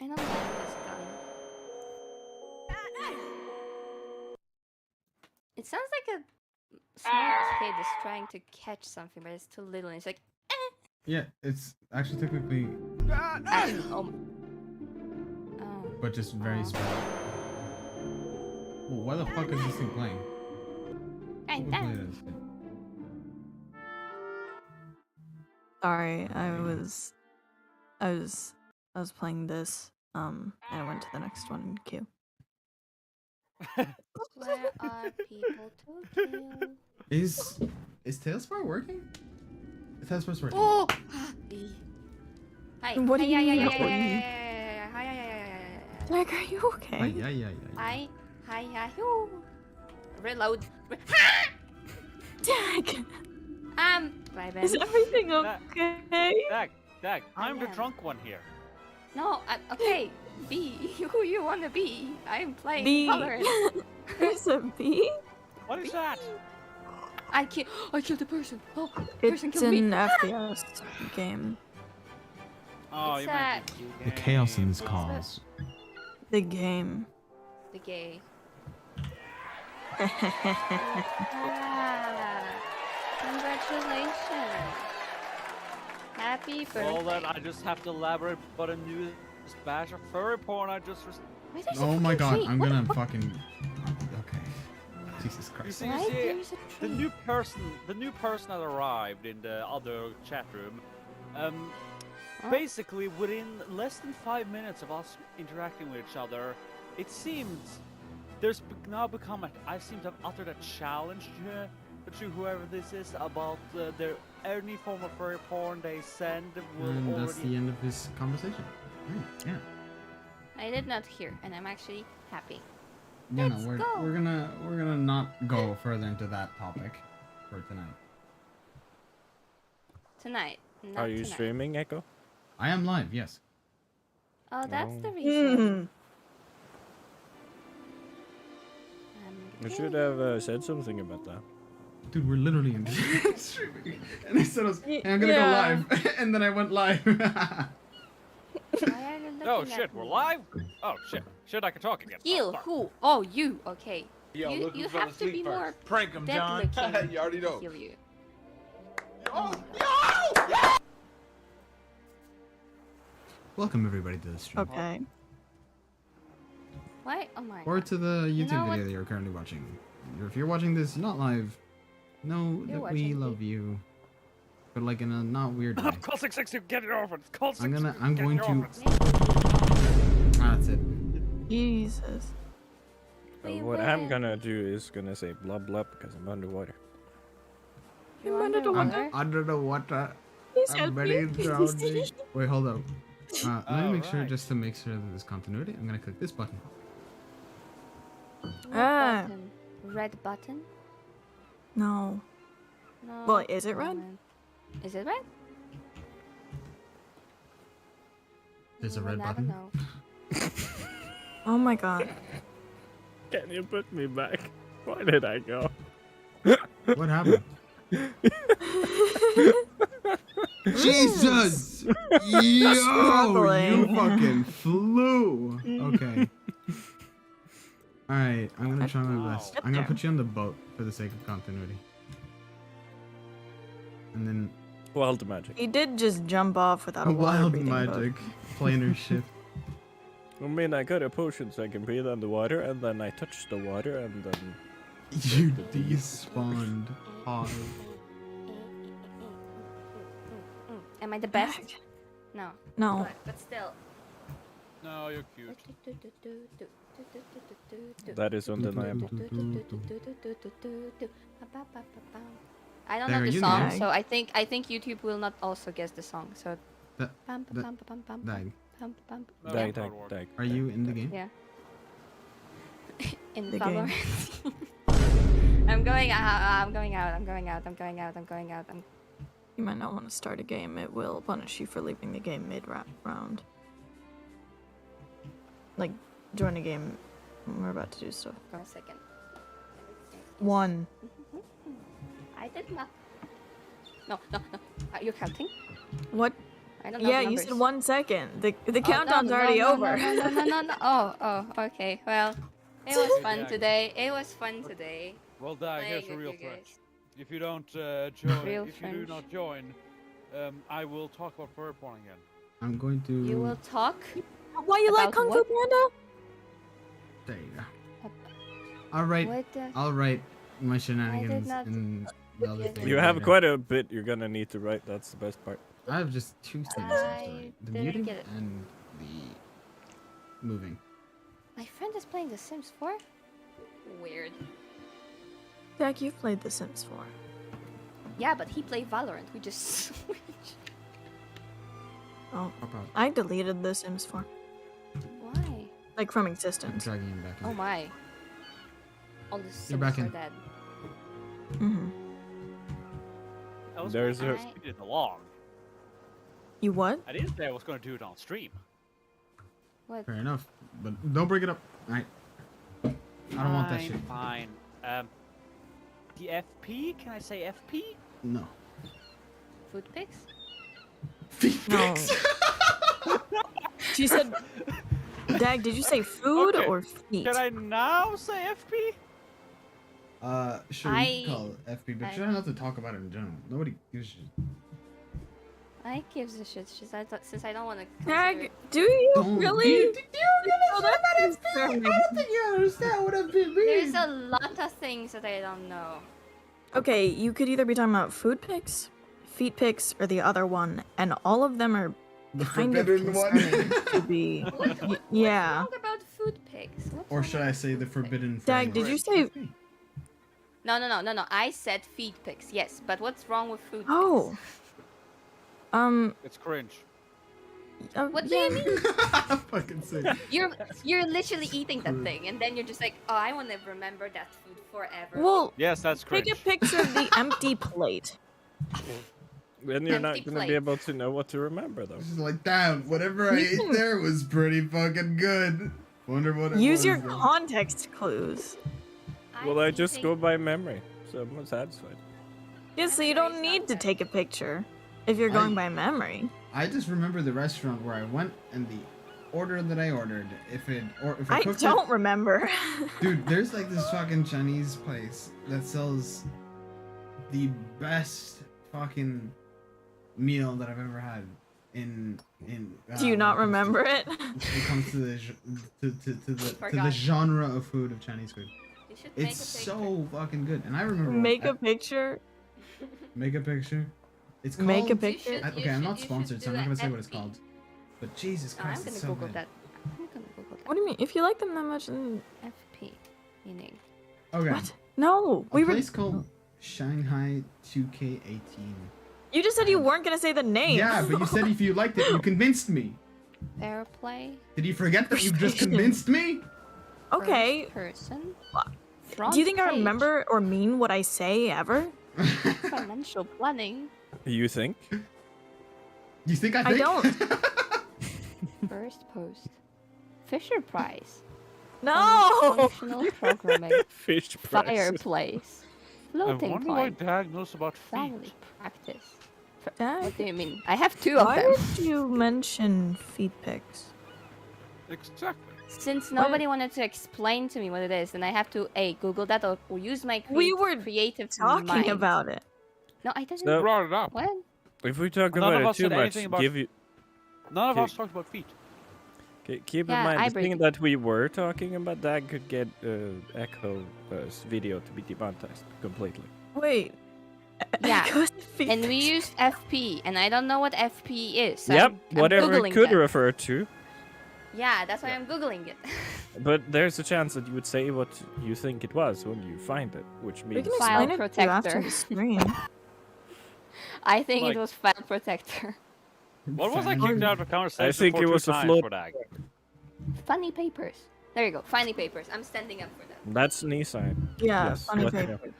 I don't like this gun. It sounds like a small kid is trying to catch something, but it's too little, and it's like, Yeah, it's actually technically, oh. but just very small. Well, why the fuck is this thing playing? And Who then. played this thing? Sorry, I was playing this, and I went to the next one in queue. Where are people to kill? Is Tailspire working? Is Tailspire working? Oh! Hi. What do you mean? Hi. Jack, are you okay? Yeah. Hi. Reload. Jack, Bye, Ben. is everything okay? Dag, I'm the am. drunk one here. No, okay. B, who you wanna be? I'm playing B. Valorant. There's a bee? What is that? I killed the person. Oh, It's person killed me. an FPS game. Oh, It's you meant The chaos in this cause. The game. The gay. Congratulations. Happy birthday. Well, then I just have to elaborate about a new batch of furry porn I just Why there's a Oh my fucking god, tree? I'm What gonna the fucking. Okay. Jesus You Christ. see, Why there's a the tree? new person that arrived in the other chat room, Huh? basically within less than 5 minutes of us interacting with each other, it seems there's now become I seem to have uttered a challenge to whoever this is about their any form of furry porn they send will And that's already. the end of this conversation. Yeah. I did not hear, and I'm actually happy. Yeah, no, Let's we're go. gonna not go further into that topic for tonight. Tonight. Not Are you tonight. streaming, Echo? I am live, yes. Oh, that's the Oh. reason. You should have said something about that. Dude, we're literally in streaming. And I said, hey, I'm gonna Yeah. go live. And then I went live. Why are you Oh looking shit, at we're me? live? Oh shit, I can talk again. You, Oh, fuck. who? Oh, you. Okay. Yo, you look you who fell have to be asleep more first. Prank him, dead John. looking. You already know. Kill you. Welcome everybody to the stream. Okay. Why? Oh my. Or God. to the YouTube know video what? that you're currently watching. If you're watching this not live, know You're that we watching love you. But like in a not weird way. Call 662, get it over. Call I'm 662, going get it to- over. That's it. Jesus. We What I'm win. gonna do is gonna say blub blub because I'm underwater. You're I'm under the underwater? water. Under the water. Please I'm help very me. drowning. Wait, hold up. Let me make sure, Alright. just to make sure that there's continuity, I'm gonna click this button. What Ah. button? Red button? No. No. Well, is it red? comment. Is it red? There's a We'll red never button. know. Oh my god. Can you put me back? Why did I go? What happened? Jesus! Yo! You Struggling. fucking flew! Okay. Alright, I'm gonna try my best. I'm gonna put you on the boat for the sake of continuity. And then Wild magic. He did just jump off without a water wild breathing book. magic. Planar shift. I mean, I got a potion so I can breathe underwater, and then I touched the water, and then You despawned hard. Am I the best? No. No. But still. No, you're cute. that is undeniable. I don't There, know the you song, know. so I think YouTube will not also guess the song. So. That- Pam, that- pam, pam, pam, Dag, pam, pam. No, Yeah. Dag, that dag, would work. dag. are you in the game? Yeah. In The game. Valorant. I'm going out. I'm going out. I'm going out. I'm going out. I'm going out. I'm. You might not want to start a game. It will punish you for leaving the game mid-round. Like, join a game. We're about to do stuff. Go a second. 1. I did not. No. Are you counting? What? I don't know Yeah, the you said numbers. 1 second. The Oh, countdown's no, already no, over. No. Oh, okay. Well, it was fun Yeah. today. It was fun today. Well, Dag, here's Playing a with real you threat. guys. If you don't join, Real if you do not French. join, I will talk about bird porn again. I'm going to. You will talk Why you like About Kung Fu what? Panda? There you go. I'll write. what the... I'll write my shenanigans not in the other get thing. You have later. quite a bit you're gonna need to write. That's the best part. I have just 2 things I have to I write: the didn't muting get it. and the moving. My friend is playing The Sims 4? Weird. Jack, you've played The Sims 4. Yeah, but he played Valorant. We just switched. Oh, Pop out. I deleted The Sims 4. Why? Like, from I'm existence. dragging him back in. Oh my. All the Sims back are in. dead. Mm-hmm. I was There's going a- to speed it along. You what? I didn't say I was going to do it on stream. What? Fair enough, but don't bring it up. Alright. I don't want that shit. Fine. The FP? Can I say FP? No. Food pics? No. She said... Dag, did you say food Okay. or feet? Can I now say FP? Sure, you can call it FP, but I- try not to talk about it in general. Nobody gives a shit. I gives a shit since I don't want to. Dag, do you Don't. really? Do you Oh, that's concerning. I don't think you understand what FP means. There's a lot of things that I don't know. Okay, you could either be talking about food pics, feet pics, or the other one, and all of them are The kind of forbidden one. concerning to be. What's Yeah. wrong about food pics? What's Or wrong should I about say the food pics? forbidden Dag, phrase? did you say? No. I said feed pics, yes. But what's wrong with food Oh. pics? It's cringe. What do you mean? Fucking sick. You're literally eating that thing, and then you're just like, oh, I want to remember that food forever. Well, Yes, that's cringe. take a picture of the empty plate. Then you're not Empty gonna be plate. able to know what to remember though. Just like, damn, whatever I You ate can- there was pretty fucking good. Wonder what it Use was. your though. context clues. Well, I just eating- go by memory, so I'm satisfied. Yeah, so you don't need to take a picture if you're going by memory. I just remember the restaurant where I went and the order that I ordered. If I I cooked don't remember. Dude, there's like this fucking Chinese place that sells the best fucking meal that I've ever had in Do you not remember it? It comes to the to the Forgot. genre of food of Chinese food. You should make It's a picture. so fucking good, and I remember Make a picture. make a picture. It's called. Make a You picture. should- Okay, I'm not you should sponsored, so I'm do not a gonna say what it's FB. called. But Jesus No, I'm Christ, gonna it's so Google good. that. I'm gonna Google that. What do you mean? If you like them that much, then FP meaning. Okay. what? No, A we were. place called Shanghai 2K18. You just said you weren't gonna say the name. Yeah, but you said if you liked it, you convinced me. Fair play. Did you forget that you just Persuasion. convinced me? Okay. First person. Do you think I Front page. remember or mean what I say ever? Financial planning. You think? You think I I think? don't. First post. Fisher Prize. No. Functional programming. Fish price. Fireplace. I Floating wonder why point. Dag knows about Family feet. practice. Dag, What do you mean? I have two of why them. did you mention feet pics? Exactly. Since nobody wanted to explain to me what it is, then I have to Google that or use my We were creative Talking mind. about it. No, I didn't. So- Brought it up. What? If we talk None of about it us too said much, anything about- give you None of Okay. us talked about feet. keep Yeah, in mind I the thing break it. that we were talking about. That could get Echo video to be demonetized completely. Wait. Yeah. Echo's feet And we pics. used FP, and I don't know what FP is. So Yep, I'm whatever it Googling could that. refer to. Yeah, that's why I'm googling it. But there's a chance that you would say what you think it was when you find it, which We means can File explain it to you after protector. the stream. I think Like- it was file protector. What was I Fine. kicked out of a conversation I think for it two was a times float- for Dag? Funny papers. There you go. Funny papers. I'm standing up for that. that's an e-sign. Yeah, Yes, funny let me know. papers.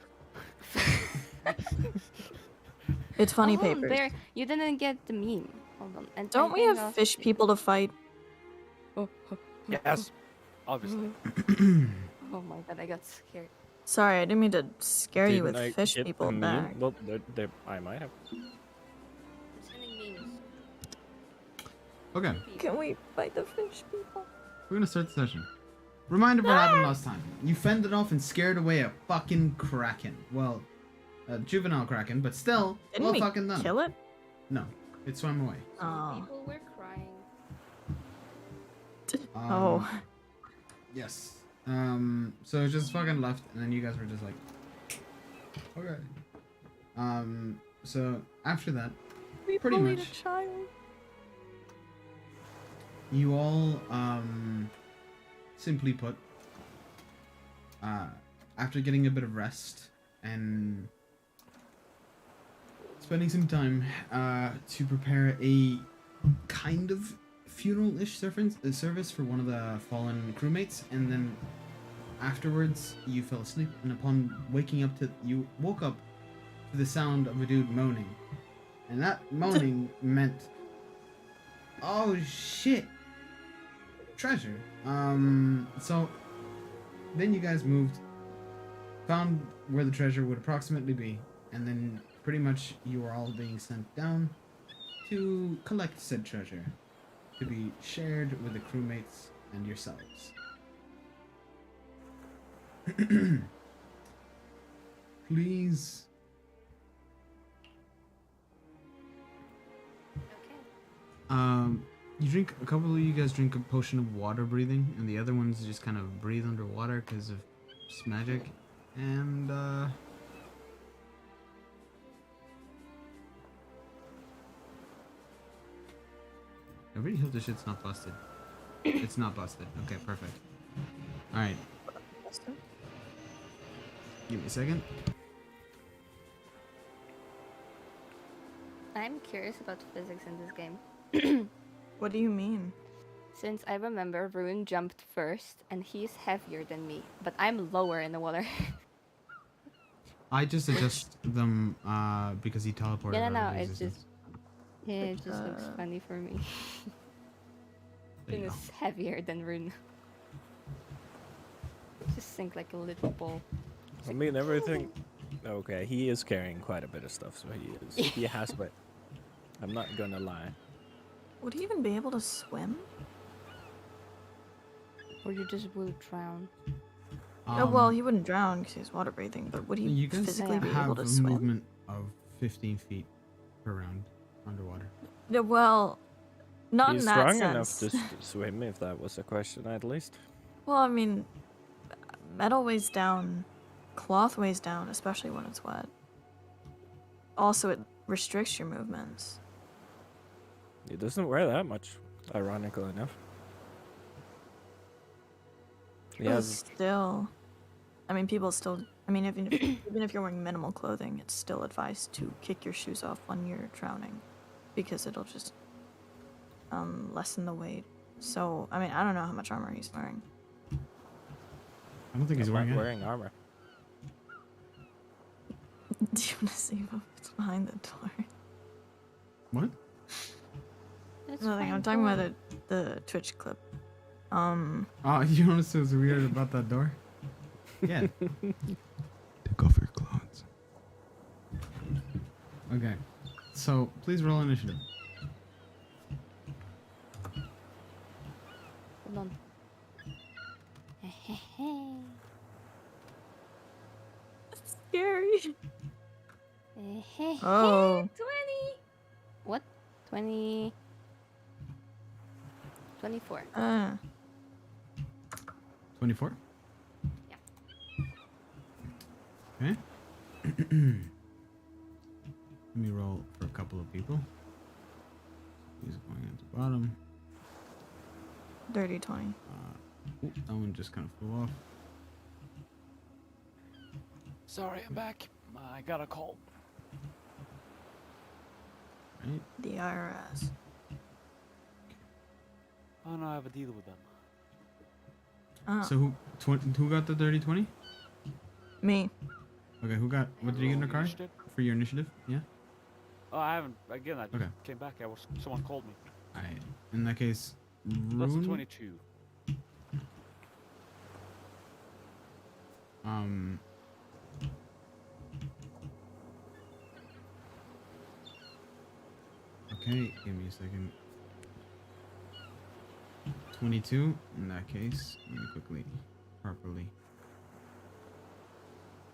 It's funny Oh, papers. Bear, you didn't get the meme. Hold on. And Don't I we think have I'll- fish people to fight? Yes. Obviously. Oh my god, I got scared. Sorry, I didn't mean to scare you Didn't with I fish get people the meme? back. Well, I might have. I'm sending memes. Okay, Can we fight the fish people? we're gonna start the session. Remind of what happened last time. You fended off and scared away a fucking kraken. Well, a juvenile kraken, but still, Didn't well we fucking done. kill it? No, it swam away. Oh. People were crying. Oh. Yes. So it just fucking left, and then you guys were just like, okay. So after that, We pretty bullied much. a child. You all, simply put, after getting a bit of rest and spending some time, to prepare a kind of funeral-ish service for one of the fallen crewmates, and then afterwards you fell asleep, and upon waking up you woke up to the sound of a dude moaning, and that moaning meant, oh shit, treasure. So then you guys moved, found where the treasure would approximately be, and then pretty much you were all being sent down to collect said treasure to be shared with the crewmates and yourselves. Please. Okay. You drink, a couple of you guys drink a potion of water breathing, and the other ones just kind of breathe underwater because of just magic. And, I really hope this shit's not busted. It's not busted. Okay, perfect. Alright, give me a second. I'm curious about the physics in this game. What do you mean? Since I remember, Rune jumped first, and he's heavier than me, but I'm lower in the water. I just adjust them, because he teleported. Yeah, no, out of it's existence. just... Yeah, it just looks funny for me. There you Rune go. is heavier than Rune. Just think like a little ball. I mean, everything. Okay, he is carrying quite a bit of stuff, so he is. He has, but I'm not gonna lie. Would he even be able to swim? Or you just will drown. Oh, well, he wouldn't drown because he's water breathing, but would he You guys physically be have able to a swim? movement of 15 feet per round underwater. Yeah, well, not He's in that strong enough sense. to swim, if that was a question, at least. Well, I mean, metal weighs down, cloth weighs down, especially when it's wet. Also, it restricts your movements. He doesn't wear that much, ironically enough. He But has. still, I mean, people still. I mean, even if you're wearing minimal clothing, it's still advised to kick your shoes off when you're drowning, because it'll just lessen the weight. So, I mean, I don't know how much armor he's wearing. I don't think he's I'm wearing not it. wearing armor. Do you want to see what's behind the door? What? That's Nothing. I'm fine, talking go about on. the Twitch clip. Oh, you noticed it was weird about that door? Yeah. Take off your clothes. Okay. So, please roll initiative. Hold on. That's scary. Oh. Oh. 20! What? 20... 24. 24? Yeah. Okay. Let me roll for a couple of people. He's going at the bottom. Dirty 20. Ooh, that one just kind of flew off. Sorry, I'm back. I got a call. Right? The IRS. Oh no, I have a deal with them. So who got the dirty 20? Me. Okay, who got, what did you get in the Roll car? initiative? For your initiative? Yeah? Oh, I haven't. Again, I just Okay. came back. Someone called me. Alright. In that case, That's a Rune, 22. Okay, give me a second. 22. In that case, let me quickly properly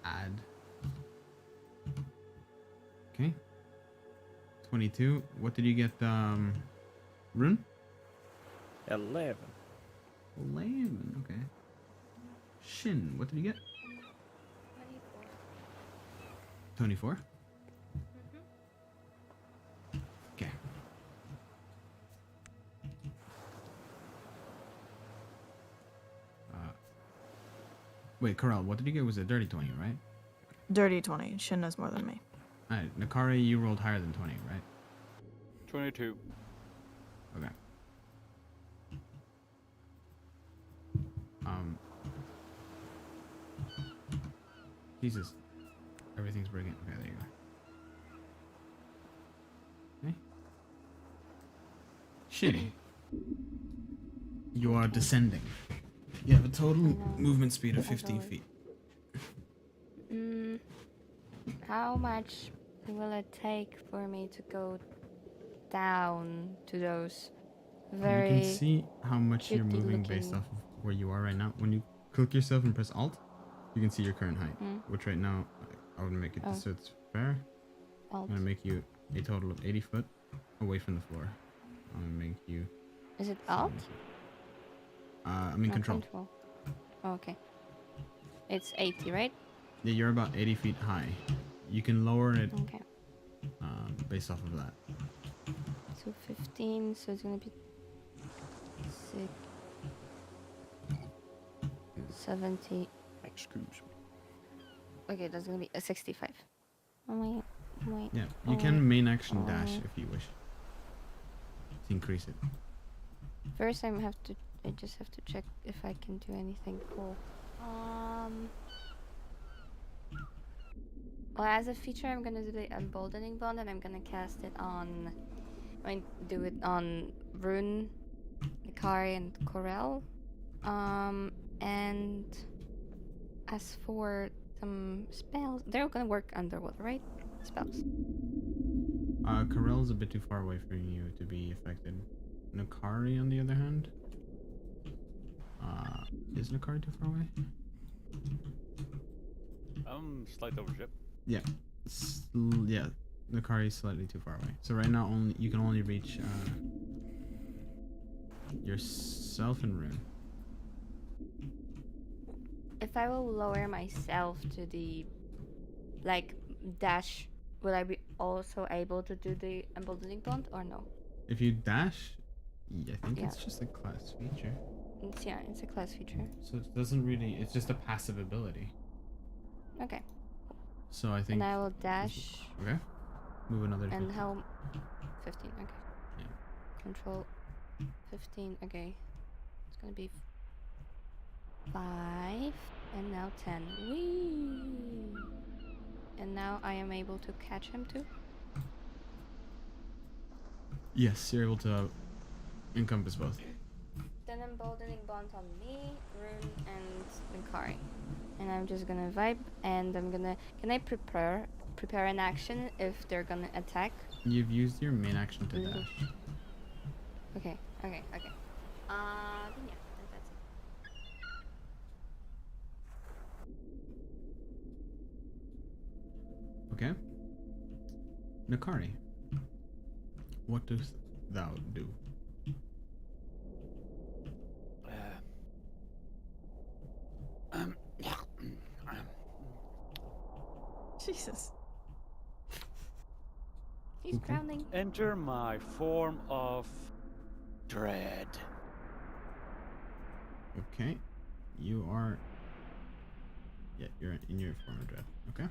add. Okay. 22. What did you get, Rune? 11. 11. Okay. Shin, what did you get? 24. 24. Okay. Wait, Corral, what did you get? Was it dirty 20, right? Dirty 20. Shin knows more than me. Alright, Nakari, you rolled higher than 20, right? 22. Okay. Jesus. Everything's breaking. Okay, there you go. Okay. Shin. You are descending. You have a total movement speed of 15 feet. How much will it take for me to go down to those very You can see how much you're cutesy moving based looking- off of where you are right now. When you click yourself and press Alt, you can see your current height, which right now I would make it Oh. so it's fair. I'm alt? gonna make you a total of 80 foot away from the floor. I'm gonna make you. Is it alt? I'm in No, control. Oh, okay. It's 80, right? Yeah, you're about 80 feet high. You can lower it Okay. based off of that. So 15, so it's gonna be 6, 70. Excuse me. Okay, that's gonna be a 65. Oh wait. Yeah, you can main action dash if you wish to increase it. First, I just have to check if I can do anything cool. Well, as a feature, I'm gonna do the emboldening bond, and I'm gonna cast it on. I do it on Rune, Ikari, and Corel. And as for some spells, they're gonna work underwater, right? Spells. Karel's a bit too far away for you to be affected. Nakari, on the other hand, is Nakari too far away? Slight overship. Yeah, yeah. Nakari is slightly too far away. So right now, you can only reach yourself and Rune. If I will lower myself to the dash, will I be also able to do the emboldening bond or no? If you dash, yeah, I think Yeah. it's just a class feature. It's a class feature. So it doesn't really. It's just a passive ability. Okay. So I think. And I will dash. Okay. Move another. And 50. how? 15. Okay. Yeah. Control. 15. Okay. It's gonna be 5 and now 10. Whee! And now I am able to catch him too. Yes, you're able to encompass both. Then emboldening bond on me, Rune, and Linkari. And I'm just gonna vibe, and I'm gonna. Can I prepare an action if they're gonna attack? You've used your main action to Mhm. dash. Okay. Then yeah, then that's it. Okay. Nakari, what dost thou do? Jesus. He's Okay. drowning. Enter my form of dread. Okay. You are. Yeah, you're in your form of dread. Okay.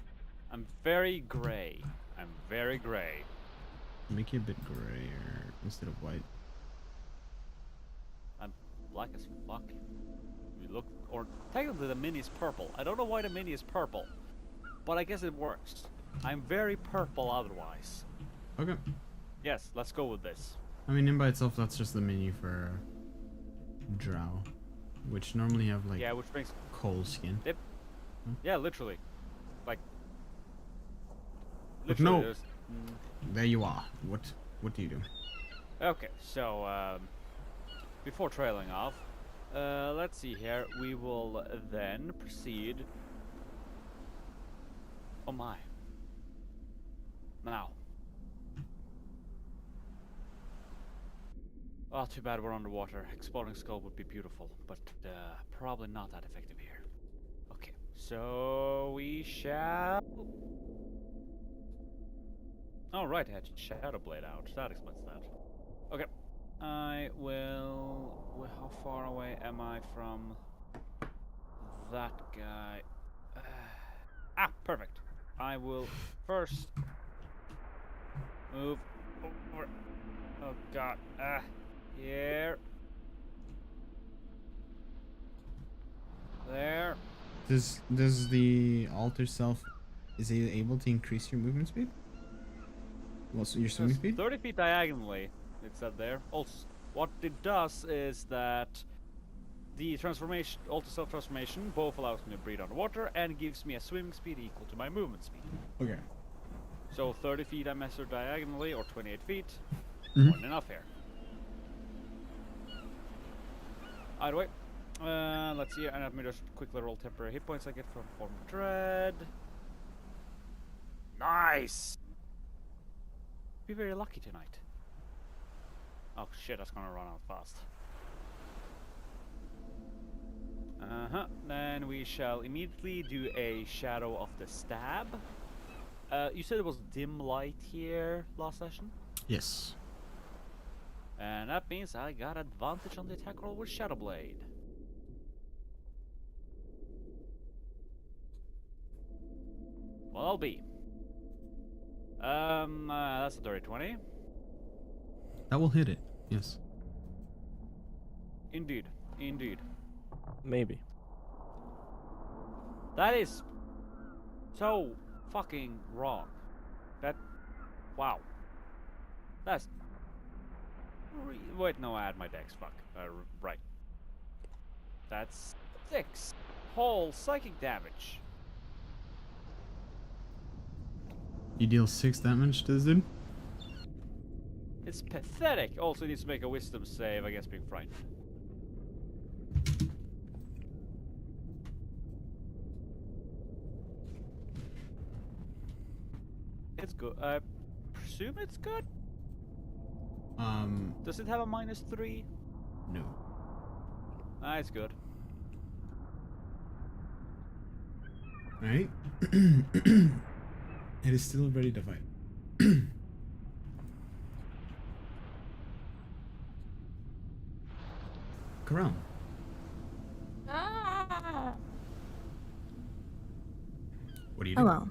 I'm very gray. I'm very gray. Make you a bit grayer instead of white. I'm black as fuck. You look, or technically the mini is purple. I don't know why the mini is purple, but I guess it works. I'm very purple otherwise. Okay. Yes, let's go with this. I mean, in by itself, that's just the menu for drow, which normally have like Yeah, which makes coal skin. yeah, literally, like. But literally no. there's- There you are. What do you do? Okay, so before trailing off, let's see here. We will then proceed. Oh my. Now. Oh, too bad we're underwater. Exploding skull would be beautiful, but probably not that effective here. Okay, so we shall. Oh right, I had Shadow Blade out. That explains that. Okay, I will. How far away am I from that guy? Perfect. I will first move over. Oh god. Here. There. Does the altar self, is it able to increase your movement speed? What's your swimming There's speed? 30 feet diagonally, it said there. Also, what it does is that the transformation, alter self transformation, both allows me to breathe underwater and gives me a swimming speed equal to my movement speed. Okay. So 30 feet I measured diagonally, or 28 feet. Mhm. More than enough here. Either way, let's see, and let me just quickly roll temporary hit points I get from Form of Dread. Nice! Be very lucky tonight. Oh shit, that's gonna run out fast. Then we shall immediately do a Shadow of the Stab. You said it was dim light here last session? Yes. And that means I got advantage on the attack roll with Shadow Blade. Well, I'll be. That's a dirty 20. That will hit it. Yes. Indeed. Indeed. Maybe. That is so fucking wrong. Wow. That's... Wait, no, I had my dex. Fuck. Right. That's 6 whole psychic damage. You deal 6 damage to this dude? It's pathetic. Also needs to make a wisdom save, I guess, being frightened. It's good. I presume it's good? Does it have a -3? No. It's good. Right? It is still ready to fight. Karam. Ah! What are you doing? Hello.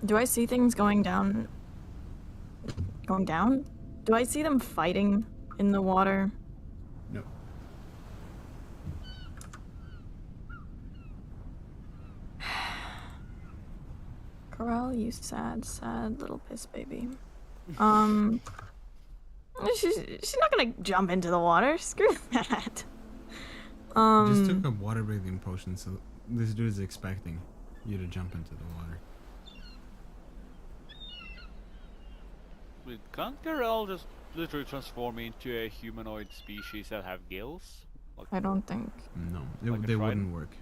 Do I see things going down? Going down? Do I see them fighting in the water? No. Corral, you sad, sad little piss baby. She's not gonna jump into the water. Screw that. Just took a water breathing potion, so this dude is expecting you to jump into the water. Can't Garel just literally transform into a humanoid species that have gills? Like, I don't think. No, Like a they trident? wouldn't work.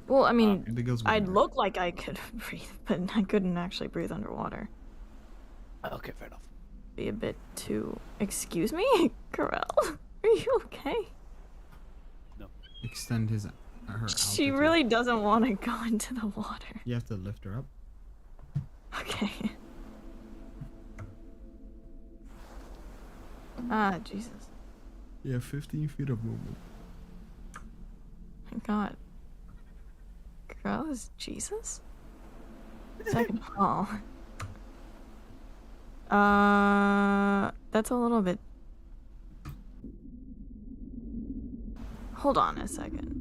Well, I mean, The gills I'd wouldn't work. look like I could breathe, but I couldn't actually breathe underwater. okay, fair enough. Be a bit too. Excuse me, Corral. Are you okay? Extend his her She altitude. really doesn't want to go into the water. You have to lift her up. Okay. Ah, Jesus. You have 15 feet of movement. My God. Girl is Jesus? Second of all. That's a little bit. Hold on a second.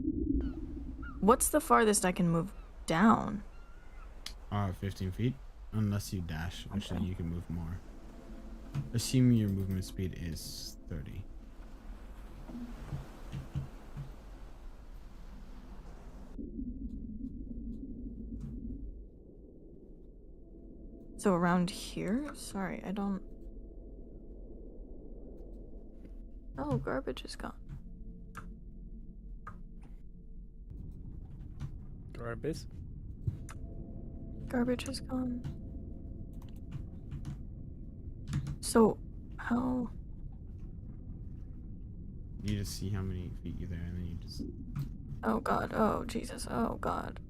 What's the farthest I can move down? 15 feet. Unless you dash, which then Okay. you can move more. Assuming your movement speed is 30. So around here? Sorry, I don't. Oh, garbage is gone. Garbage. Garbage is gone. So, how? You just see how many feet you're there, and then you just. Oh god, oh Jesus, oh god.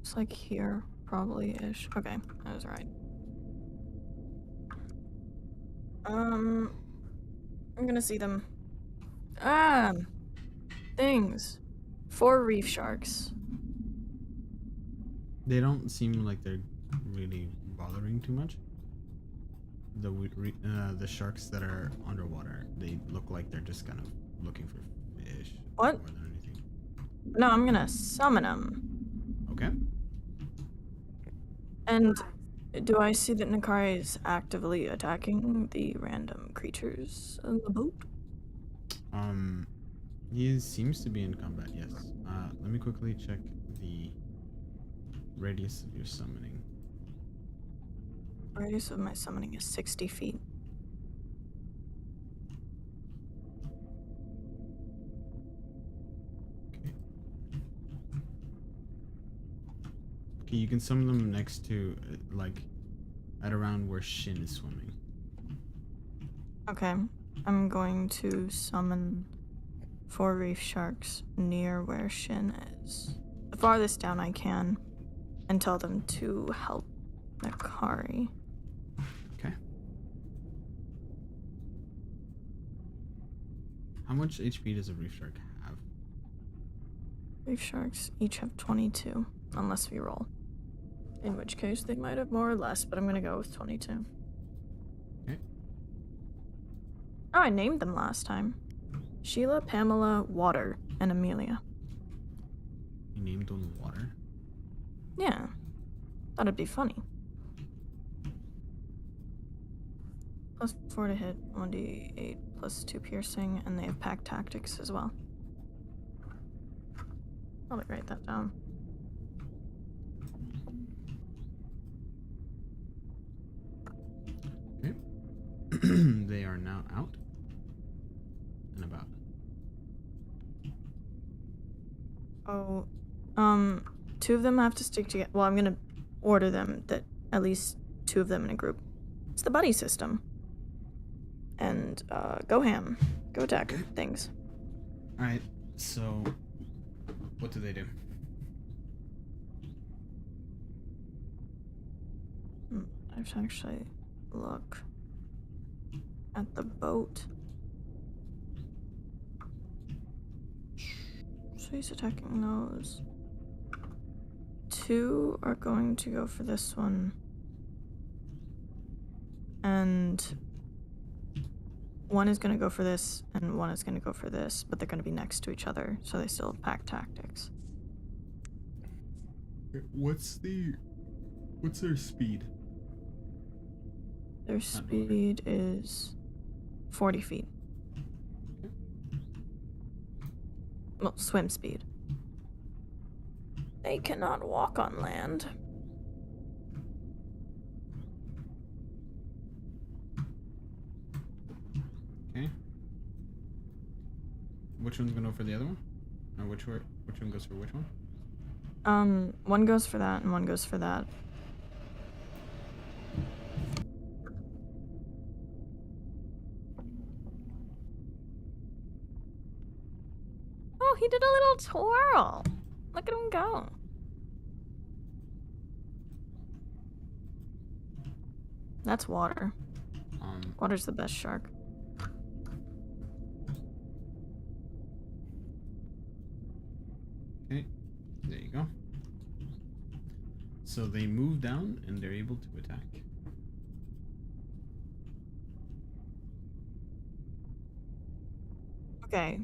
It's like here, probably-ish. Okay, I was right. I'm gonna see them. Things. 4 reef sharks. They don't seem like they're really bothering too much. The sharks that are underwater, they look like they're just kind of looking for fish. What? More than anything. No, I'm gonna summon them. Okay. And do I see that Nakari is actively attacking the random creatures in the boat? He seems to be in combat. Yes. Let me quickly check the radius of your summoning. Radius of my summoning is 60 feet. Okay, you can summon them next to, like, at around where Shin is swimming. Okay, I'm going to summon 4 reef sharks near where Shin is. The farthest down I can, and tell them to help Nakari. Okay. How much HP does a reef shark have? Reef sharks each have 22, unless we roll. In which case, they might have more or less, but I'm gonna go with 22. Okay. Oh, I named them last time. Sheila, Pamela, Water, and Amelia. You named on the water? Yeah, thought it'd be funny. +4 to hit, 1d8, +2 piercing, and they have pack tactics as well. Probably write that down. Okay. They are now out and about. Oh, 2 of them have to stick together. Well, I'm gonna order them that at least 2 of them in a group. It's the buddy system. And, go ham. Go attack things. Alright, so what do they do? I have to actually look at the boat. So he's attacking those. 2 are going to go for this one. And 1 is going to go for this, and 1 is going to go for this, but they're going to be next to each other, so they still have pack tactics. What's their speed? Their speed is 40 feet. Well, swim speed. They cannot walk on land. Okay. Which one's gonna go for the other one? Or which one goes for which one? 1 goes for that, and 1 goes for that. Oh, he did a little twirl. Look at him go. That's Water. Water's the best shark. Okay, there you go. So they move down and they're able to attack. Okay.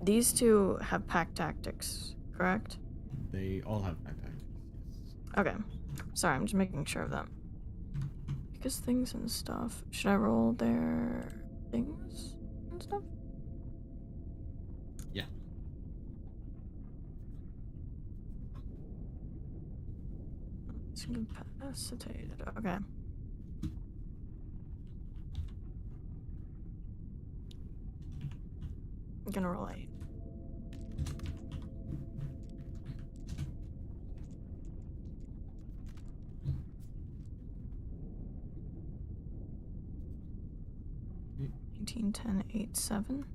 These 2 have pack tactics, correct? They all have attack. Okay. Sorry, I'm just making sure of that. Because things and stuff. Should I roll their things and stuff? Yeah. It's incapacitated. Okay. I'm gonna roll 8. Okay. 19, 10, 8, 7.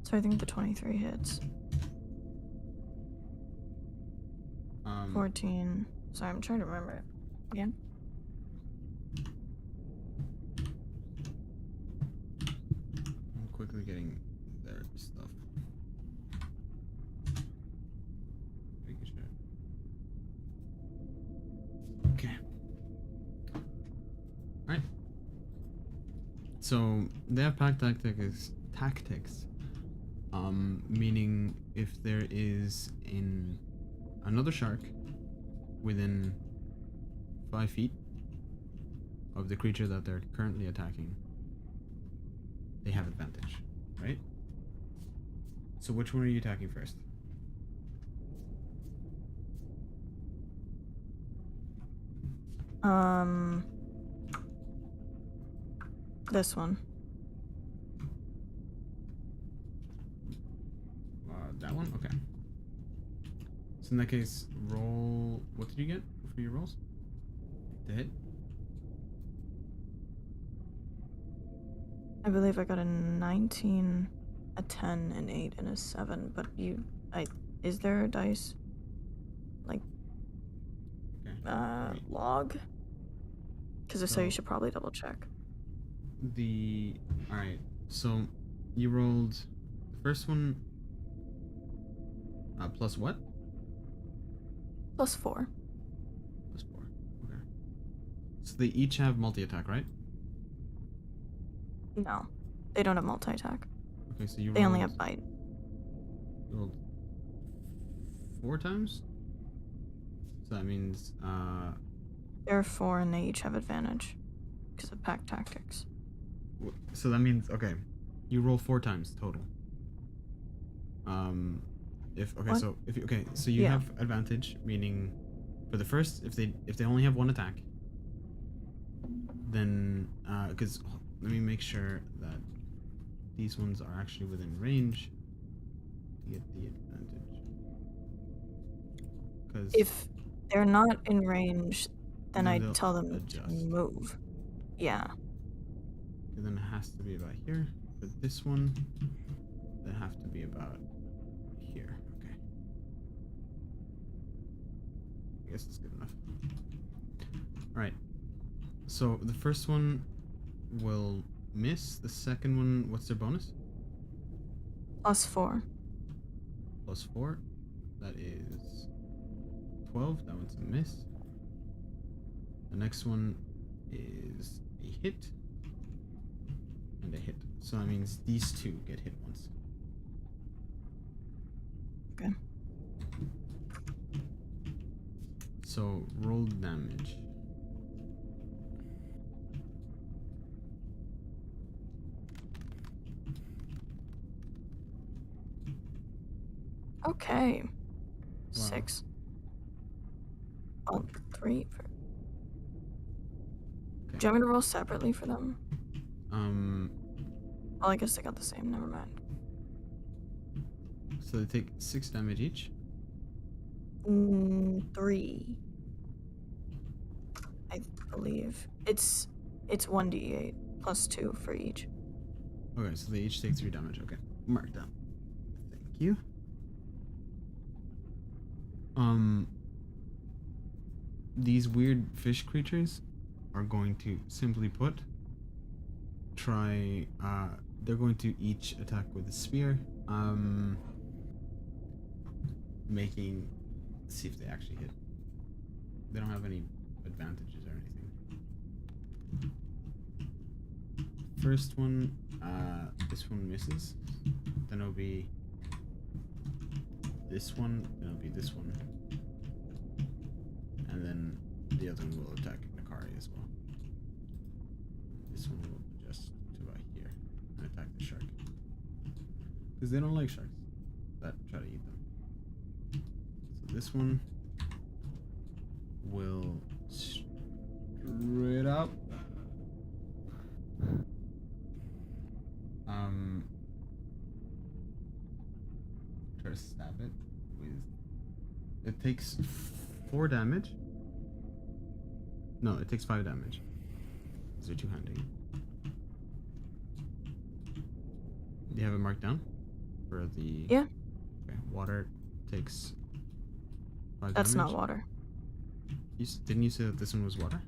So I think the 23 hits. 14. Sorry, I'm trying to remember it. Again? I'm quickly getting their stuff. Making sure. Okay. Alright. So they have pack tactics. Meaning if there is another shark within 5 feet of the creature that they're currently attacking, they have advantage, right? So which one are you attacking first? This one. That one? Okay. So in that case, roll... What did you get for your rolls? To hit? I believe I got a 19, a 10, an 8, and a 7, but is there a dice? Like, Okay. Wait. log? Because if so, you So- should probably double check. Alright, so you rolled the first one plus what? Plus 4. Plus 4. Okay. So they each have multi-attack, right? No. They don't have multi-attack. Okay, so you They only rolled- have bite. You rolled 4 times? So that means, There are 4 and they each have advantage. Because of pack tactics. so that means, okay, you roll 4 times total. What? So you Yeah. have advantage, meaning for the first, if they only have 1 attack, then because let me make sure that these ones are actually within range to get the advantage. Because If they're not in range, then Then I they'll tell them to adjust. move. Yeah. then it has to be about here. For this one, they have to be about here. Okay. I guess it's good enough. Alright. So the first one will miss. The second one, what's their bonus? Plus 4. Plus 4. That is 12. That one's a miss. The next one is a hit. And a hit. So that means these two get hit once. Okay. So roll damage. Okay. Wow. 6. Oh, 3. Okay. Do you want me to roll separately for them? Well, I guess they got the same. Never mind. So they take 6 damage each. 3. I believe. It's 1d8 plus 2 for each. Okay, so they each take 3 damage. Okay, mark that. Thank you. These weird fish creatures are going to, simply put, try. They're going to each attack with a spear. See if they actually hit. They don't have any advantages or anything. First one, this one misses. Then it'll be this one. Then it'll be this one. And then the other one will attack Nakari as well. This one will adjust to about here and attack the shark. Because they don't like sharks that try to eat them. So this one will straight up It takes 4 damage. No, it takes 5 damage. These are two-handed. Do you have it marked down? For the... Yeah. Okay, water takes 5 That's damage. not water. Didn't you say that this one was water?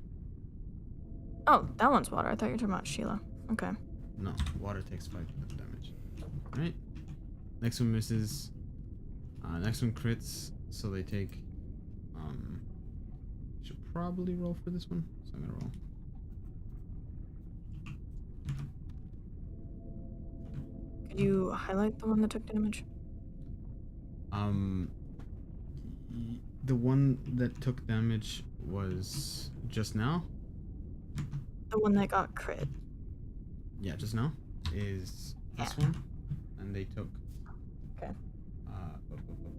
Oh, that one's water. I thought you were talking about Sheila. Okay. No, water takes 5 damage. Alright. Next one misses. Next one crits, so they take... Should probably roll for this one, so I'm gonna roll. Could you highlight the one that took damage? The one that took damage was just now. The one that got crit. Yeah, just now is this Yeah. one, and they took. Okay.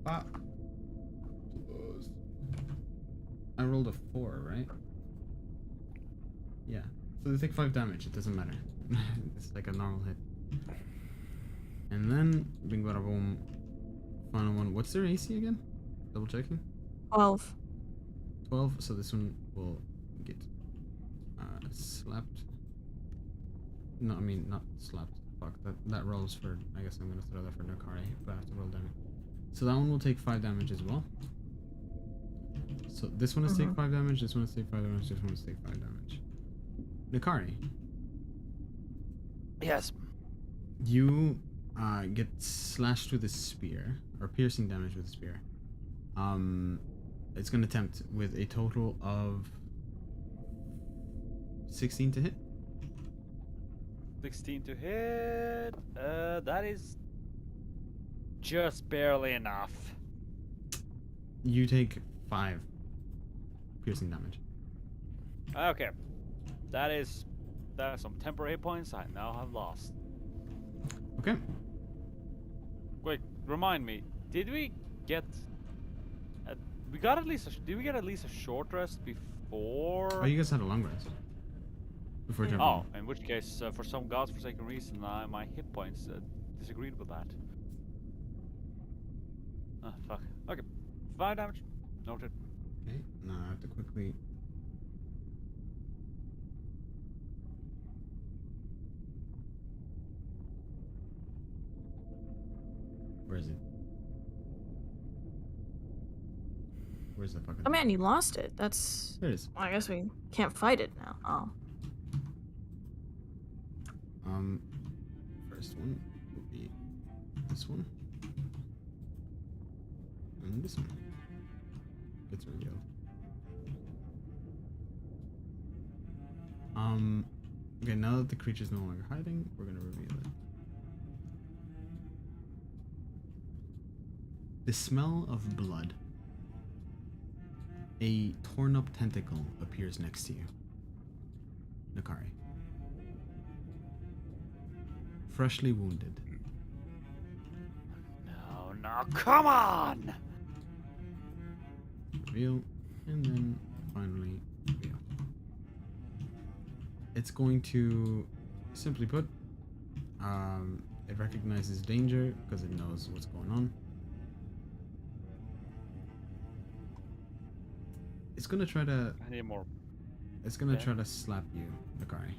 Plus- I rolled a 4, right? Yeah. So they take 5 damage. It doesn't matter. It's like a normal hit. And then bing bada boom. Final one. What's their AC again? Double checking. 12. 12. So this one will get slapped. No, I mean not slapped. Fuck. That rolls for. I guess I'm gonna throw that for Nakari, but I have to roll damage. So that one will take 5 damage as well. So this one is take 5 damage. This one is take 5 damage. This one is take 5 damage. Nakari, Yes. you get slashed with a spear, or piercing damage with a spear. It's gonna attempt with a total of 16 to hit. 16 to hit. That is just barely enough. You take 5 piercing damage. Okay. That is some temporary hit points I now have lost. Okay. Wait, remind me. Did we get? We got at least. Did we get at least a short rest before? Oh, you guys had a long rest before jumping. Oh, in which case, for some godforsaken reason, my hit points disagreed with that. Ah, fuck. Okay. 5 damage. Noted. Okay. Now I have to quickly. Where is it? Where's the fucking? Oh man, you lost it. That's. There it is. Well, I guess we can't fight it now. Oh. First one will be this one. And this one. Gets revealed. Okay, now that the creature's no longer hiding, we're gonna reveal it. The smell of blood. A torn up tentacle appears next to you. Nakari. Freshly wounded. No, come on! Reveal, and then finally reveal. It's going to, simply put, it recognizes danger because it knows what's going on. It's gonna try to. I need more. It's gonna Okay. try to slap you, Nakari.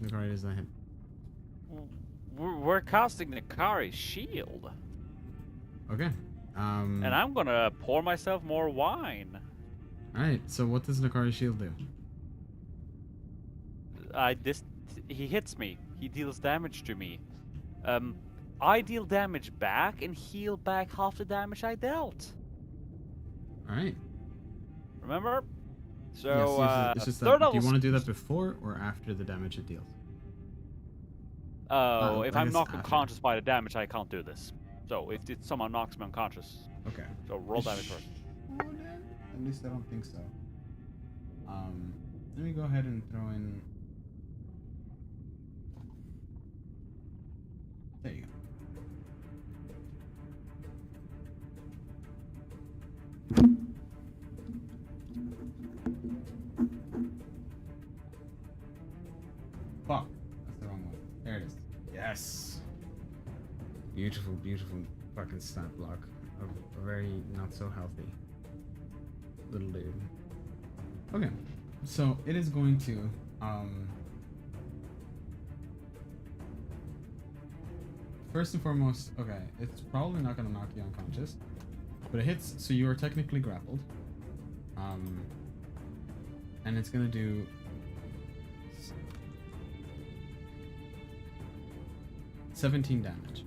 Nakari does not hit. We're casting Nakari's shield. Okay. And I'm gonna pour myself more wine. Alright, so what does Nakari's shield do? He hits me. He deals damage to me. I deal damage back and heal back half the damage I dealt. Alright. Remember? So, yes, it's just that. third Do you level want to do that before or after the damage it deals? Oh, I if I'm guess knocked after. unconscious by the damage, I can't do this. So if someone knocks me unconscious, Okay. so roll damage first. At least I don't think so. Let me go ahead and throw in. There you go. Fuck. That's the wrong one. There it is. Yes. Beautiful, beautiful fucking stat block. A very not so healthy little dude. Okay, so it is going to first and foremost, okay, it's probably not going to knock you unconscious, but it hits, so you are technically grappled. And it's going to do 17 damage.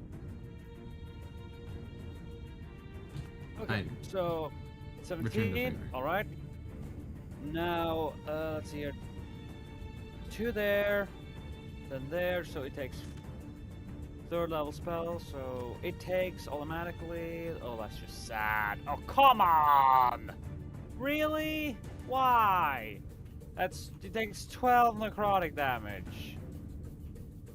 Okay, I so return the 17. favor. All right. Now, let's see here. 2 there, then there. So it takes 3rd level spell. So it takes automatically. Oh, that's just sad. Oh, come on! Really? Why? It takes 12 necrotic damage.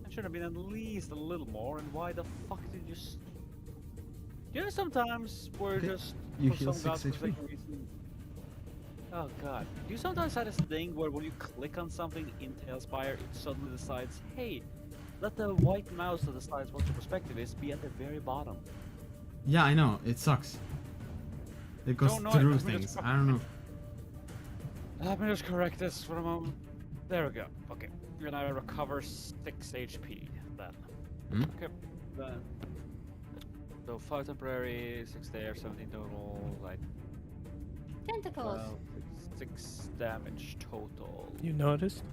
That should have been at least a little more. And why the fuck did you? You know, sometimes we're Okay, just you for heal some 6 HP. godforsaken reason. Oh god. Do you sometimes have this thing where when you click on something in Tailspire, it suddenly decides, hey, let the white mouse that decides what your perspective is be at the very bottom. Yeah, I know, it sucks. It goes Don't know through it, let me just things. I don't know. Let me just correct this for a moment. There we go. Okay. You're gonna recover 6 HP then. Hmm? Okay. Then. So 5 temporary, 6 there, 17 total, like Tentacles. 6 damage total. You noticed?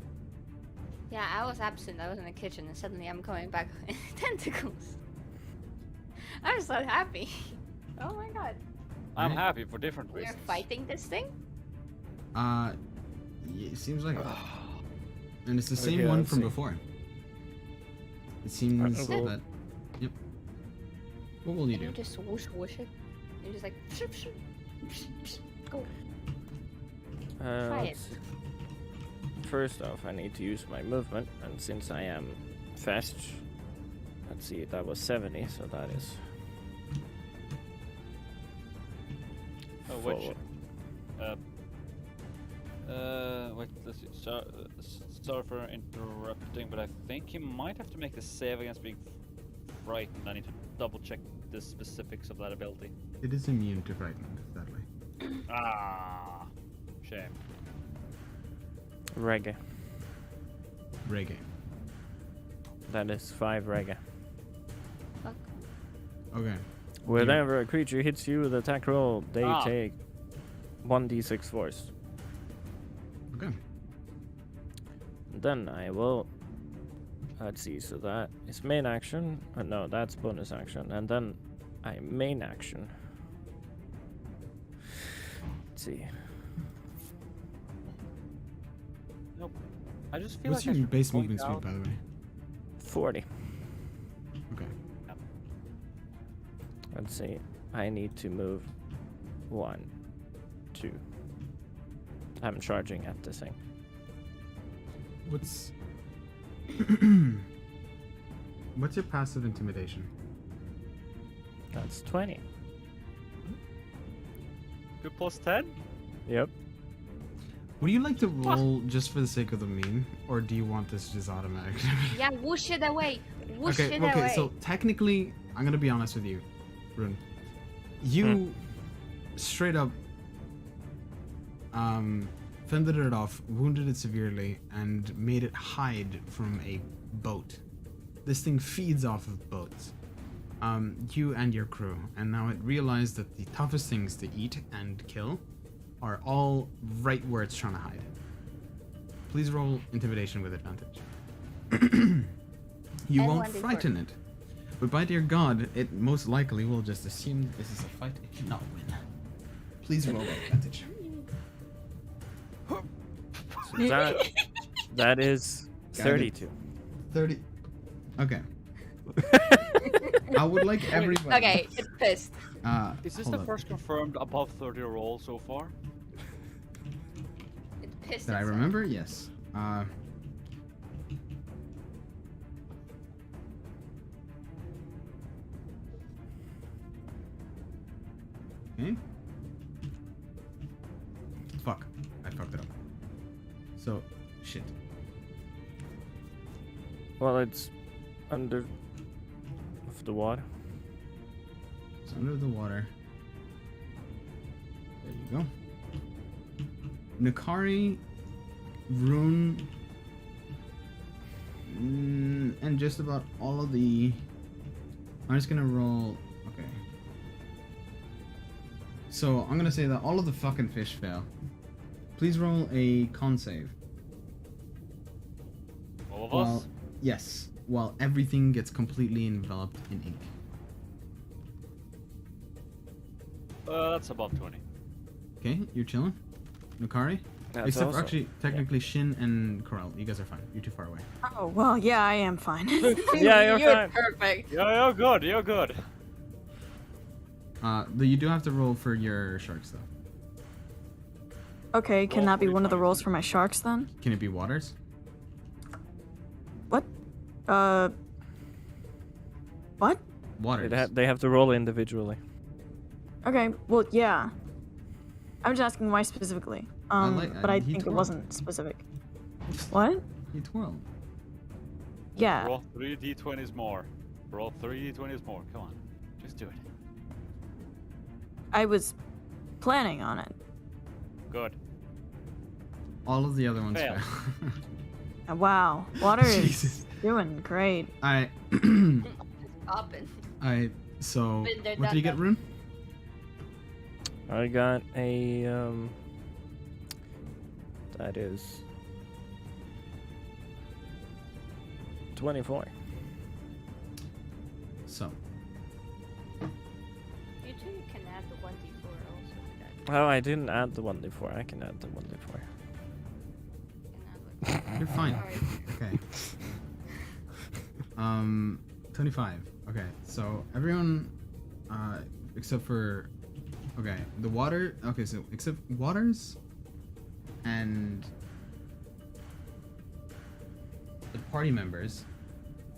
Yeah, I was absent. I was in the kitchen, and suddenly I'm coming back. Tentacles. I'm so happy. Oh my god. I'm Right. happy for different We're reasons. fighting this thing? It seems like it. And it's the same Okay, one let's from see. before. It seems Okay. that. Yep. What will you Can you do? just whoosh it? You're just like psh, psh, psh, psh, go. Try it. let's see. First off, I need to use my movement, and since I am fast, let's see, that was 70, so that is Oh, which? forward. Wait, let's see. Sorry for interrupting, but I think you might have to make a save against being frightened. I need to double check the specifics of that ability. It is immune to frightened, sadly. Ah, shame. Reggae. Reggae. That is 5 reggae. Fuck. Okay. Whenever a creature hits you with an attack roll, they Ah. take 1d6 force. Okay. Then I will. Let's see, so that is main action. No, that's bonus action. And then I main action. Let's see. Nope. I just feel What's like I your should base point movement speed, out- by the way? 40. Okay. Let's see. I need to move 1, 2. I'm charging at this thing. What's what's your passive intimidation? That's 20. Good plus 10? Yep. Would you like to roll just for the sake of the meme, or do you want this just automatic? Yeah, whoosh it away. Whoosh okay, it okay. away. So technically, I'm gonna be honest with you, Rune. You straight up fended it off, wounded it severely, and made it hide from a boat. This thing feeds off of boats. You and your crew, and now it realized that the toughest things to eat and kill are all right where it's trying to hide. Please roll intimidation with advantage. You And won't 1d4. frighten it, but by dear God, it most likely will just assume that this is a fight it cannot win. Please roll with advantage. So that is Got it. 32. 30. Okay. I would like everybody. Okay, it's pissed. Is this hold the up. first confirmed above 30 roll so far? It's pissed. Did I itself. remember? Yes. Okay. Fuck. I fucked it up. So, shit. Well, it's under of the water. It's under the water. There you go. Nakari, Rune, and just about all of the... I'm just gonna roll... Okay. So, I'm gonna say that all of the fucking fish fail. Please roll a con save. All of While, us? yes, while everything gets completely enveloped in ink. That's above 20. Okay, you're chilling. Nakari? That's Except for also- actually, technically, Shin and Corel. You guys are fine. You're too far away. Oh well, yeah, I am fine. Yeah, you're fine. perfect. You're good, you're good. Though you do have to roll for your sharks, though. Okay, can Roll that be one of the 45. rolls for my sharks then? Can it be waters? What? What? Waters. They have to roll individually. Okay, well, yeah. I'm just asking why specifically. But I he think it twirled. wasn't specific. What? You twirl. Yeah. Roll 3 d20s more. Roll 3 d20s more. Come on. Just do it. I was planning on it. Good. All of the other ones Fail. Wow. Water is Jesus. doing great. I. Poppin'. So, Been there, what done did you get, that. Rune? I got a that is 24. So, You two can add the 1d4 also to that. Oh, I didn't add the 1d4. I can add the 1d4. You can add you're fine. Sorry. Okay. 25. Okay, so everyone, except for, okay, the water. Okay, so except waters, and the party members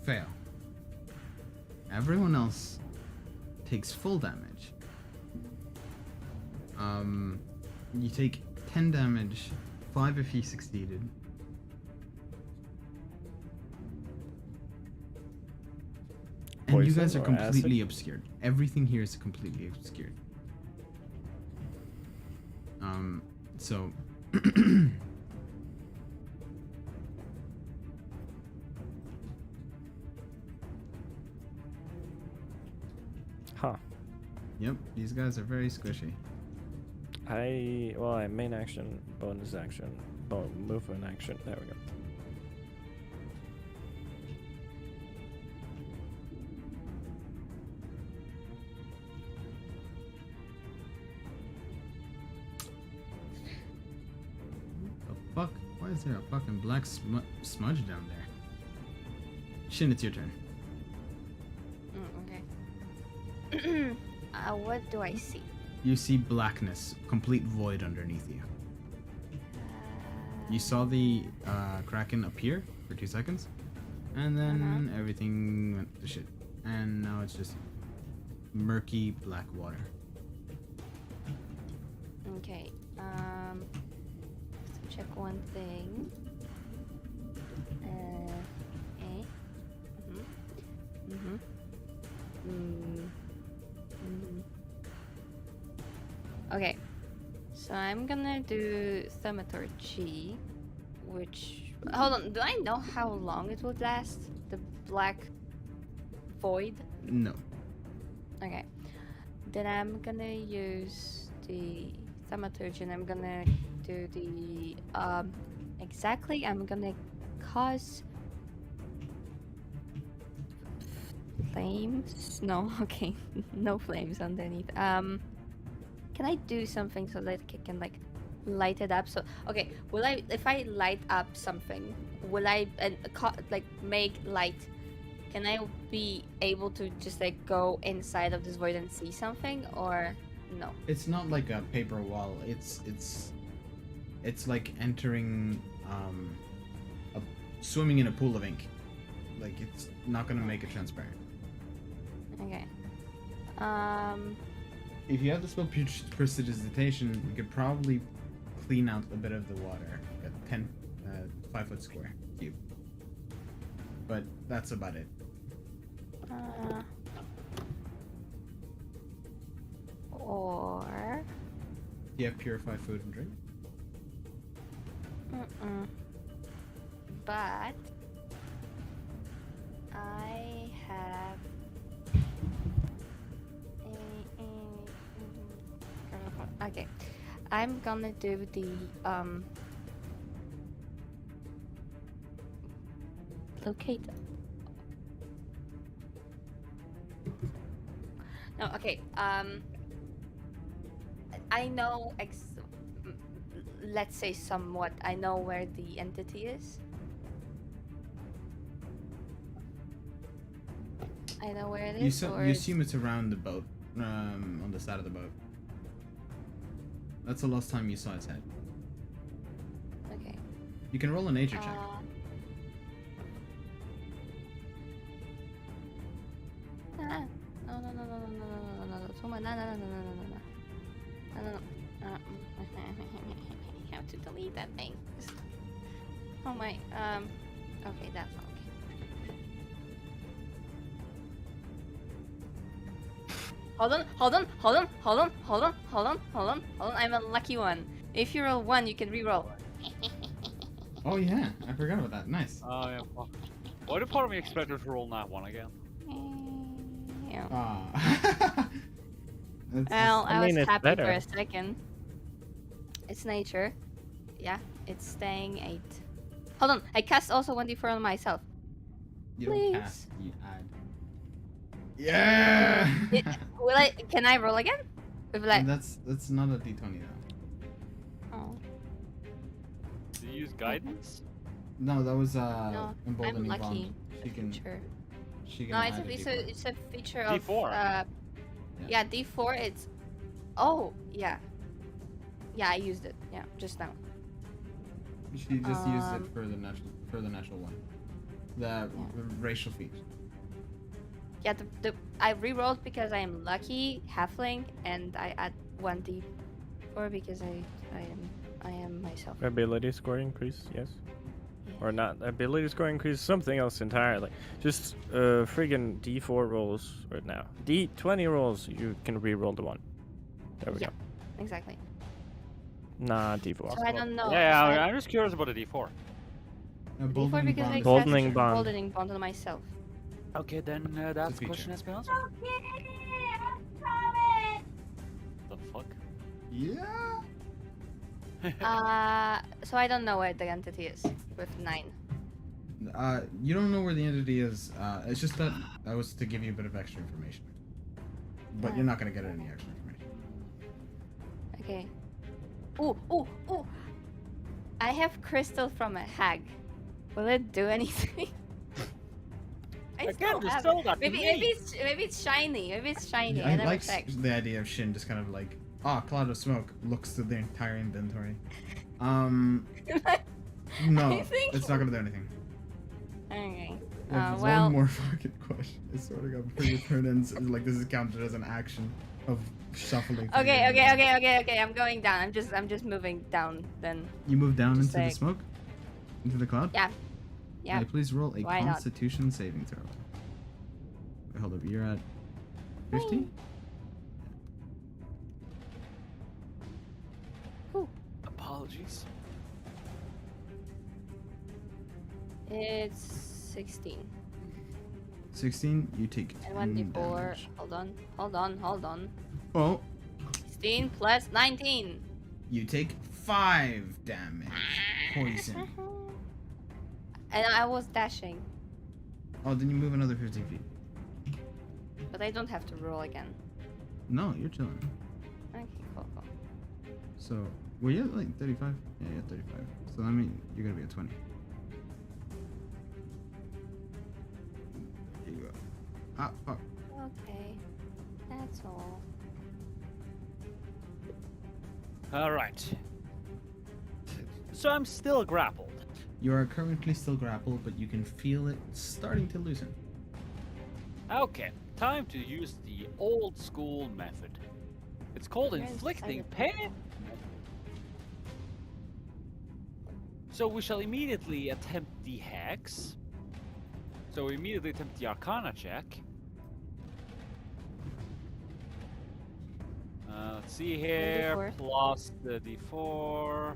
fail. Everyone else takes full damage. You take 10 damage, 5 if you succeeded. And you guys Poison are or acid? completely obscured. Everything here is completely obscured. So Huh. yep, these guys are very squishy. I main action, bonus action, movement action. There we go. The fuck? Why is there a fucking black smudge down there? Shin, it's your turn. Okay. What do I see? You see blackness, complete void underneath you. You saw the Kraken appear for 2 seconds, and then everything went to shit. And now it's just murky black water. Okay. Let's check one thing. Okay. Okay. So I'm gonna do thaumaturgy, which hold on. Do I know how long it would last? The black void. No. Okay. Then I'm gonna use the thaumaturgy and I'm gonna do the exactly I'm gonna cause flames. No, okay. No flames underneath. Can I do something so that I can like light it up? So okay, will I if I light up something, will I like make light? Can I be able to just like go inside of this void and see something, or no? It's not like a paper wall. It's like entering swimming in a pool of ink. Like it's not gonna make it transparent. Okay. If you have the spell prestidigitation, you could probably clean out a bit of the water. A 5-foot square cube. But that's about it. Do you have purified food and drink? Mm-mm. But I have okay. I'm gonna do the locate. No, okay. I know let's say somewhat. I know where the entity is. I know where it is. You assume it's around the boat, on the side of the boat. That's the last time you saw its head. Okay. You can roll a nature check. I have to delete that thing. Oh my, okay, that's not okay. Hold on. I'm a lucky one. If you roll 1, you can re-roll. Oh yeah, I forgot about that. Nice. Oh yeah. Fuck. Why did part of me expect her to roll that one again? Yeah. Ah. Well, I I was mean, it's happy better. for a second. It's nature. Yeah, it's staying 8. Hold on, I cast also 1d4 on myself. You don't Please. cast, you add. Yeah. Will I? Can I roll again? Will I? And that's not a d20 though. Oh, Do you use guidance? No, that was no, I'm emboldening lucky. bond. She can Feature. she can No, add it's a a, d4. it's a feature of D4. Yeah, D4. It's. Oh, yeah. Yeah, I used it. Yeah, just now. She just used it Um, for the natural one. The racial feat. Yeah, I rerolled because I am lucky halfling, and I add 1d4 because I am myself. Ability score increase, yes. Or not ability score increase, something else entirely. Just friggin' D4 rolls right now. D20 rolls, you can re-roll the 1. There we Yeah. go. Exactly. Nah, D4. So I don't know. Yeah, I- I'm just curious about a D4. D4 because I Emboldening cast bond. emboldening bond on myself. Okay, then that feature. question has been answered. The fuck? Yeah. So I don't know where the entity is with 9. You don't know where the entity is. It's just that I was to give you a bit of extra information. But you're not gonna get any extra information. Okay. Ooh. I have crystal from a hag. Will it do anything? I Again, still you have stole it. that from Maybe me. it's shiny. Maybe it's shiny. I I never like checked. the idea of Shin just kind of like, cloud of smoke, looks through the entire inventory. No, I think- it's not gonna do anything. Okay. There's Well. one more fucking question. I swear to God, before you turn in, like this is counted as an action of shuffling. through your inventory. Okay. I'm going down. I'm just moving down then. You move down Just into the like- smoke, into the cloud. Yeah. Yeah. May I please roll a Why not? Constitution saving throw. Wait, hold up, you're at 50. Apologies. It's 16. 16. You take And 10 1d4. damage. Hold on. Oh, 16 plus 19. you take 5 damage. Poison. And I was dashing, Oh, then you move another 15 feet. but I don't have to roll again. No, you're chilling. Okay, cool. So, were you at like 35? Yeah, you're at 35. So that means you're gonna be at 20. There you go. Ah, fuck. Okay, that's all. Alright. So I'm still grappled. You are currently still grappled, but you can feel it starting to loosen. Okay, time to use the old school method. It's called Where's inflicting the- pain. So we shall immediately attempt the hex. So we immediately attempt the Arcana check. Let's see here. D4. Plus the d4. Oh.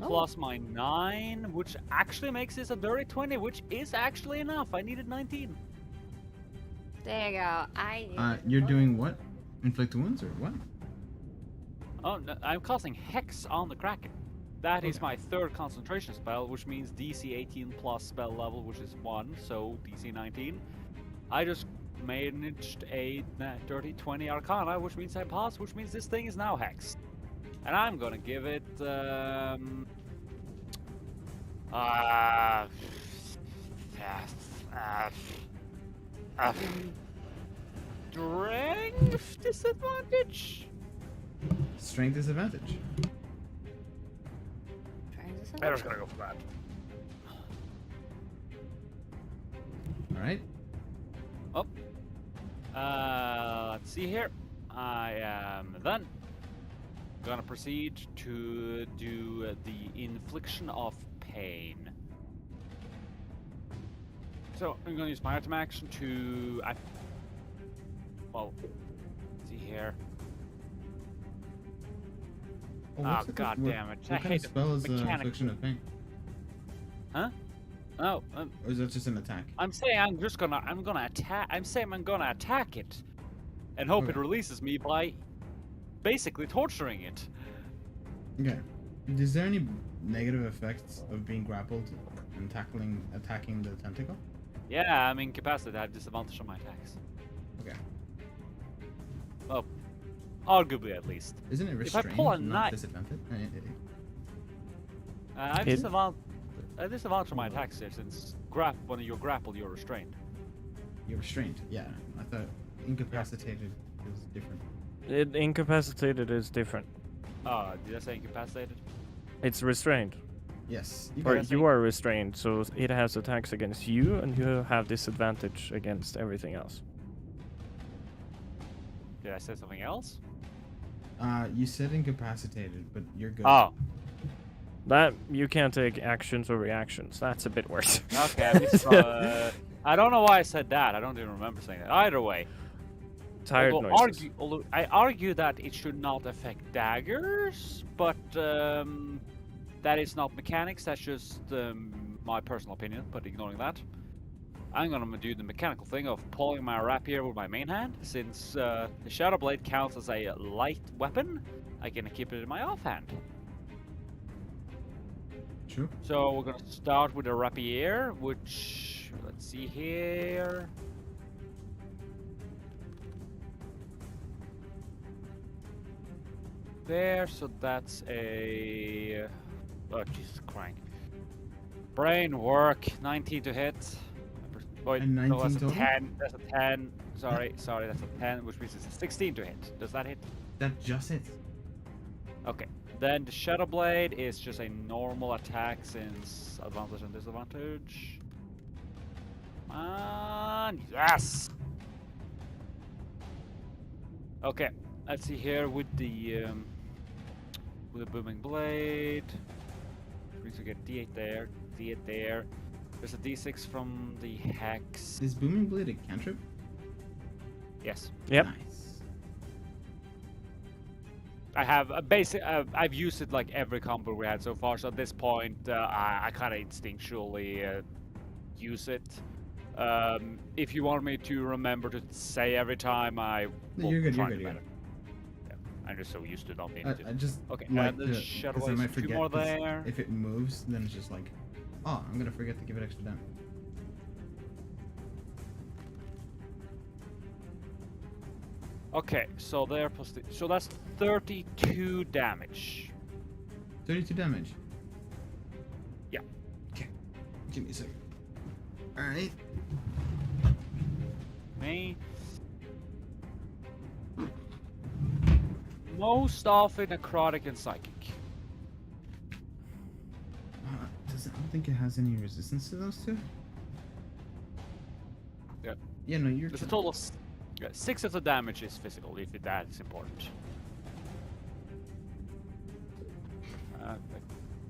Plus my 9, which actually makes this a dirty 20, which is actually enough. I needed 19. There you go. You're doing what? Inflict wounds or what? Oh, no, I'm casting Hex on the Kraken. That is Okay. my 3rd concentration spell, which means DC 18 plus spell level, which is 1, so DC 19. I just managed a dirty 20 Arcana, which means I pass, which means this thing is now hexed. And I'm gonna give it, strength disadvantage? Strength disadvantage. I'm just gonna go for that. All right. Let's see here. I am then gonna proceed to do the infliction of pain. So I'm gonna use my item action to. Well, let's see here. Well, Oh, God damn it. I What kind hate of spell is the the mechanic. infliction of pain? Huh? No, Or is that just an attack? I'm saying I'm gonna attack. I'm saying I'm gonna attack it, and hope it Okay. releases me by basically torturing it. Okay. Is there any negative effects of being grappled and attacking the tentacle? Yeah, I'm incapacitated. I have disadvantage on my attacks. Okay. Well, arguably at least. Isn't it If I restrained, pull a not knife- disadvantage? I have Hit. disadvantage on my attacks here, since when you're grappled, you're restrained. You're restrained. Yeah, I thought incapacitated was different. Incapacitated is different. Did I say incapacitated? It's restrained. Yes. Or guys you think- are restrained, so it has attacks against you, and you have disadvantage against everything else. Did I say something else? You said incapacitated, but you're good. Oh, That you can't take actions or reactions. That's a bit worse. okay. I don't know why I said that. I don't even remember saying that. Either way, Tired noises. although I argue that it should not affect daggers, but that is not mechanics. That's just my personal opinion. But ignoring that, I'm gonna do the mechanical thing of pulling my rapier with my main hand. Since the Shadow Blade counts as a light weapon, I can keep it in my offhand. True. So we're gonna start with a rapier, which, let's see here. There, so that's a. Oh, Jesus Christ. Brain work, 19 to hit. Wait, And no, that's 19 a total? 10. That's a 10. Sorry, that's a 10, which means it's a 16 to hit. Does that hit? That just hits. Okay. Then the Shadow Blade is just a normal attack since advantage and disadvantage. And yes! Okay, let's see here with the booming blade. Brings to get D8 there, D8 there. There's a D6 from the hex. Is booming blade a cantrip? Yes. Yep. Nice. I have a basic. I've used it like every combo we had so far. So at this point, I kind of instinctually use it. If you want me to remember to say every time, I will You're good. try You're to good. do You're better. good. Yeah, I'm just so used to not needing to. I just Okay, like and the to, Shadow 'cause I Blade, might two forget. more 'cause there. If it moves, then it's just like, oh, I'm gonna forget to give it extra damage. Okay, so there plus so that's 32 damage. 32 damage. Yeah. Okay. Give me a second. All right. Me. Most often necrotic and psychic. I don't think it has any resistance to those two. Yeah. Yeah, no, you're. There's a total of 6 of the damage is physical, if that is important.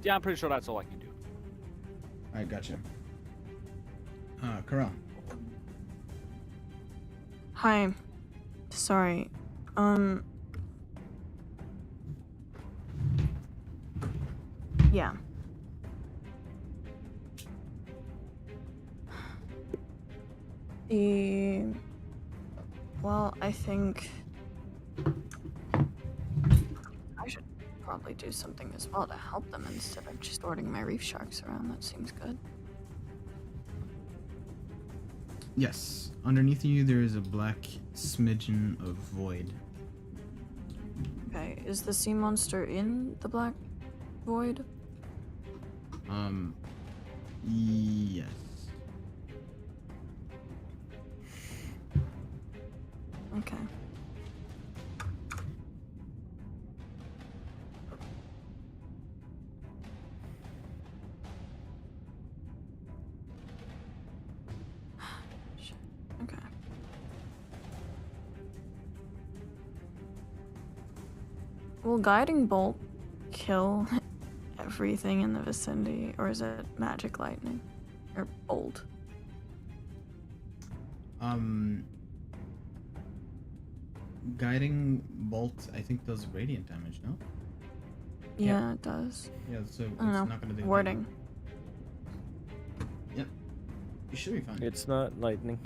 Yeah, I'm pretty sure that's all I can do. Alright, gotcha. Corral. Hi. Sorry. Yeah. Well, I think I should probably do something as well to help them instead of just ordering my reef sharks around. That seems good. Yes. Underneath you, there is a black smidgen of void. Okay, is the sea monster in the black void? Yes. Okay. Shit. Okay. Will guiding bolt kill everything in the vicinity, or is it magic lightning or bolt? Guiding bolt, I think does radiant damage, no? Yeah, it does. Yeah, so it's I don't know. not gonna do Wording. Yep. You should be fine. It's not lightning.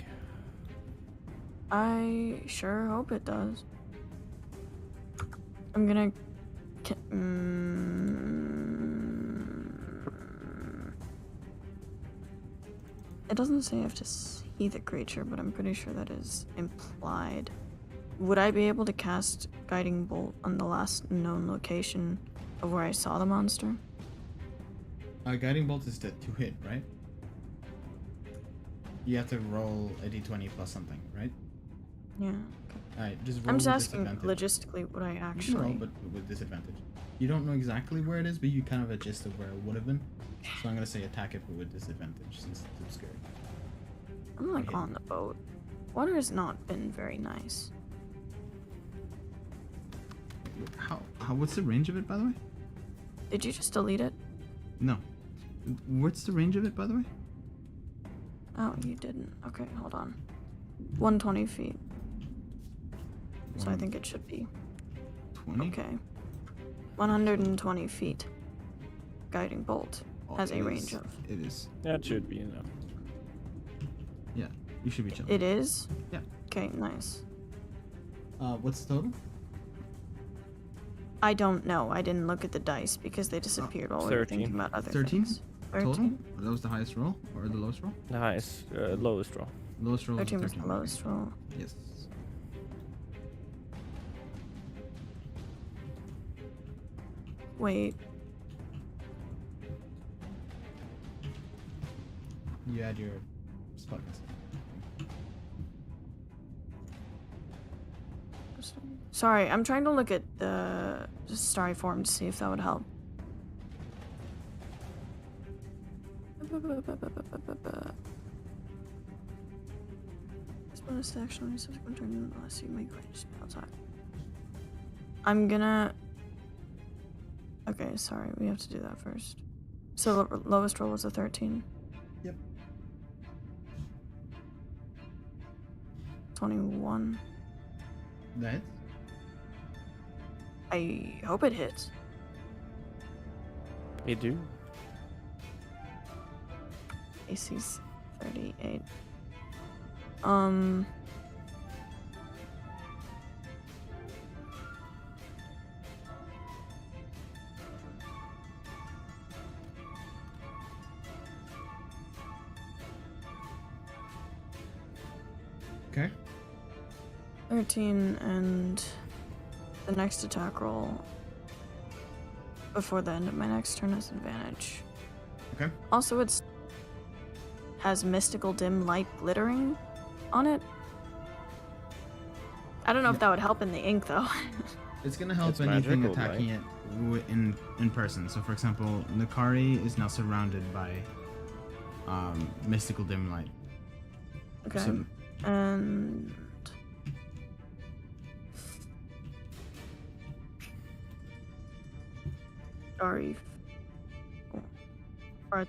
I sure hope it does. I'm gonna. It doesn't say I have to see the creature, but I'm pretty sure that is implied. Would I be able to cast Guiding Bolt on the last known location of where I saw the monster? Guiding bolt is to hit, right? You have to roll a d20 plus something, right? Yeah. Alright, just roll I'm just with asking disadvantage. logistically would I You can roll, actually. but with disadvantage. You don't know exactly where it is, but you kind of have a gist of where it would have been. So I'm gonna say attack it, but with disadvantage since it's obscure. I'm like Okay. on the boat. Water has not been very nice. What's the range of it, by the way? Did you just delete it? No. What's the range of it, by the way? Oh, you didn't. Okay, hold on. 120 feet. So I think it should be 20? okay. 120 feet. Guiding bolt Oh, has a it range is- of. It is. That should be enough. Yeah, you should be chilling. It is? Yeah. Okay, nice. What's the total? I don't know. I didn't look at the dice because they disappeared while we were 13. thinking about other 13? things. Total? 13. That was the highest roll? Or the lowest roll? The highest, lowest roll. Lowest roll 13 was was 13. the lowest roll. Yes. Wait. You add your spot. Sorry, I'm trying to look at the starry form to see if that would help. This bonus action on your subsequent turn unless you make a spell attack. I'm gonna. Okay, sorry, we have to do that first. So the lowest roll was a 13. Yep. 21. That hits? I hope it hits. You do? AC's 38. Okay. 13 and the next attack roll before the end of my next turn has advantage. Okay. Also, it's has mystical dim light glittering on it. I don't know if that would help in the ink though. It's gonna help It's anything magical, attacking it in person. So, for example, Nakari is now surrounded by mystical dim light. Okay. So, And sorry. Or,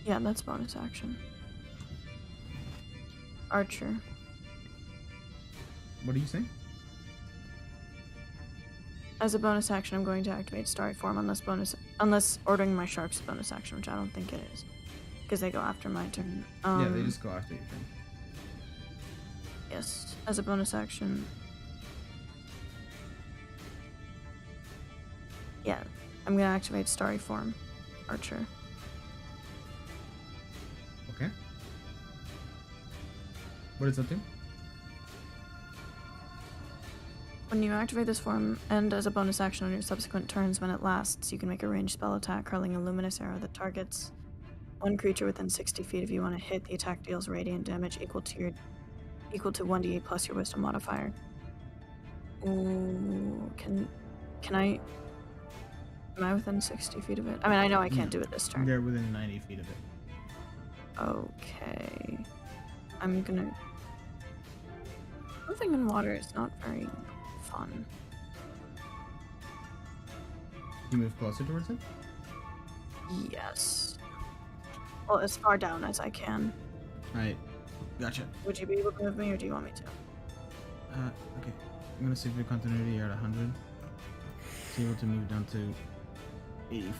yeah, that's bonus action. Archer. What are you saying? As a bonus action, I'm going to activate Starry Form unless ordering my sharks bonus action, which I don't think it is, because they go after my turn. Yeah, they just go after your turn. Yes, as a bonus action. Yeah, I'm gonna activate Starry Form, Archer. Okay. What does that do? When you activate this form, and as a bonus action on your subsequent turns when it lasts, you can make a ranged spell attack hurling a luminous arrow that targets one creature within 60 feet of you on a hit. The attack deals radiant damage equal to 1d8 plus your wisdom modifier. Ooh, can I? Am I within 60 feet of it? I mean, I know I can't do it this turn. They're within 90 feet of it. Okay. I'm gonna. Moving in water is not very fun. You move closer towards it? Yes. Well, as far down as I can. Alright. Gotcha. Would you be able to move me, or do you want me to? Okay. I'm gonna save your continuity. You're at 100. So you're able to move down to 85.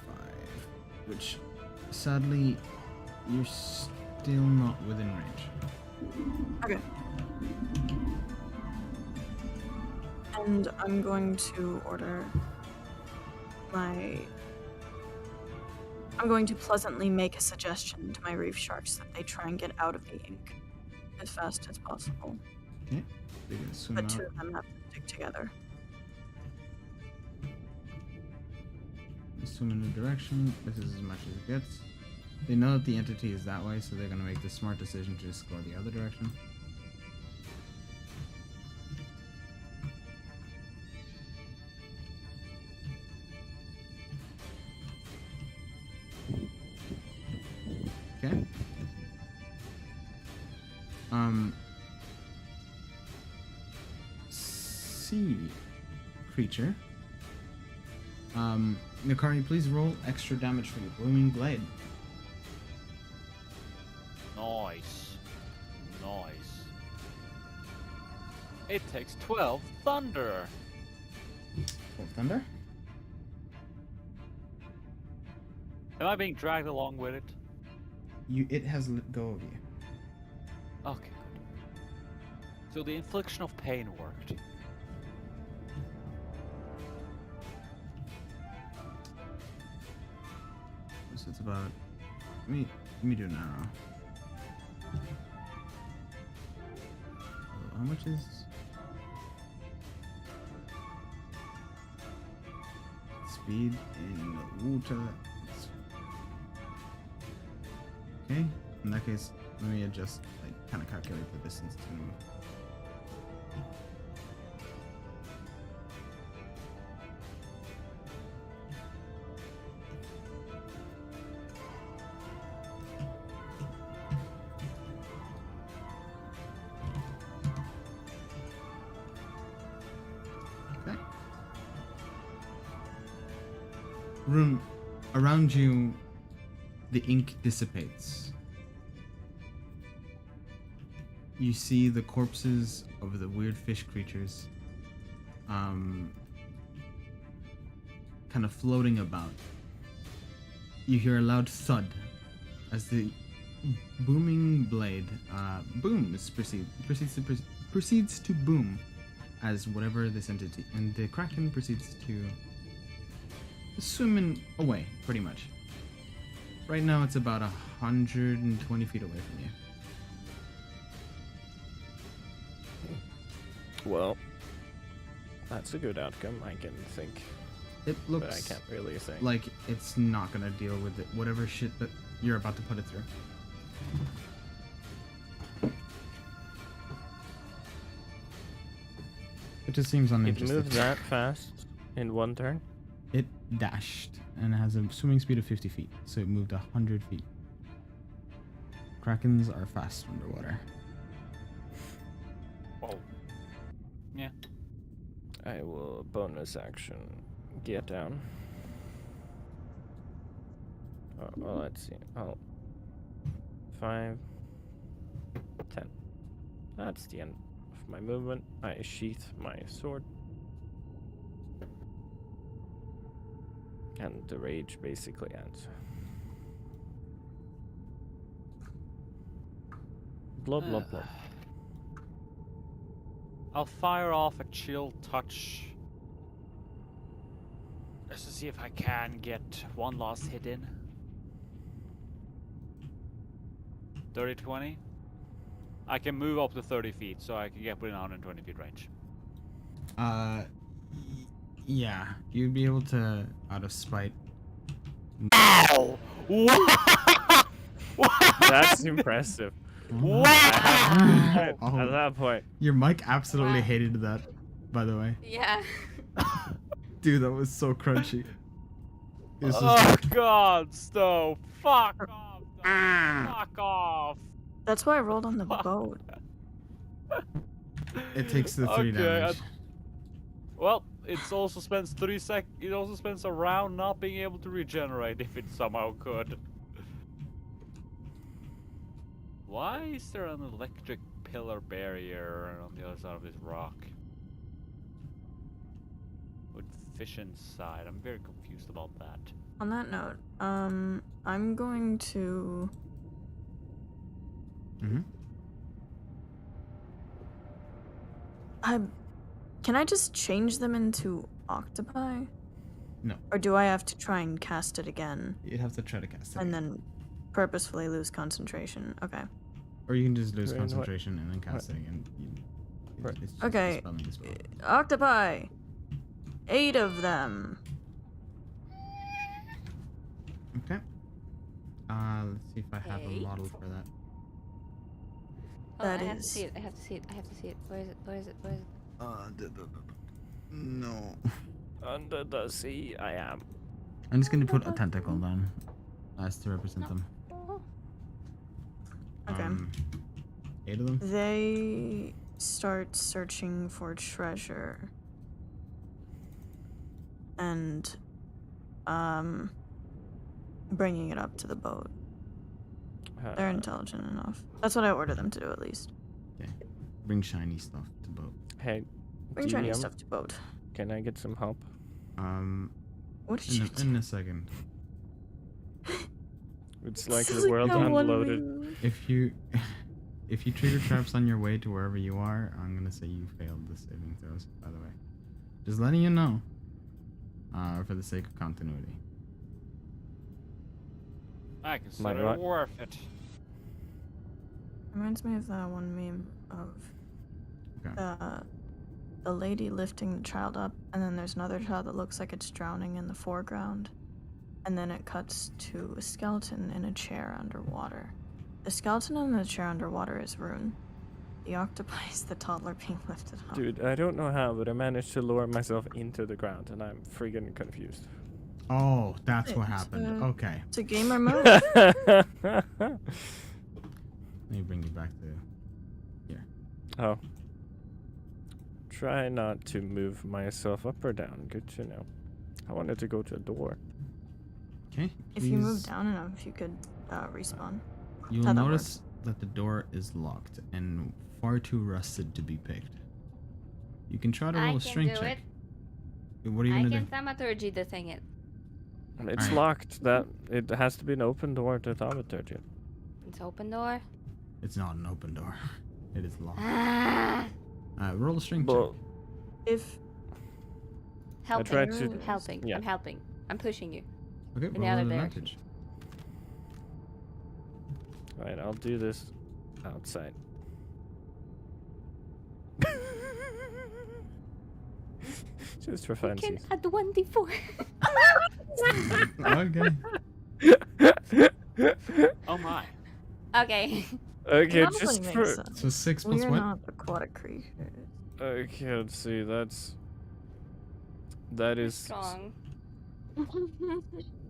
Which, sadly, you're still not within range. Okay. And I'm going to order I'm going to pleasantly make a suggestion to my reef sharks that they try and get out of the ink as fast as possible. Okay. They're gonna swim But out. two of them have to stick together. They swim in a direction. This is as much as it gets. They know that the entity is that way, so they're gonna make the smart decision to just go the other direction. Okay. Sea creature. Nikari, please roll extra damage for your blooming blade. Nice. Nice. It takes 12 thunder. Full thunder. Am I being dragged along with it? It has let go of you. Okay, good. So the infliction of pain worked. So it's about. Let me do an arrow. How much is? Speed in water. Okay. In that case, let me adjust, like, kind of calculate the distance to move. Okay. Room around you, the ink dissipates. You see the corpses of the weird fish creatures kind of floating about. You hear a loud thud as the booming blade proceeds to boom as whatever this entity, and the kraken proceeds to swim away, pretty much. Right now it's about 120 feet away from you. Well, that's a good outcome, I can think. It But I looks can't really think. like it's not gonna deal with it, whatever shit that you're about to put it through. It just seems It uninterested. moved that fast in one turn. It dashed and it has a swimming speed of 50 feet, so it moved 100 feet. Krakens are fast underwater. Whoa. Yeah. I will bonus action get down. Oh, well, let's see. Oh, 5, 10. That's the end of my movement, I sheath my sword. And the rage basically ends. Blood, blood, blood. I'll fire off a chill touch. Just to see if I can get one last hit in. 30-20. I can move up to 30 feet, so I can get within 120 feet range. Yeah, you'd be able to, out of spite. Ow! That's impressive. What? At Oh, that point. your mic absolutely Wow. hated that, by the way. Yeah. Dude, that was so crunchy. It was just Oh like, God, Stowe! Fuck off! Stowe. Fuck off! That's why I rolled on the boat. it takes the 3 Okay, damage. Well, it also spends 3 sec. It also spends a round not being able to regenerate if it somehow could. Why is there an electric pillar barrier on the other side of this rock? With fish inside. I'm very confused about that. On that note, I'm going to. Mm-hmm. Can I just change them into octopi? No. Or do I have to try and cast it again You'd have to try to cast it. and then purposefully lose concentration? Okay. Or you can just lose Wait, what? concentration and then cast it again. Right. It's just Okay. dispelling the spell. Octopi! 8 of them. Okay. Let's see if I have a Eight? model for that. Oh, That I have to is- see it. I have to see it. I have to see it. Where is it? Where is it? Where is it? No. Under the sea, I am. I'm just gonna put a tentacle down as to represent them. Oh, Okay. 8 of them? They start searching for treasure. And, bringing it up to the boat. They're intelligent enough. That's what I ordered them to do, at least. Bring shiny stuff to boat. Hey, Bring shiny DM, stuff to boat. can I get some help? What did you do? In a second. It's like This is the world how one unloaded. moves. If you trigger traps on your way to wherever you are, I'm gonna say you failed the saving throws, by the way. Just letting you know. For the sake of continuity. I consider what? it worth it. Reminds me of that one meme of Okay. the lady lifting the child up, and then there's another child that looks like it's drowning in the foreground. And then it cuts to a skeleton in a chair underwater. The skeleton in the chair underwater is Rune. The octopi is the toddler being lifted up. Dude, I don't know how, but I managed to lower myself into the ground, and I'm friggin' confused. Oh, that's what It's, happened. Okay. It's a gamer move. Let me bring you back to here. Oh. Try not to move myself up or down. Good to know. I wanted to go to a door. Okay. If you move please- down enough, you could respawn. You'll how that notice that the door is locked and far too rusted to be picked. You can try to I roll a can strength do check. it. What are you I gonna can do? thaumaturgy the thing. It. It's Alright. locked. That it has to be an open door to thaumaturgy. It's open door. It's not an open door. It is locked. Ah! Roll a strength But If Helping. tried to- I'm helping. yeah. I'm helping. I'm pushing you. check. Okay, in the roll other an direction. advantage. Alright, I'll do this outside. Just for You can fancy. add 1d4. Okay. Oh my. Okay. Okay, Probably just makes for sense. So 6 plus We're what? not aquatic creatures. okay, let's see. That is Strong.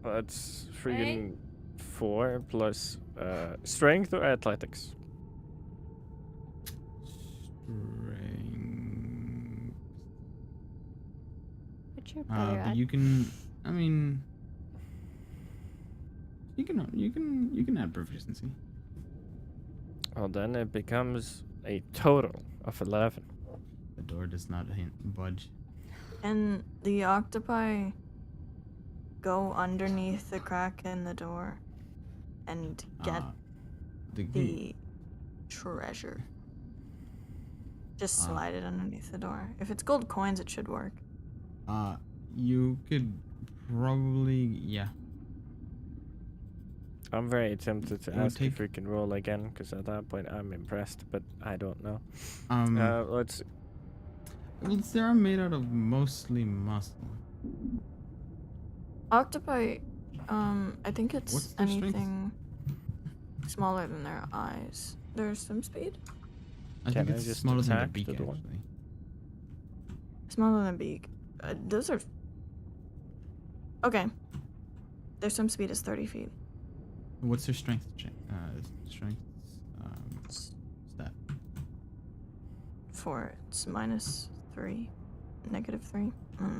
that's freaking 4 plus strength or athletics. Strength. But you're better But at. you can. I mean. You can add proficiency. Well, then it becomes a total of 11. The door does not budge. And the octopi go underneath the crack in the door and get the treasure. Just slide it underneath the door. If it's gold coins, it should work. You could probably, yeah. I'm very tempted to It would ask if we can roll again, because at that point I'm impressed, but I don't know. Let's. Well, they're made out of mostly muscle. Octopi, I think it's What's their strength? anything smaller than their eyes. There's some speed. I Can think I it's just smaller than the attack beak, the door? actually. Smaller than beak. Those are... Okay. Their swim speed is 30 feet. What's their strength check? Strength stat. 4. It's -3. -3.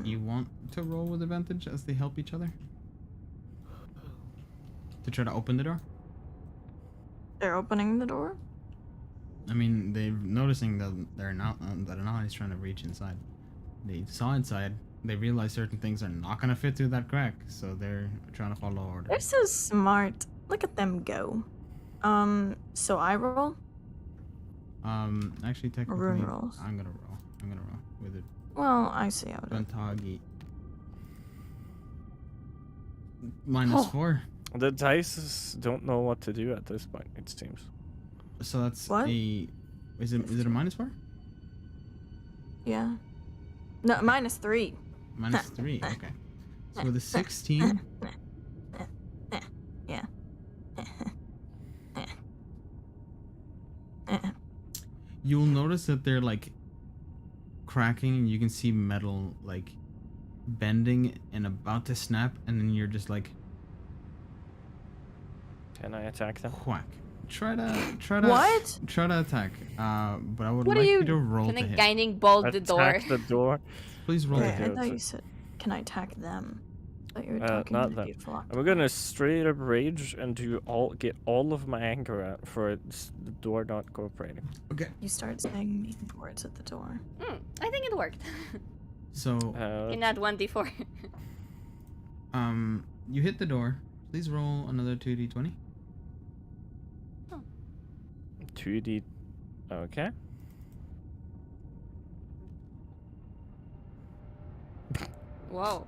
You want to roll with advantage as they help each other? To try to open the door? They're opening the door? I mean, they're noticing that they're not that an ally is trying to reach inside. They saw inside. They realize certain things are not gonna fit through that crack, so they're trying to follow orders. They're so smart. Look at them go. So I roll? Actually, technically, Rune rolls. I'm gonna roll. With it. Well, I see how it is. Vantagi. -4. The dice don't know what to do at this point, it seems. So that's What? a. Is it a -4? Yeah. No, -3. -3. Okay. So with a 16. Yeah. You'll notice that they're like cracking, and you can see metal like bending and about to snap, and then you're just like Can I attack them? whack. Try to What? Try to attack. But I would What are like you you- to roll Can to a hit. guiding bolt the door? Attack the door. Please roll to Wait, I hit. thought you said, can I attack them? I thought you were talking not to the them. beautiful I'm octopus. gonna straight up rage and get all of my anger out for the door not cooperating. Okay. You start saying mean words at the door. I think it worked. So In that 1d4. you hit the door. Please roll another 2d20. 2D. Okay. Whoa.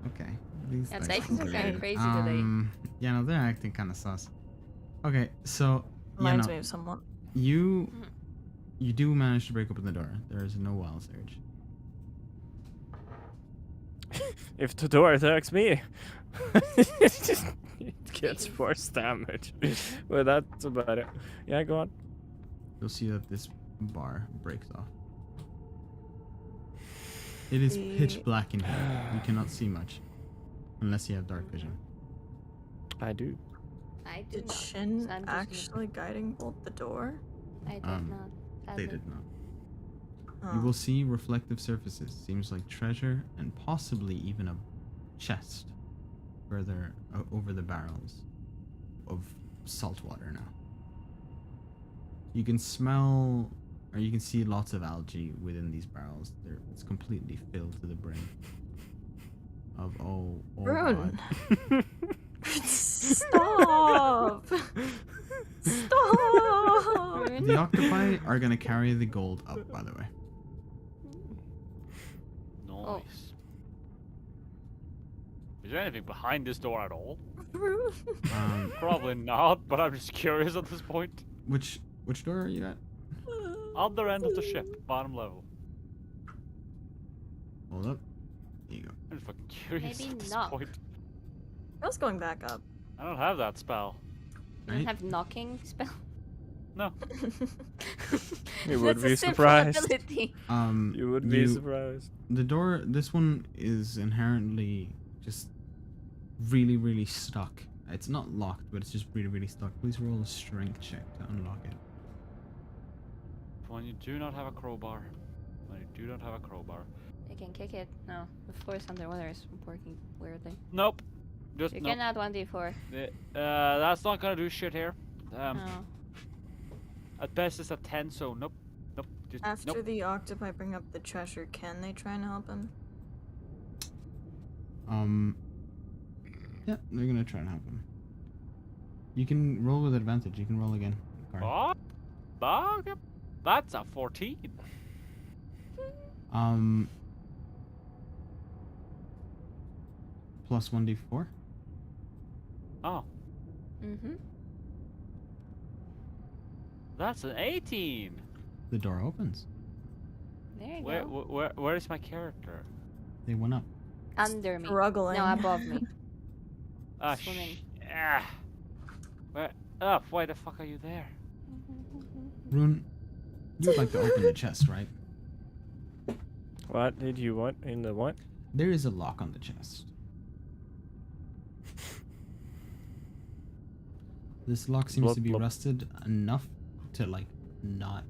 Okay. These Yeah, dice dice are great. kinda crazy today. Yeah, no, they're acting kind of sus. Okay, so Reminds yeah, me of someone. you do manage to break open the door. There is no wild surge. If the door attacks me, it gets force damage. Well, that's about it. Yeah, go on. You'll see that this bar breaks off. It is pitch The- black in here. You cannot see much, unless you have dark vision. I do. I did Did not. Shin So I'm just actually guiding bolt the door? I did not. They Sadly. did not. Oh. You will see reflective surfaces. Seems like treasure and possibly even a chest further over the barrels of salt water now. You can smell, or you can see lots of algae within these barrels. It's completely filled to the brim of oh Rune. God. Stop! Stop! The octopi are gonna carry the gold up, by the way. Nice. Is there anything behind this door at all? Rune. Probably not, but I'm just curious at this point. Which door are you at? Other end of the ship, bottom level. Hold up. There you go. I'm just fucking curious Maybe at this knock. point. I was going back up. I don't have that spell. You don't Right? have knocking spell? No. You would That's be a simple surprised. ability. You would be surprised. The door, this one is inherently just really, really stuck. It's not locked, but it's just really, really stuck. Please roll a strength check to unlock it. When you do not have a crowbar. When you do not have a crowbar. You can kick it. No, of course underwater is working weirdly. Nope. Just You nope. can add 1d4. That's not gonna do shit here. No. At best, it's a 10. So nope, nope. Just, After nope. the octopi bring up the treasure, can they try and help him? Yeah, they're gonna try and help him. You can roll with advantage. You can roll again. Gar. Oh, okay. That's a 14. Plus 1d4. Oh, Mm-hmm. that's an 18. The door opens. There you go. Where is my character? They went up. Under me. Struggling. No, above me. Ah, Swimming. Where? Oh, why the fuck are you there? Rune, you would like to open the chest, right? What did you want in the what? There is a lock on the chest. This lock seems Blop, to be blop. rusted enough to like not.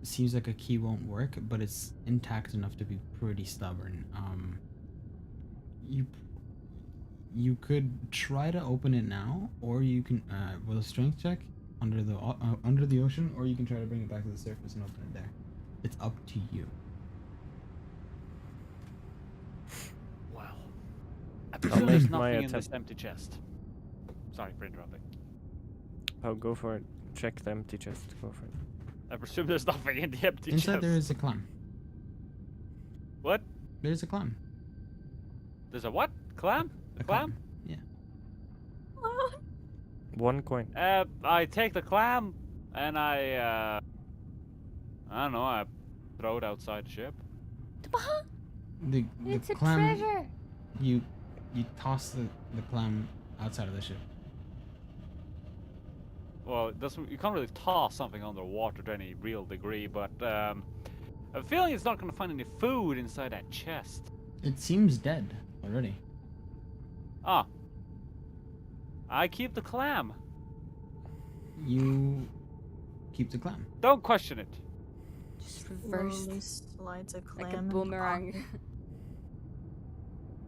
Seems like a key won't work, but it's intact enough to be pretty stubborn. You could try to open it now, or you can with a strength check under the ocean, or you can try to bring it back to the surface and open it there. It's up to you. Well, I presume make there's my nothing in attempt. this empty chest. Sorry for interrupting. Oh, go for it. Check the empty chest. Go for it. I presume there's nothing in the empty Inside chest. there is a clam. What? There's a clam. There's a what? Clam? A Clam? Yeah. 1 coin. I take the clam and I don't know, I throw it outside the ship. The It's a clam. treasure. You toss the clam outside of the ship. Well, you can't really toss something underwater to any real degree, but I have a feeling it's not going to find any food inside that chest. It seems dead already. Ah. I keep the clam. You keep the clam. Don't question it. Just reversed Slowly slides a clam like a in the boomerang.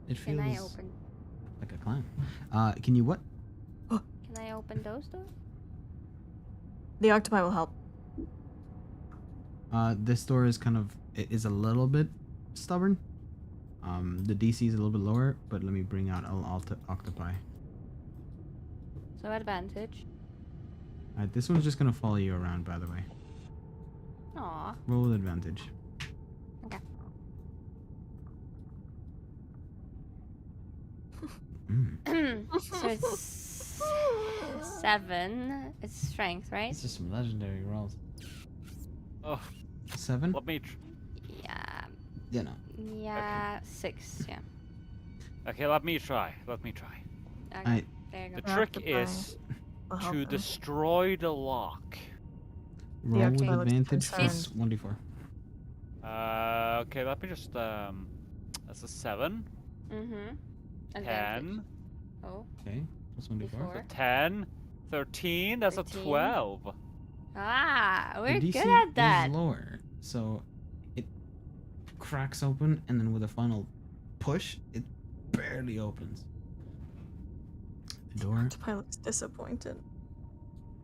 It Can I feels open? like a clam. Can you what? Can I open those doors? The octopi will help. This door is it is a little bit stubborn. The DC is a little bit lower, but let me bring out octopi. So advantage. Alright, this one's just gonna follow you around, by the way. Aw. Roll with advantage. Okay. So it's 7. It's strength, right? It's just some legendary rolls. Oh, 7? let me. Yeah. Yeah, no. Yeah. 6. Yeah. Okay, let me try. Let me try. Okay. Alright, There you The go. Yeah. trick Octopi is Will help to him. destroy the lock. roll with octopi looks advantage plus concerned. 1d4. Okay, let me just that's a 7, Mm-hmm. 10, Oh. Okay, plus 1d4. Before. 10, 13. That's 13. a 12. Ah, The we're DC good at that. is lower, so it cracks open, and then with a final push, it barely opens. The door. Octopi looks disappointed.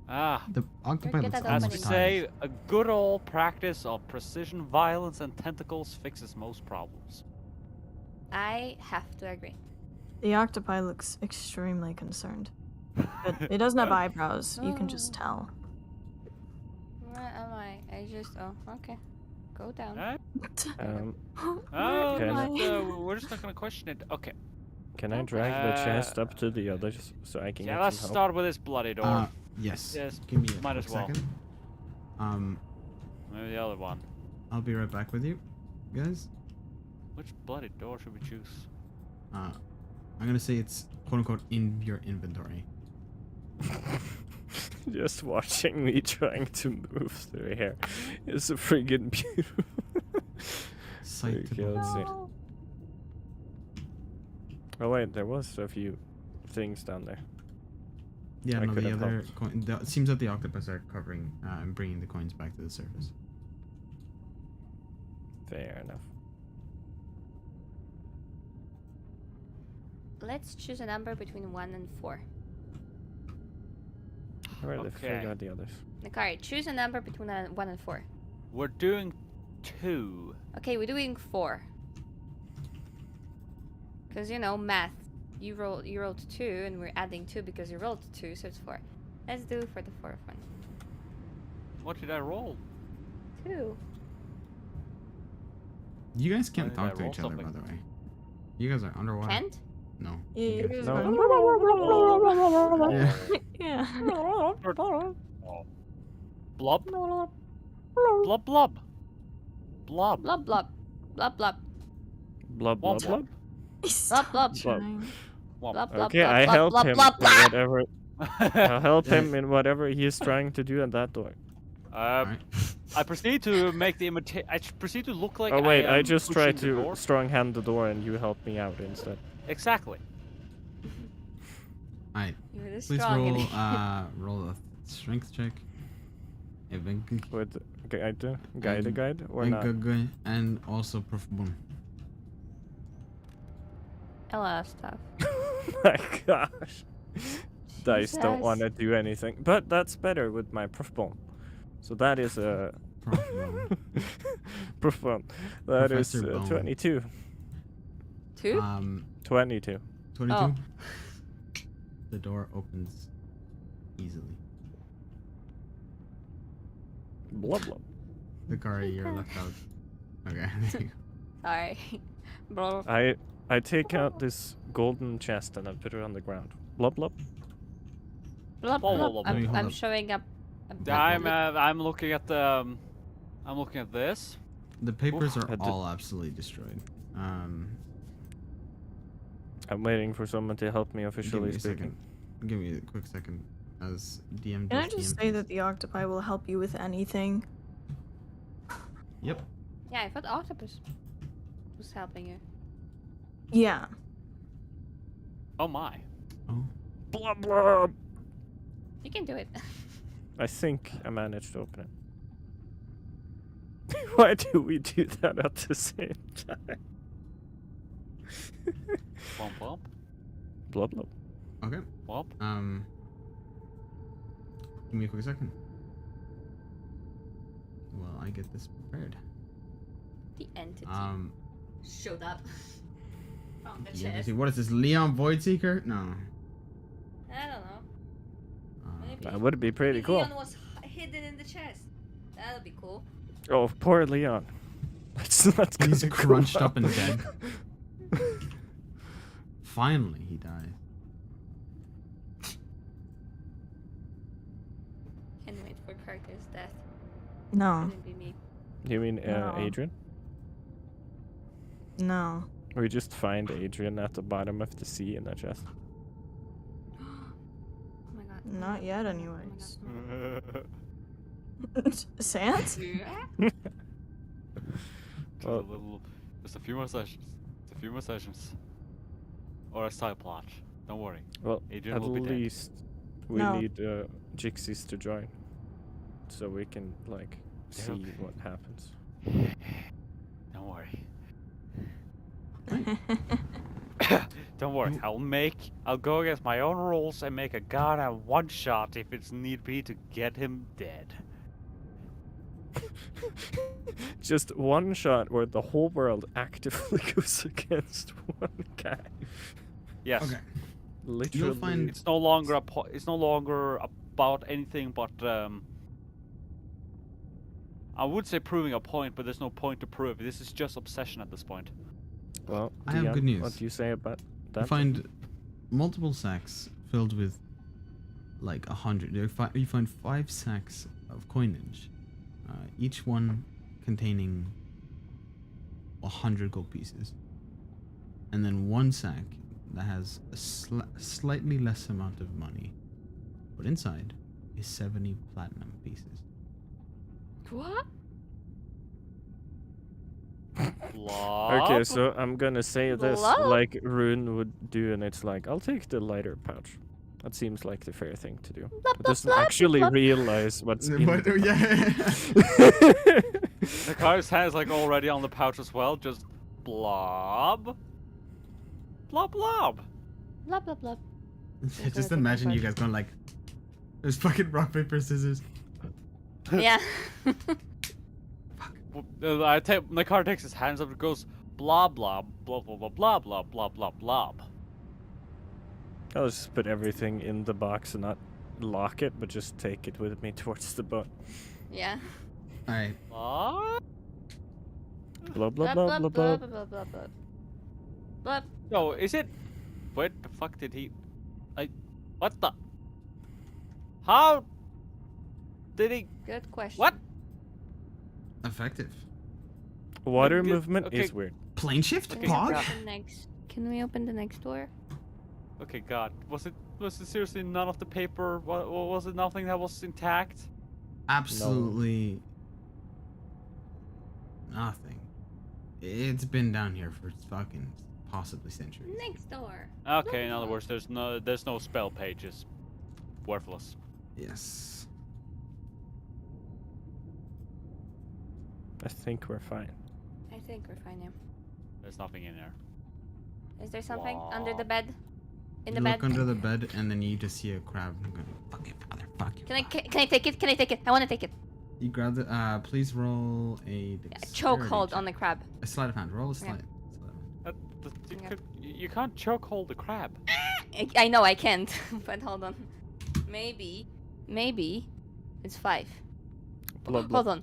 Ah, The octopi good looks at as we almost opening. tired. say, a good old practice of precision violence and tentacles fixes most problems. I have to agree. The octopi looks extremely concerned. But it doesn't have eyebrows. You can just tell. Where am I? I just. Oh, okay. Go down. Eh? Um, Oh, Can I- we're just not gonna question it. Okay. can I drag the chest up to the others so I can Yeah, get let's some help? start with this bloody door. Yes. Yes, Give me a might quick as well. second. Maybe the other one. I'll be right back with you, guys. Which bloody door should we choose? I'm gonna say it's quote unquote in your inventory. Just watching me trying to move through here is a friggin' beautiful. Sight to Okay, let's see. behold. Oh wait, there was a few things down there. Yeah, I no, could the have other helped. coin. It seems that the octopus are covering and bringing the coins back to the surface. Fair enough. Let's choose a number between 1 and 4. Where the Okay. frig are the others? Nakari, choose a number between 1 and 4. We're doing 2. Okay, we're doing 4. Because you know math. You rolled 2, and we're adding 2 because you rolled 2, so it's 4. Let's do for the 4th one. What did I roll? 2. You guys can't Why did I talk to roll each other, by something? the way. You guys are underwater. Kent? No. Yeah, you you're guys- just No. going. Yeah. Yeah. Blob? Blob, blob. Blob. Blub blub. Blub blub. Blub, blub, Womp blub. Blub blub. Trying. Womp. Blub blub. Okay, blub, I blub, help blub, him blub, in blub. whatever. I'll help him in whatever he is trying to do at that door. Alright. I proceed to make the imitate. I proceed to look like. Oh wait, I am just tried pushing the to door. strong hand the door and you helped me out instead. Exactly. Alright. You're the Please strong roll in roll a strength check. With guide or not? And also perform. Ella stuff. My gosh. Dice don't Jesus. want to do anything. But that's better with my proof bomb. So that is a proof bomb. That is Professor Bone. 22. 2? 22. 22. Oh. The door opens easily. Blub blub. Nakari, you're left out. Okay. Sorry. Bro. I take out this golden chest and I put it on the ground. Blub blub. Blub Whoa, whoa, blub. whoa, Let me hold I'm up. showing up. I'm looking at the. I'm looking at this. The papers I are did- all absolutely destroyed. I'm waiting for someone to help me Give officially me a speaking. second. Give me a quick second. As DM Can I does just DM say that the octopi will help you with anything? Yep. Yeah, I thought octopus was helping you. Yeah. Oh my. Oh. Blub blub. You can do it. I think I managed to open it. Why do we do that at the same time? Womp womp. Blub blub. Okay. Womp. Give me a quick second. Well, I get this prepared. The entity showed up. Found the The entity- chest. What is this, Leon Voidseeker? No. I don't know. Maybe. That would be pretty Maybe cool. Leon was hidden in the chest. That'll be cool. Oh, poor Leon. Let's He's go crunched up and out. dead. Finally, he died. Can't wait for Carter's death. No. Couldn't be me. You mean No. Adrian? No. We just find Adrian at the bottom of the sea in that chest. Oh my god. Not yet, Oh anyways. my Sans? god. Well- Just a few more sessions. Just a few more sessions. Or a side plot. Don't worry. Well, Adrian at will be dead. least we No. need Jixies to join. So we can, like, see Okay. what happens. Don't worry. Don't worry. I'll go against my own rules and make a goddamn one shot if it's need be to get him dead. Just one shot where the whole world actively goes against one guy. Yes. Okay. Literally. find- It's no longer it's no longer about anything but I would say proving a point, but there's no point to prove. This is just obsession at this point. Well, I have Dion, good news. What do you say about that? You find multiple sacks filled with like 100. You find 5 sacks of coinage, each one containing 100 gold pieces, and then 1 sack that has a slightly less amount of money, but inside is 70 platinum pieces. What? Okay, so I'm gonna say this Blob? like Rune would do, and it's like, I'll take the lighter pouch. That seems like the fair thing to do. But doesn't blub, actually blub. realize what's in What? the Yeah. The guy's hands like already on the pouch as well, just blob. Blob blob. Blah blah blah. Just imagine you guys going like, there's fucking rock paper scissors. Yeah. The car takes his hands up and goes blah blah blah blah blah blah blah blah blah blah. I'll just put everything in the box and not lock it, but just take it with me towards the boat. Yeah. Alright. What? Blah blah Blah blah blah blah blah blah. blah blah blah. Blah. No, is it? What the fuck did he? What the? How did he? Good question. What? Effective. Water Good- movement okay. is weird. Plane shift? Can we Pog? open the next? Can we open the next door? Okay, God, was it seriously none of the paper? Was it nothing that was intact? Absolutely nothing. It's been down here for fucking possibly centuries. Next door. Okay, in other words, there's no spell pages. Worthless. Yes. I think we're fine. I think we're fine now. There's nothing in there. Is there something under Wow. the bed? In You the bed? look under the bed and then you just see a crab. I'm going, fuck it, father, fuck you. Can I take it? Can I take it? I want to take it. You grab the, please roll a Choke hold dexterity on the crab. check. A sleight of hand. Roll a Yeah. sleight. Okay. You can't choke hold the crab. I know I can't, but hold on. Maybe it's 5. Blah, blah.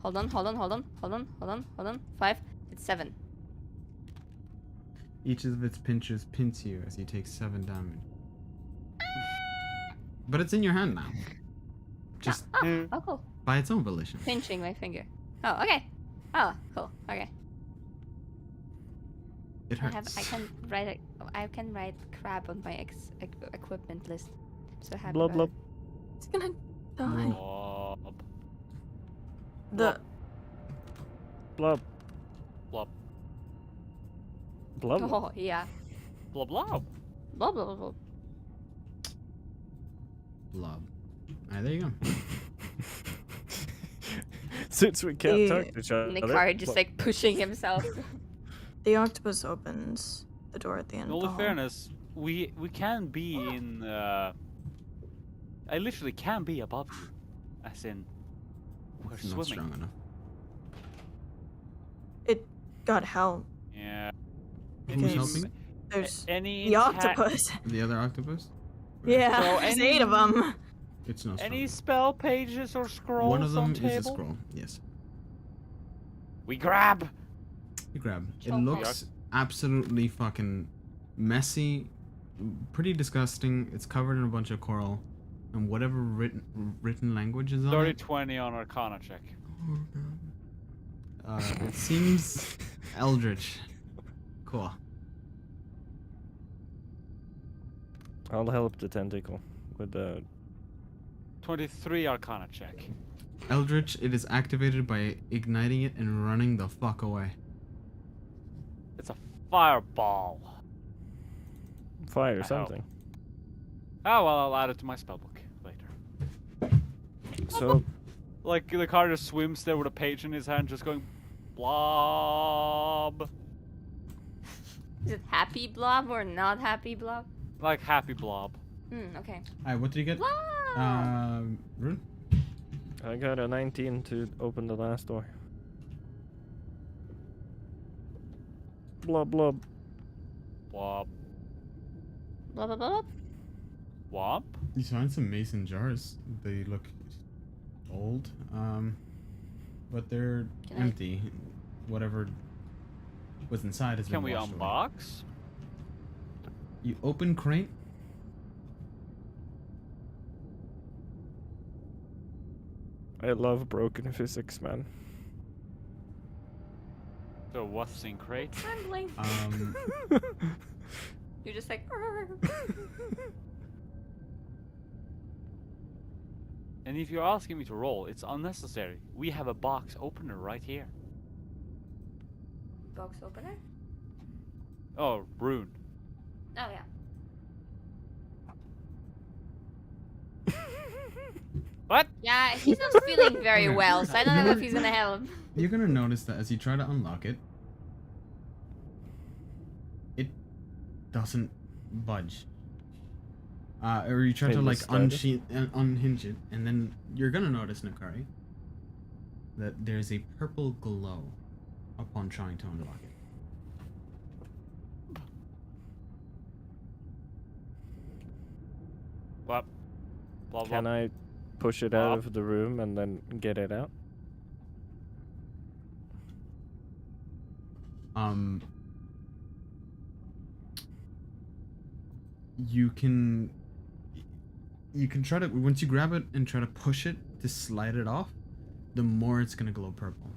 Hold on. 5. It's 7. Each of its pinchers pinch you as you take 7 damage. But it's in your hand now. Just Oh, cool. by its own volition. Pinching my finger. Oh, okay. Oh, cool. Okay. It I hurts. can write crab on my equipment list. So happy. Blah about blah. it. It's gonna die. Roll. Blob, The Blub. blob, Blub. Oh yeah. blob, blob. Blah blah blah. Blah. Blob. Alright, there you go. Since we can't talk to each other. And the car just like pushing himself. the octopus opens the door at the end. In of all the in hall. fairness, we can be in. I literally can be above you, as in we're It's not strong swimming. enough. God, how Yeah. Who's Because- helping? there's Any the intact- octopus. The other octopus? Yeah, So there's any- 8 of them. It's not strong Any enough. spell pages or scrolls One of them on is table? a scroll. Yes. We grab. You grab. It Choke looks absolutely fucking messy, pretty disgusting. It's covered in a bunch of coral, and whatever written language is on Dirty it. 20 on Arcana check. It seems eldritch. Cool. I'll help the tentacle with the. 23 Arcana check. Eldritch. It is activated by igniting it and running the fuck away. It's a fireball. Fire Ow. something. Oh well, I'll add it to my spellbook later. So Like the car just swims there with a page in his hand, just going blob, Is it happy blob or not happy blob? like happy blob. Okay. Alright, what did you get? Blob. Rune? I got a 19 to open the last door. Blub blub. Womp. Blah blah blah. Womp. You find some mason jars. They look old, but they're Can I- empty. Whatever was inside has Can been we washed away. unbox? You open crate. I love broken physics, man. So what's in crate? Trembling. You're just like. And if you're asking me to roll, it's unnecessary. We have a box opener right here. Box opener. Oh, rune. Oh yeah. What? Yeah, he's not feeling very Okay. well, so I don't know if he's gonna help. You're gonna notice that as you try to unlock it, it doesn't budge. Or you try In to the like status? unhinge it, and then you're gonna notice, Nakari, that there's a purple glow upon trying to unlock it. Blah, blah, Can blah. I push it out of the room and then get it out? You can try to, once you grab it and try to push it to slide it off, the more it's gonna glow purple.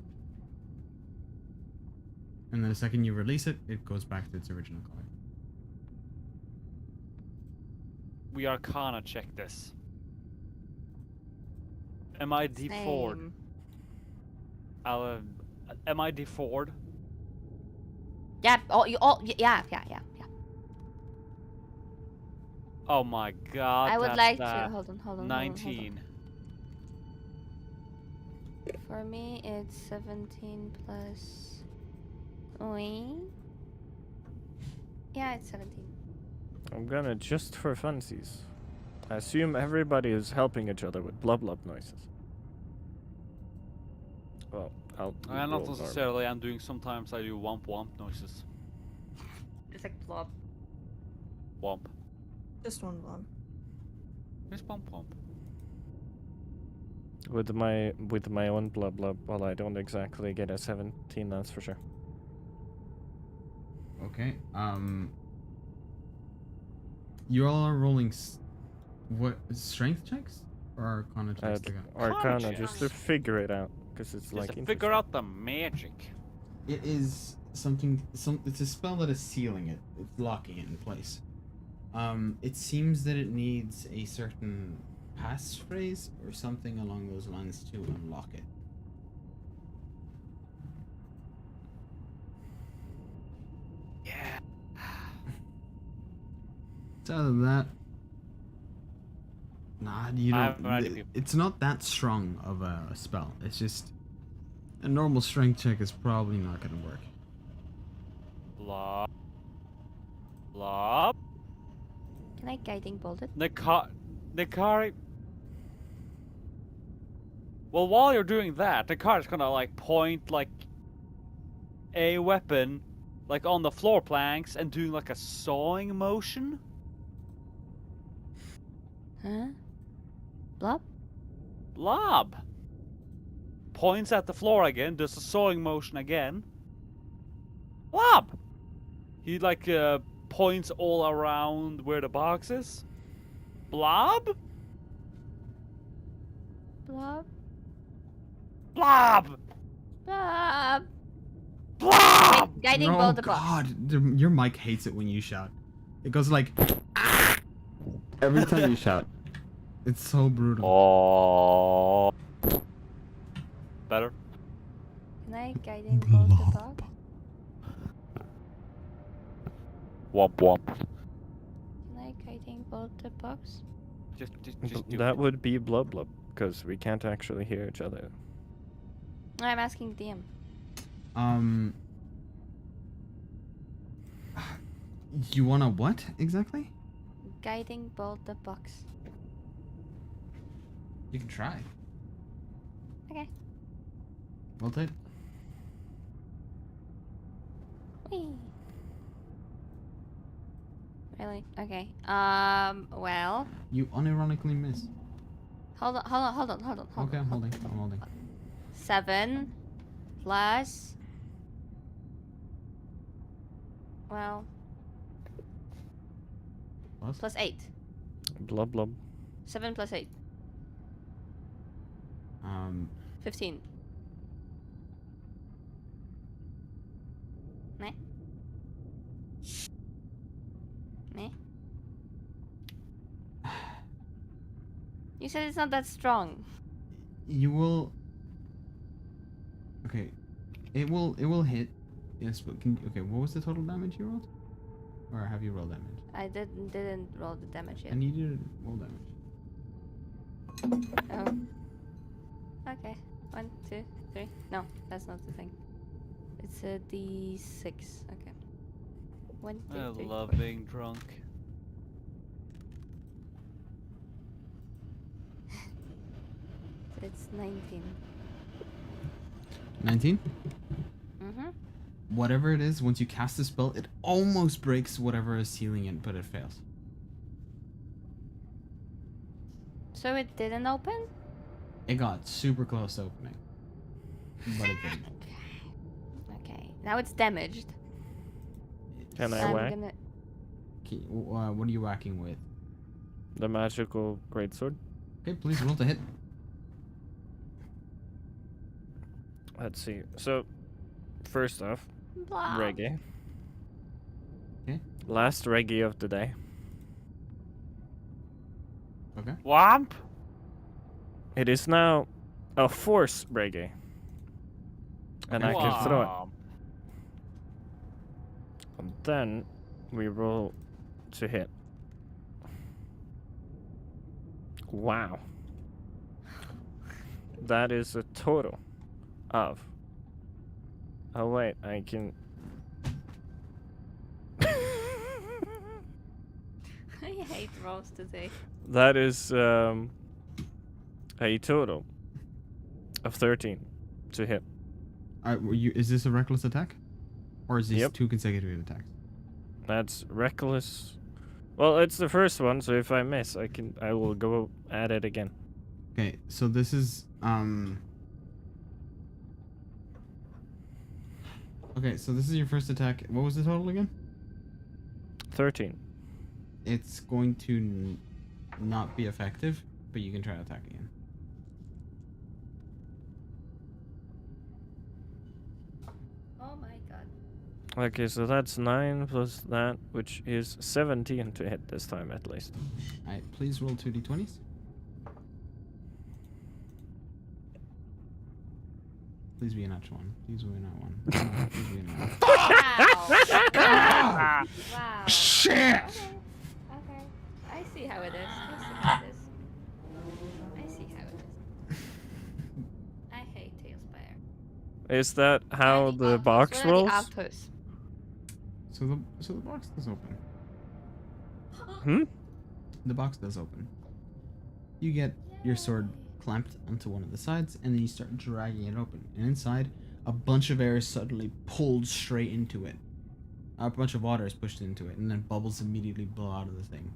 And then the second you release it, it goes back to its original color. We Arcana check this. Am I D4'd? Same. Am I D4'd? Yeah. Oh, you all. Yeah. Oh my god. I would that's like that. to. Hold on. 19. For me, it's 17 plus. Wait. Yeah, it's 17. I'm gonna, just for funsies, I assume everybody is helping each other with blub blub noises. Well, I'll. Not roll normal. necessarily. I'm doing, sometimes I do womp womp noises. It's like blob. Womp. Just one blob. It's womp womp. With my own blub blub, well, I don't exactly get a 17, that's for sure. Okay. You all are rolling. What, strength checks or Arcana checks? together? Arcana, checks. just to figure it out, because it's Just like to interesting. figure out the magic. It is something. It's a spell that is sealing it. It's locking it in place. It seems that it needs a certain passphrase or something along those lines to unlock it. Yeah. So other than that, nah, you I have no don't. idea. It's not that strong of a spell. It's just a normal strength check is probably not gonna work. Blob. Blob. Can I guiding bolt it? Nakari. Well, while you're doing that, Nakari's gonna like point like a weapon like on the floor planks and doing like a sawing motion. Huh? Blob? Blob points at the floor again, does a sawing motion again. Blob. He like points all around where the box is. Blob. Blob? Blob. Blob! Blob. Guiding Oh bolt the box. God, your mic hates it when you shout. It goes like every time you shout. It's so brutal. Oh. Better. Can I guiding bolt the box? Womp womp. Can I guiding bolt the box? Just do That it. would be blub blub, because we can't actually hear each other. I'm asking DM. You wanna what exactly? Guiding bolt the box. You can try. Okay. Well done. Whee. Really? Okay. Well. You unironically miss. Hold on. Okay, I'm holding. I'm holding. 7 plus. Well. Plus 8. Blub blub. 7 plus 8. 15. Meh. Meh. You said it's not that strong. You will. Okay, it will hit. Yes, but okay. What was the total damage you rolled? Or have you rolled damage? I didn't roll the damage yet. I need you to roll damage. Oh. Okay. 1, 2, 3. No, that's not the thing. It's a D6. Okay. 1, 2, I 3, love 4. being drunk. It's 19. 19. Mm-hmm. Whatever it is, once you cast the spell, it almost breaks whatever is sealing it, but it fails. So it didn't open? It got super close to opening, but it didn't. Okay. Now it's damaged. Can I I'm whack gonna. Okay, what are you whacking with? the magical greatsword? Okay, please roll to hit. Let's see. So, first off, Blah. reggae. Okay. Last reggae of the day. Okay. Whomp! It is now a force reggae. And I Okay. can throw it. Whomp. And then we roll to hit. Wow. That is a total of. Oh wait, I can. I hate rolls today. That is a total of 13 to hit. Is this a reckless attack, or is this Yep. 2 consecutive attacks? That's reckless. Well, it's the first one, so if I miss, I will go at it again. Okay, so this is Okay, so this is your first attack. What was the total again? 13. It's going to not be effective, but you can try to attack again. Oh my god. Okay, so that's 9 plus that, which is 17 to hit this time at least. Alright, please roll 2d20s. Please be a natural one. Please be a nat one. No, please be a nat one. Wow. Wow. Shit! Okay. Okay. I see how it is. I see how it is. I hate Tailspire. Is that how the box Where are rolls? the octos? So the box does open. Hmm? The box does open. You get your sword clamped onto one of the sides, and then you start dragging it open. And inside, a bunch of air is suddenly pulled straight into it. A bunch of water is pushed into it, and then bubbles immediately blow out of the thing.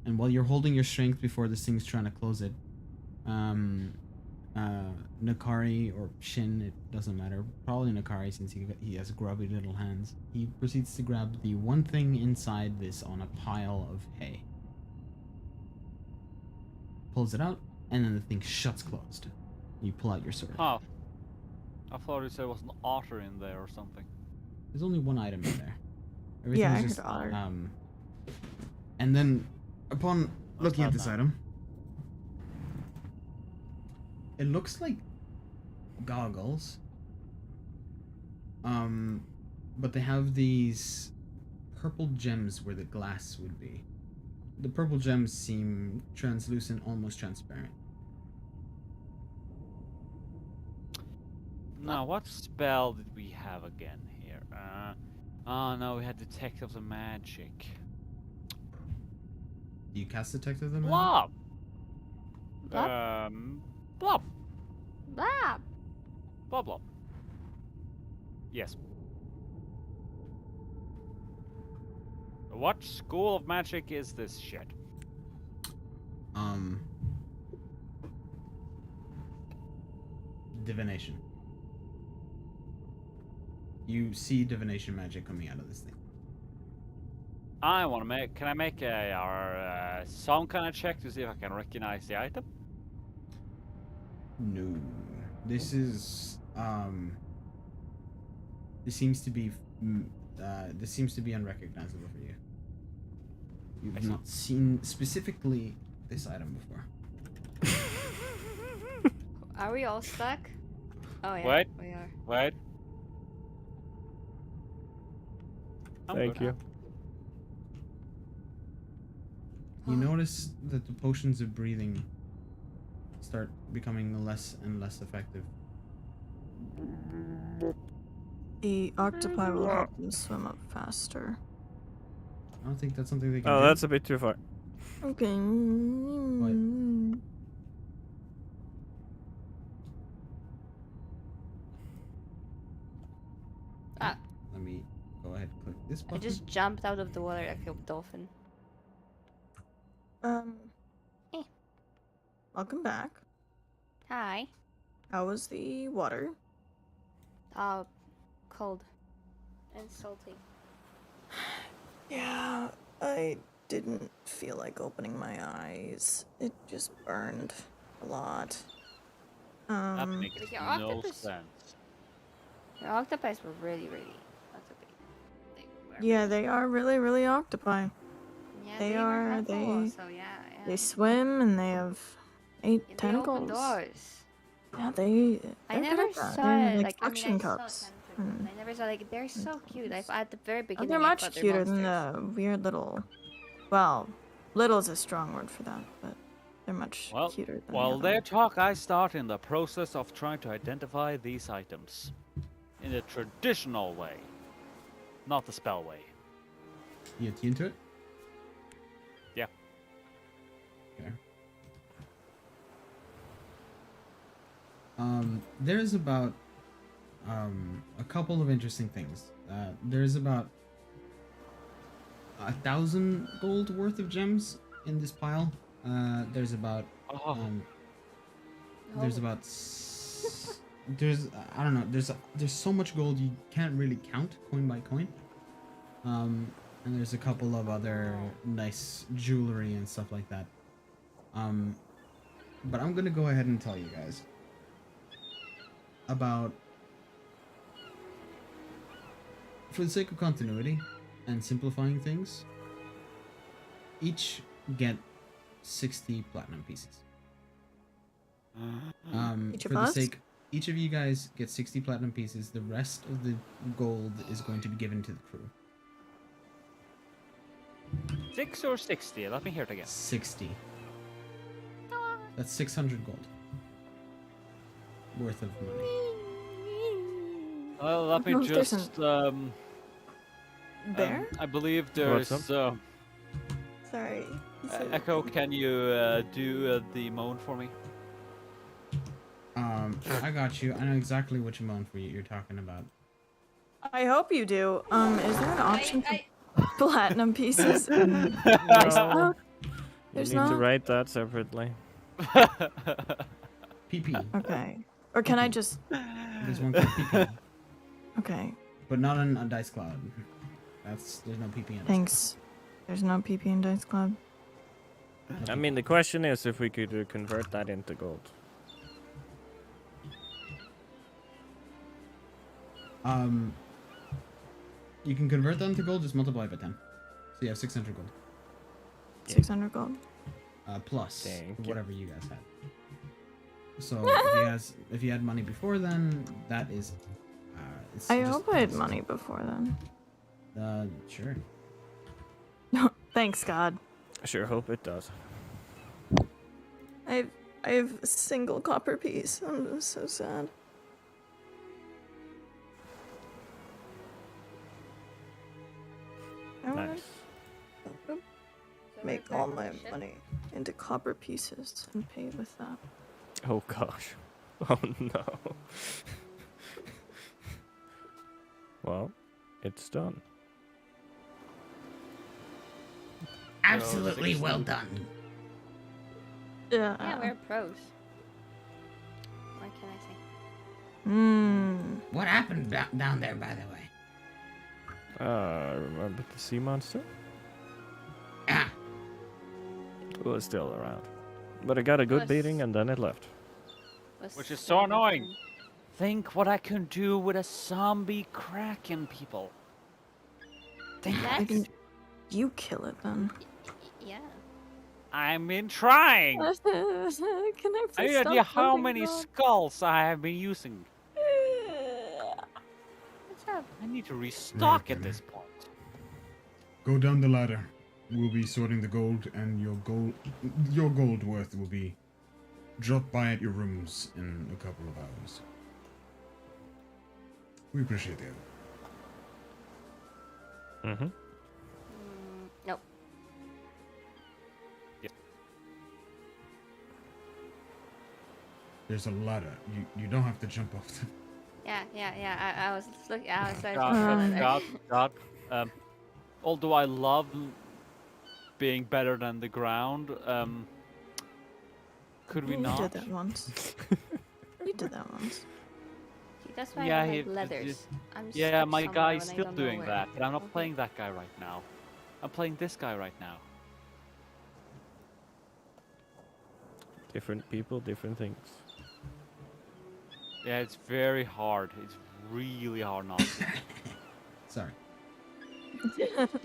And while you're holding your strength before this thing's trying to close it, Nakari or Shin, it doesn't matter. Probably Nakari, since he has grubby little hands. He proceeds to grab the one thing inside this on a pile of hay. Pulls it out, and then the thing shuts closed. You pull out your sword. Huh. I thought you said there was an otter in there or something. There's only one item in there. Yeah, I Everything's heard otter. And then, upon looking at not this that. item, it looks like goggles. But they have these purple gems where the glass would be. The purple gems seem translucent, almost transparent. Now, what spell did we have again here? Oh no, we had Detect of the Magic. Do you cast Detect of the Magic? Blob! Blob? Blob! Blah. Blob blob. Yes. What school of magic is this shit? Divination. You see divination magic coming out of this thing. I want to make. Can I make some kind of check to see if I can recognize the item? No. This is this seems to be unrecognizable for you. I You've see. not seen specifically this item before. Are we all stuck? Oh yeah, Wait. we are. Wait. I'm Thank good. you. You notice that the potions of breathing start becoming less and less effective. The octopi will help them swim up faster. I don't think that's something they can Oh, do. that's a bit too far. Okay. this I button? just jumped out of the water like a dolphin. Eh. Welcome back. Hi. How was the water? Cold. And salty. Yeah, I didn't feel like opening my eyes. It just burned a lot. That makes Like your no octopus- sense. Your octopi were really octopi. They were Yeah, they are really, really octopi. Yeah, they were are- helpful they- also, yeah. They swim and they have 8 Yeah, they tentacles. open doors. Yeah, they're I good never at that. saw They're it. like Like, I mean, suction I saw cups. tentacles. Hmm. I never saw, like, they're so cute. I, at the very Oh, beginning, they're I much thought they're cuter than monsters. the weird little. Well, little's a strong word for that, but they're much Well, cuter than while the they other. talk, I start in the process of trying to identify these items in the traditional way, not the spell way. You attune to it? Yeah. Okay. There's about a couple of interesting things. There's about 1,000 gold worth of gems in this pile. There's about Oh, there's Oh. about there's I don't know. There's so much gold you can't really count coin by coin. And there's a couple of other nice jewelry and stuff like that. But I'm gonna go ahead and tell you guys about, for the sake of continuity and simplifying things, each get 60 platinum pieces. Each For of the us? sake, each of you guys get 60 platinum pieces. The rest of the gold is going to be given to the crew. 6 or 60? Let me hear it again. 60. That's 600 gold worth of money. Well, let me Oh, there's just. Bear? I believe What's there's. up? Sorry. you said- Echo, can you do the moan for me? I got you. I know exactly which amount you're talking about. I hope you do. Is there an option for platinum pieces? No. Oh, You there's need to not. write that separately. PP. Okay. Or can I PP. just? There's one called PP, Okay. but not on a dice cloud. There's no PP in Dice Thanks. There's no PP in Dice Club. Cloud. I mean, the question is if we could convert that into gold. You can convert them to gold. Just multiply by 10. So you have 600 gold. 600 gold. Plus Thank you. whatever you guys had. So if you had money before then, that is. It's I just- hope I had money before then. Sure. Thanks, God. I sure hope it does. I have a single copper piece. I'm so sad. I wanna Nice. make all my money into copper pieces and pay with that. Oh gosh. Oh no. Well, it's done. Absolutely well done. Yeah. Yeah, we're pros. What can I say? What happened down there, by the way? Remember the sea monster? Ah, It was still around. But it got a good beating and then it left. Which is so annoying. Think what I can do with a zombie kraken, people. Think I can, you kill it then. Yeah. I've been trying. Can I please Any stop idea how jumping many off? skulls I have been using? What's up? I need to restock at this point. go down the ladder. We'll be sorting the gold, and your gold worth will be dropped by at your rooms in a couple of hours. We appreciate it. Mm-hmm. Nope. There's a ladder. You don't have to jump off. Yeah. I was looking. I was starting to God, feel it. God, although I love being better than the ground, could we You not? did that once. You did that once. See, that's why Yeah, I he- like leathers. I'm Yeah, stuck my somewhere guy's when I still don't know doing where. that, but I'm not Okay. playing that guy right now. I'm playing this guy right now. Different people, different things. Yeah, it's very hard. It's really hard not to. Sorry.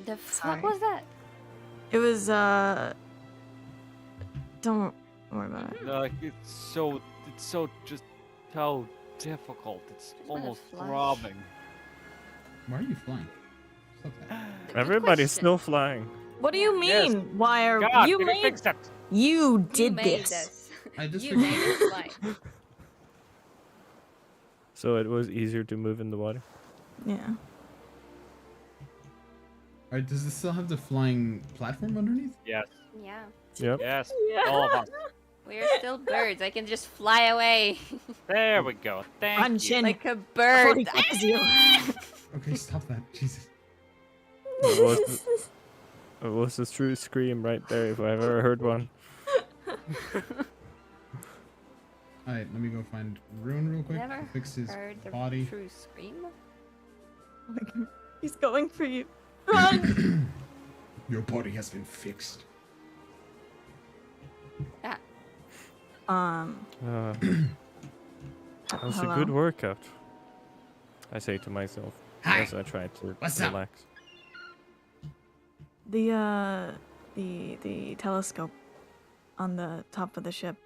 The Sorry. fuck was that? It was Don't worry about it. Like it's so just so difficult. It's Just wanna almost fly. throbbing. Why are you flying? Stop that. Good Everybody's question. still flying. What do you Yes. mean? Why are God, you can made fix it? You You did made this. I just You made it fly. So it was easier to move in the water. Yeah. Alright, does this still have the flying platform underneath? Yes, Yeah. Yep. yes, Yeah. all of us. We're still birds. I can just fly away There we go. Thank Run, you. Shin. like a Before bird. he catches you. Okay, stop that. Jesus. It was a true scream right there if I've ever heard one. Alright, let me go find Ruin real quick. Never to fix his Heard the body. true scream. He's going for you. Run! Your body has been fixed. Ah, That was a hello? good workout. I say to myself Hi. as I try to What's up? relax. The telescope on the top of the ship.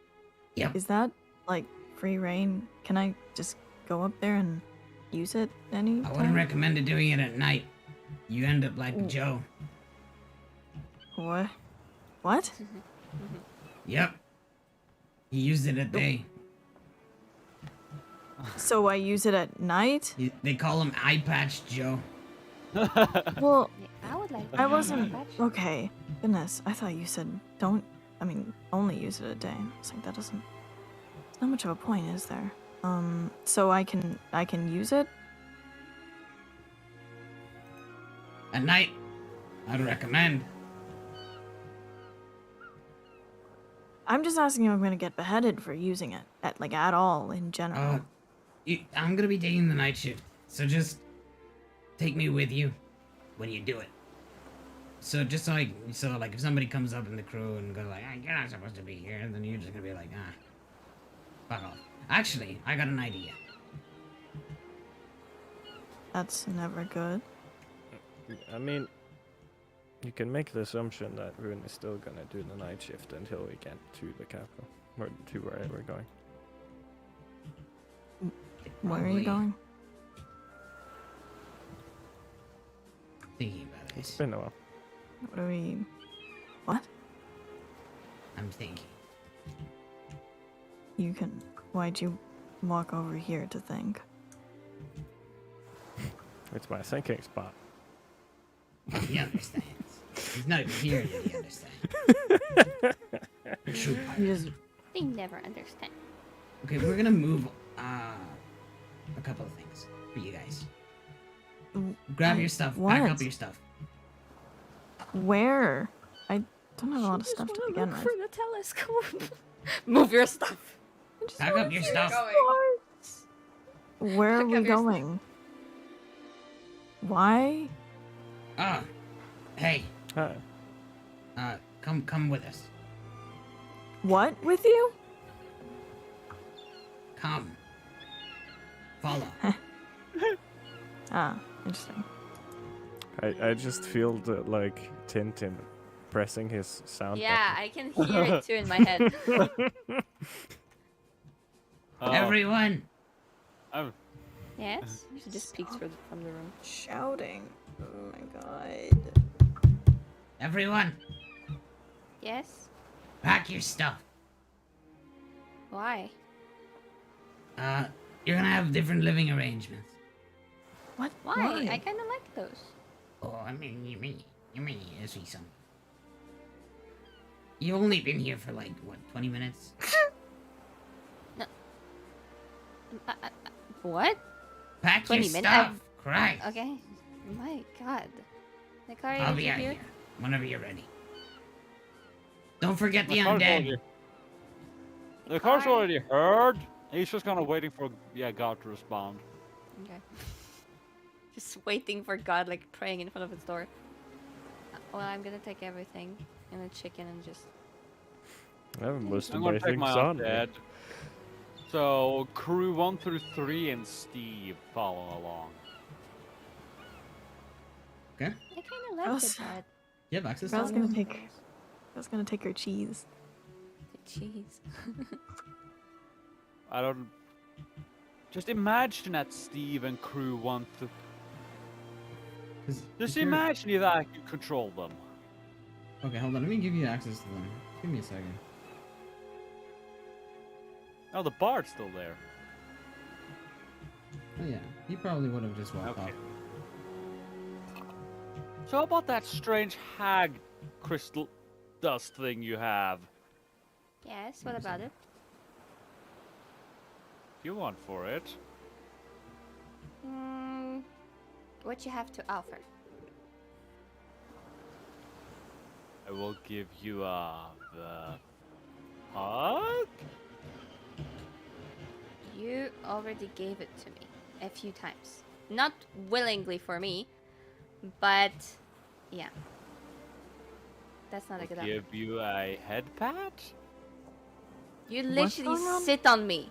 Yep. Is that like free reign? Can I just go up there and use it any I wouldn't recommend doing it at night. You end up like Joe. What? What? Yep. He used it at day. So I use it at night? They call him Eye Patch Joe. Well, yeah, I would like. I to wasn't. patch. Okay. Goodness, I thought you said don't. I mean, only use it a day. I was like, that doesn't. There's not much of a point, is there? So I can use it? At night, I'd recommend. I'm just asking if I'm gonna get beheaded for using it at all in general. I'm gonna be taking the night shift, so just take me with you when you do it. So just so like if somebody comes up in the crew and goes like, "You're not supposed to be here," then you're just gonna be like, fuck off. Actually, I got an idea. That's never good. I mean, you can make the assumption that Rune is still gonna do the night shift until we get to the capital, or to where we're going. Where are you Probably going? Thinking about It's this. been a while. What are we? What? I'm thinking. You can. Why'd you walk over here to think? It's my thinking spot. He understands. He's not even here yet. He understands. True You pirate. just. They never understand. Okay, we're gonna move a couple of things for you guys. Grab your stuff. Pack up what? your stuff. Where? I don't have a lot of stuff to begin with. For the telescope. Move your stuff. Pack up your stuff. Where are Pick we up your stuff. going? Why? Oh, hey, Hi. come with us. What with you? Come. Follow. Ah, interesting. I just feel the, like Tintin pressing his sound Yeah, I can hear it too in my head. Oh, Everyone, oh, Yes? She just peeks from the room. Shouting. Oh my god. everyone, Yes? pack your stuff. Why? You're gonna have different living arrangements. What? Why? I kind of like those. Oh, I mean, you mean, see some. You've only been here for like what, 20 minutes? What? Pack 20 your minutes? stuff. Christ. Okay. My god. Nikari, I'll did be you out hear? here whenever you're ready. Don't forget the The car's undead. already- The car's Nikari? already heard. He's just kind of waiting for God to respond. Okay. Just waiting for God, like praying in front of his door. Well, I'm gonna take everything and a chicken and just. I have most I'm of gonna my take things my on me. undead. So crew 1 through 3 and Steve follow along. Okay. I kind of like Gross. the bed. You have access to I was all gonna of them? take. I was gonna take her cheese. The cheese. I don't. Just imagine that Steve and crew 1 through. 'Cause Just if you're- imagine that you control them. Okay, hold on. Let me give you access to them. Give me a second. Oh, the bard's still there. Oh yeah, he probably would have just walked Okay. off. So how about that strange hag crystal dust thing you have? Yes. What about it? You want for it? What you have to offer? I will give you the hug. You already gave it to me a few times. Not willingly for me, but yeah. That's not a good I'll offer. give you a head pat. You What's literally going on? sit on me.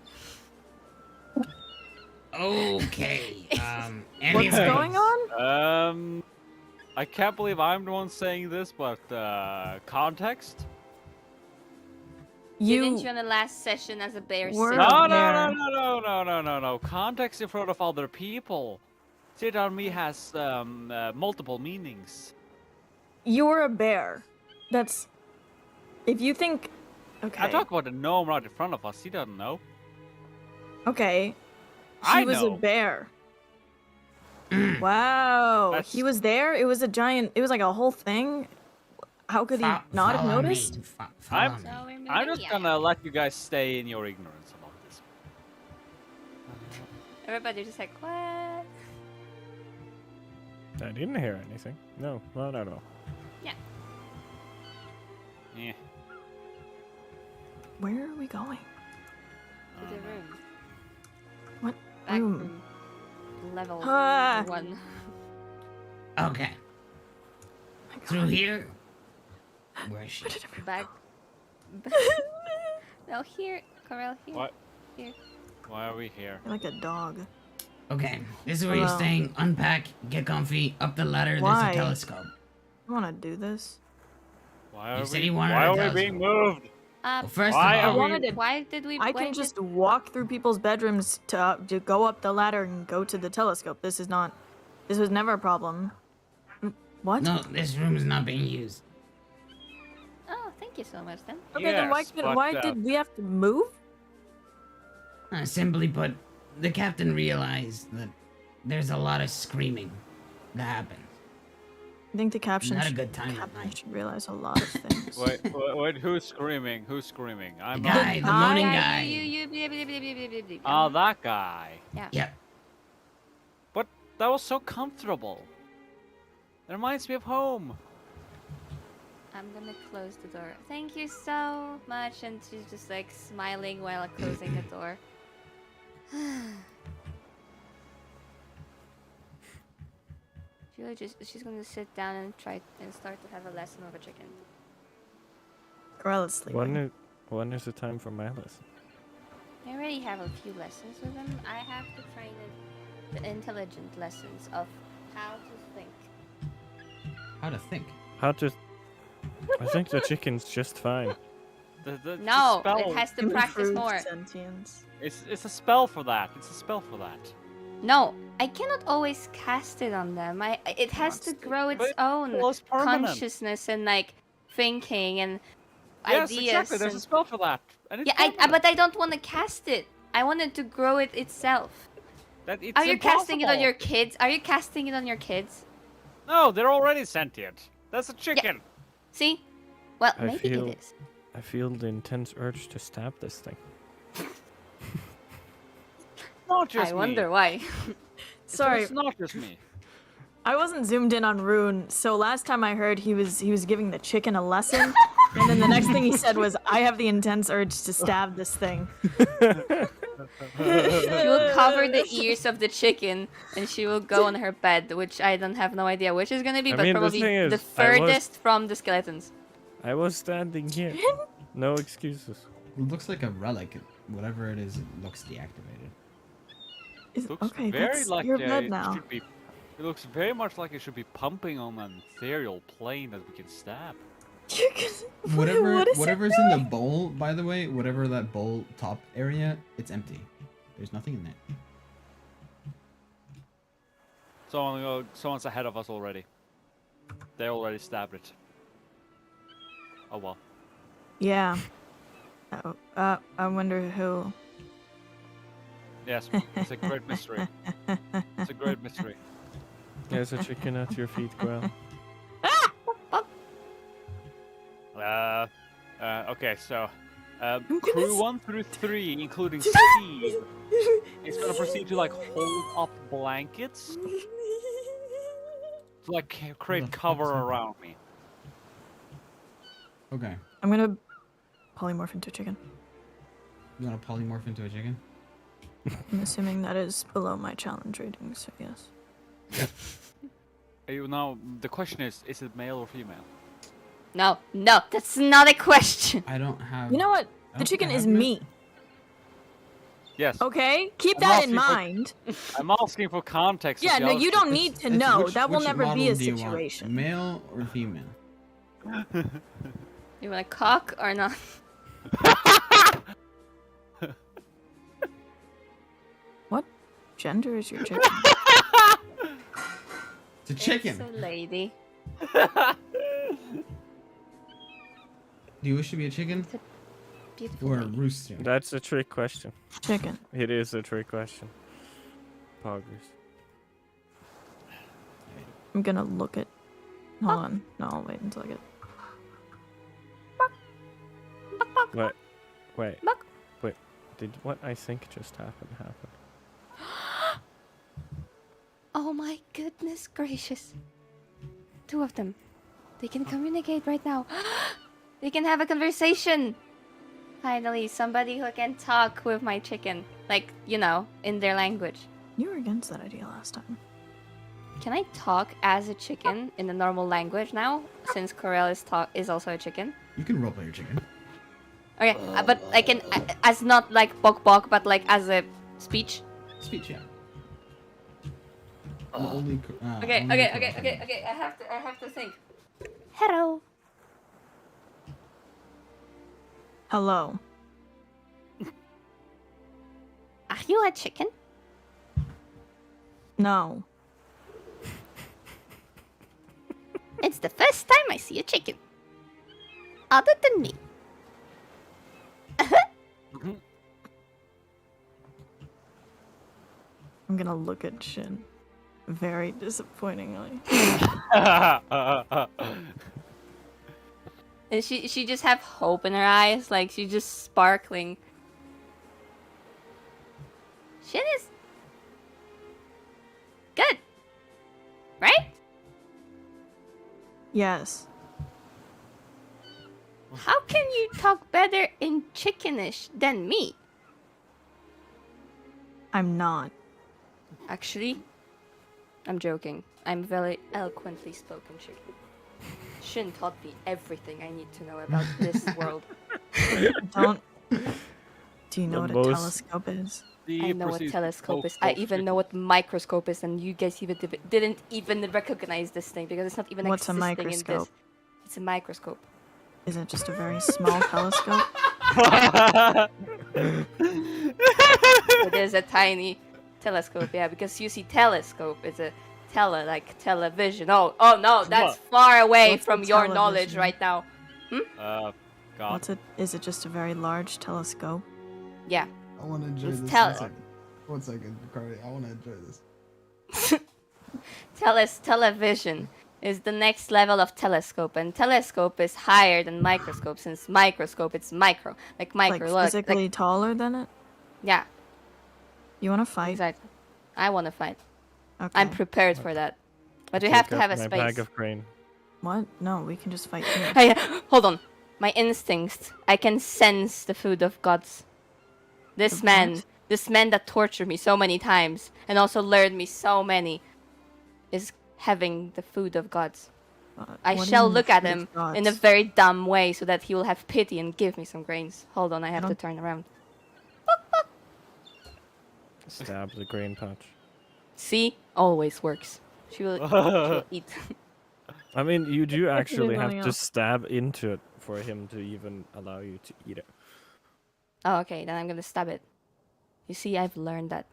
Okay. What's Anyways. going on? I can't believe I'm the one saying this, but context. Didn't you in the last session as a bear were sit a on No, me? bear. no. Context in front of other people. Sit on me has multiple meanings. You're a bear. That's. If you think. Okay. I talk about the gnome right in front of us. He doesn't know. Okay. I He was know. a bear. Wow. That's- He was there? It was a giant. It was like a whole thing? How could he not have Follow me. noticed? Follow I'm- me. So we're moving. I'm just Yeah. gonna let you guys stay in your ignorance about this. Everybody just like, what? I didn't hear anything. No, not at all. Yeah. Where are we going? To the room. What Back room? room. Level Ah. 1. Okay. My God. Through here. Where is she? Where did everyone Back. No, here. Corel, here. What? Here. Why are we here? You're like a dog. Okay. This is where you're Hello. staying. Unpack. Get comfy. Up the ladder. Why? There's a telescope. I want to do this. Why are You said we? you wanted Why a are we telescope. being moved? Well, first Why of are all, we- wanted to- Why did we? I why can did- just walk through people's bedrooms to go up the ladder and go to the telescope. This is not. This was never a problem. What? no, this room is not being used. Oh, thank you so much then. Okay, then Yes, but, why did we have to move? Simply put, the captain realized that there's a lot of screaming that happens. I think the caption, Not a good time at captain night. should realize a lot of things. Wait, who's screaming? Who's screaming? The I'm guy, the guy- moaning Yeah, guy. You. Blah, blah, blah, blah, blah, blah, blah. Oh, that guy. Yep. But that was so comfortable. It reminds me of home. I'm gonna close the door. Thank you so much. And she's just like smiling while closing the door. She's gonna sit down and try and start to have a lesson of a chicken. Corell is sleeping. When is the time for my lesson? I already have a few lessons with him. I have to train the intelligent lessons of how to think. How to think. How to? I think the chicken's just fine. The No, spell, it has to practice Improved more. Sentience. It's a spell for that. It's a spell for that. No, I cannot always cast it on them. It has to grow its own Well, it's permanent. consciousness and like thinking and Yes, ideas. exactly. There's a and- spell for that. And it's Yeah, permanent. but I don't want to cast it. I want it to grow it itself. That it's Are you casting it on impossible. your kids? Are you casting it on your kids? No, they're already sentient. That's a chicken. See? Well, I maybe feel- it is. I feel the intense urge to stab this thing. Not just I me. wonder why. It's Sorry, not just me. I wasn't zoomed in on Rune, so last time I heard he was giving the chicken a lesson, and then the next thing he said was, "I have the intense urge to stab this thing." She will cover the ears of the chicken, and she will go on her bed, which I don't have no idea which is gonna be, I but mean, the probably thing is, the furthest from the skeletons. I was standing here. No excuses. It looks like a relic. Whatever it is, it looks deactivated. Looks Okay, very that's like your bed it now. should be. It looks very much like it should be pumping on an ethereal plane that we can stab. Whatever's in the bowl, by the way, whatever that bowl top area, it's empty. There's nothing in there. Someone's ahead of us already. They already stabbed it. Oh well. Yeah. Oh, I wonder who. Yes, it's a great mystery. It's a great mystery. There's a chicken at your feet, Grell. Okay, so crew 1 through 3, including Steve, is gonna proceed to like hold up blankets to like create cover around me. Okay. I'm gonna polymorph into a chicken. You want to polymorph into a chicken? I'm assuming that is below my challenge rating, so yes. Now the question is it male or female? No, that's not a question. I don't have. You know what? I The don't think chicken I is have me. Yes. Okay, keep I'm that in asking mind. I'm asking for context. of Yeah, the no, other you don't chicken. need to know. That will which never be model a do you want? situation. Male or female? You want a cock or not? What gender is your chicken? It's a chicken. It's a lady. Do you wish to be a chicken Beautiful or a lady. rooster? That's a trick question. Chicken. It is a trick question. Poggers. I'm gonna look at. Hold on. No, I'll wait until I get. What? Wait. Buck. Wait. Did what I think just happened happen? Oh my goodness gracious. 2 of them. They can communicate right now. They can have a conversation. Finally, somebody who can talk with my chicken. Like, you know, in their language. You were against that idea last time. Can I talk as a chicken in the normal language now? Since Corel is also a chicken. You can roleplay your chicken. Okay, but I can, as not like bok bok, but like as a speech. Speech, yeah. Only, Okay, only okay. I have to think. Hello. Hello. Are you a chicken? No. It's the first time I see a chicken. Other than me. I'm gonna look at Shin very disappointingly. And she just have hope in her eyes, like she's just sparkling. Shin is good, right? Yes. How can you talk better in chickenish than me? I'm not. Actually, I'm joking. I'm very eloquently spoken chicken. Shin taught me everything I need to know about this world. Don't. Do you know what The a most- telescope is? I know what telescope is. I even know what microscope is, and you guys even didn't even recognize this thing because it's not even What's a existing in microscope? this. It's a microscope. Is it just a very small telescope? It is a tiny telescope, yeah, because you see telescope is a like television. Oh no, that's far away What's a from your knowledge television? right now. God. What's it? Is it just a very large telescope? Yeah. I want to enjoy It's this. tele- 1 second, Cardi. I want to enjoy this. Television is the next level of telescope, and telescope is higher than microscope since microscope it's micro, like micro. Like Look, physically like, taller than it? yeah, You want to fight? exactly. I want to fight. Okay. I'm prepared for that. But we Take have to up have a my space. bag of grain. What? No, we can just fight here. Hey, hold on. My instincts. I can sense the food of gods. This The man, what? this man that tortured me so many times and also lured me so many, is having the food of gods. I What do you shall mean the look at food of him in a gods? very dumb way so that he will have pity and give me some grains. Hold on, I have to don't- turn around. Stab the grain patch. See? Always works. She will eat. I mean, you do If actually there's have something to else. stab into it for him to even allow you to eat it. Oh, okay, then I'm gonna stab it. You see, I've learned that.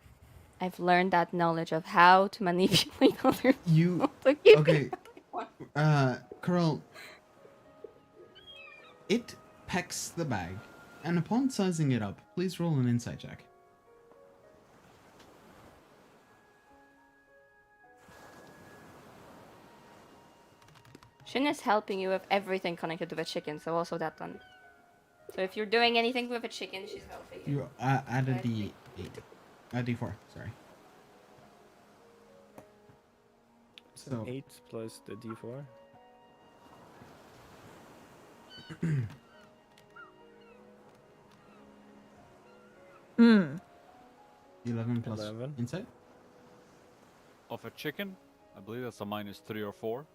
I've learned that knowledge of how to manipulate other You people to give me okay? what Carl. It pecks the bag, and upon sizing it up, please roll an insight check. Shin is helping you with everything connected to the chicken, so also that one. So if you're doing anything with a chicken, she's helping you. You add a Okay. D8, a D4. Sorry. So 8 plus the d4. Hmm. 11 plus 11. insight. Of a chicken, I believe that's a -3 or 4.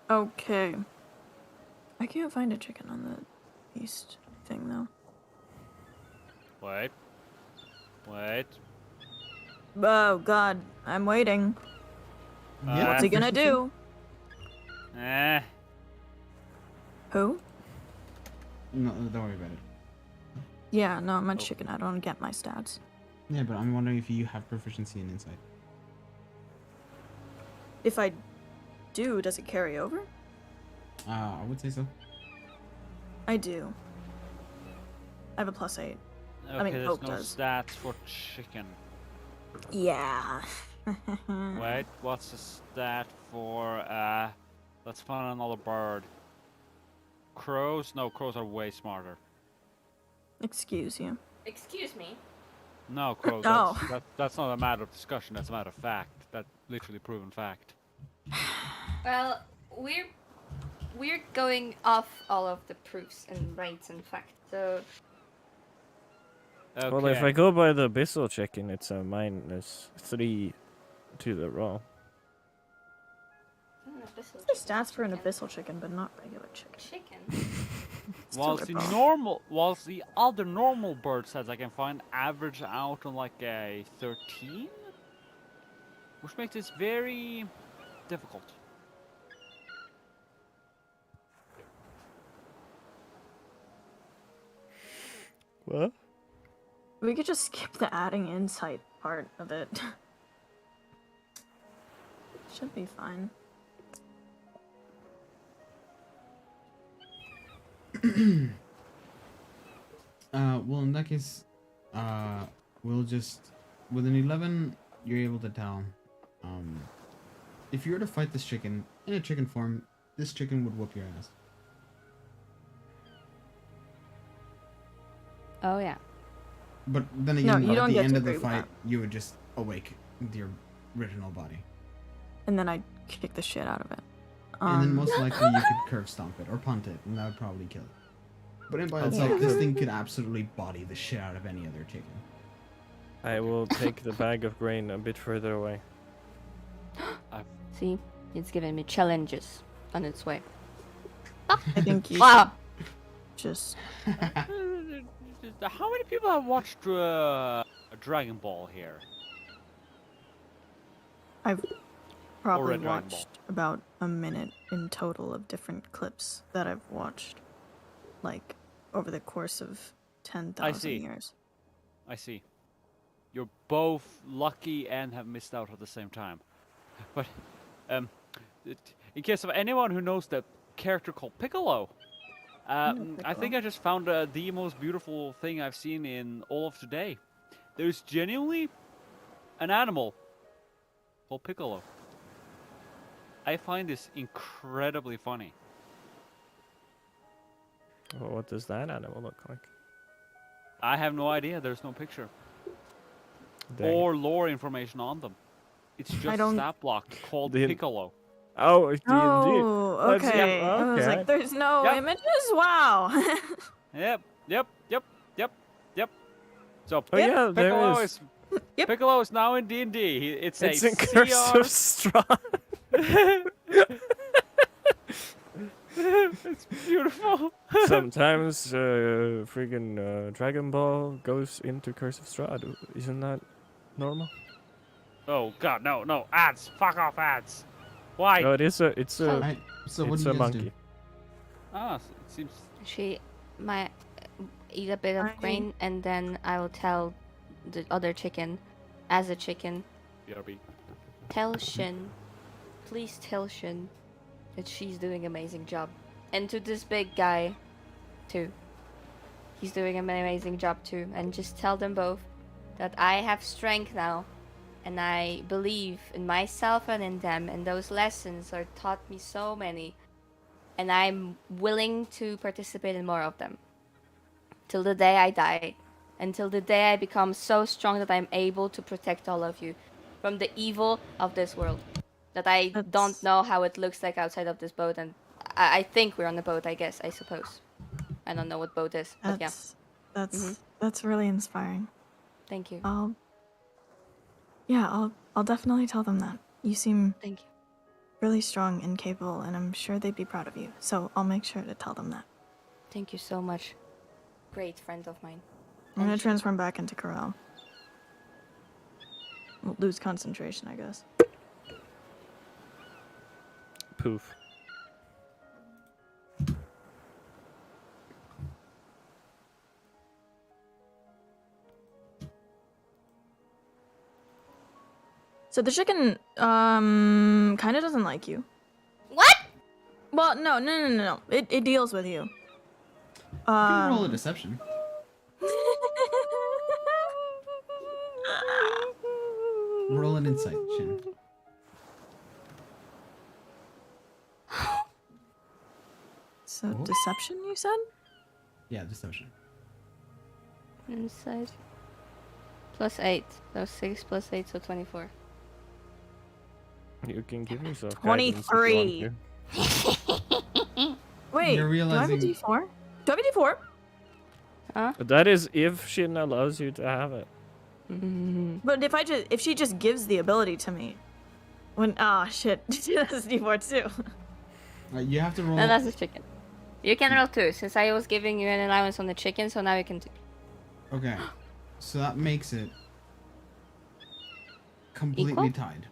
Okay. I can't find a chicken on the east thing though. Wait. Wait. Oh God, I'm waiting. Yeah, What's he gonna proficiency. do? Eh. Who? No, don't worry about it. Yeah, no, I'm a chicken. I don't get my stats. Yeah, but I'm wondering if you have proficiency in insight. If I do, does it carry over? I would say so. I do. I have a +8. Okay, mean, there's Pope no does. stats for chicken. Yeah. Wait, what's the stat for, let's find another bird. Crows? No, crows are way smarter. Excuse you. Excuse me. No, crows, Oh. that's not a matter of discussion, that's a matter of fact. That's literally proven fact. Well, we're going off all of the proofs and rights and facts. So Okay. Well, if I go by the abyssal chicken, it's a -3 to the roll. There's stats for an abyssal chicken, but not regular chicken. chicken. It's a ripoff. Whilst the other normal bird stats I can find average out on like a 13, which makes this very difficult. What? We could just skip the adding insight part of it. Should be fine. Well, in that case, we'll just with an 11, you're able to tell. If you were to fight this chicken in a chicken form, this chicken would whoop your ass. Oh yeah. But then No, again, you at don't the get end to of the agree with fight, you would just awake with your original body, And then I kick the shit out of it. and then most likely you could curve stomp it or punt it, and that would probably kill it. But in by itself, this thing could absolutely body the shit out of any other chicken. I will take the bag of grain a bit further away. See, it's giving me challenges on its way. I think you Wow. should just. How many people have watched Dragon Ball here? I've probably Red Dragon Ball. watched about a minute in total of different clips that I've watched, like over the course of 10,000 see. years. I see. You're both lucky and have missed out at the same time. But, in case of anyone who knows the character called Piccolo, I think I just found the most beautiful thing I've seen in all of today. There's genuinely an animal called Piccolo. I find this incredibly funny. Well, what does that animal look like? I have no idea. There's no picture Dang. or lore information on them. It's just a don't- stat block called The- Piccolo. Oh, D&D. Oh, Let's okay. get- I was okay. like, there's no Yep. images? Wow. Yep. So Oh Yep. yeah, there Piccolo is. Yep. Piccolo is now in D&D. It's It's a in Curse CR. of Strahd. It's beautiful. Sometimes friggin' Dragon Ball goes into Curse of Strahd. Isn't that normal? Oh god, no ads! Fuck off ads! Why? No, it's a Alright, so what it's do a you guys monkey. Ah, it seems. She might eat a bit of I- grain, and then I will tell the other chicken, as a chicken, BRB. tell Shin, please tell Shin that she's doing an amazing job. And to this big guy, too. He's doing an amazing job too. And just tell them both that I have strength now. And I believe in myself and in them. And those lessons are taught me so many. And I'm willing to participate in more of them. Till the day I die. Until the day I become so strong that I'm able to protect all of you from the evil of this world. That I don't That's- know how it looks like outside of this boat, and I think we're on the boat, I guess, I suppose. I don't know what boat is, but yeah, That's really inspiring. thank you. I'll definitely tell them that. You seem Thank you. really strong and capable, and I'm sure they'd be proud of you. So I'll make sure to tell them that. Thank you so much. Great friend of mine. I'm gonna And transform back into Corel. We'll lose concentration, I guess. Poof. So the chicken, kind of doesn't like you. What? Well, no. It deals with you. You can roll a deception. Roll an insight, Shin. So Oh. deception, you said? Yeah, deception. Inside. +8. So 6 + 8, so 24. You can give yourself guidance if you 23. Wait, You're do I have a realizing- D4? Do I have a D4? Huh? want to. That is if Shin allows you to have it. But if she just gives the ability to me, shit, she has a D4 too. You have to roll. No, that's the chicken. You can roll 2, since I was giving you an allowance on the chicken, so now you can. Okay, so that makes it completely Equal? tied.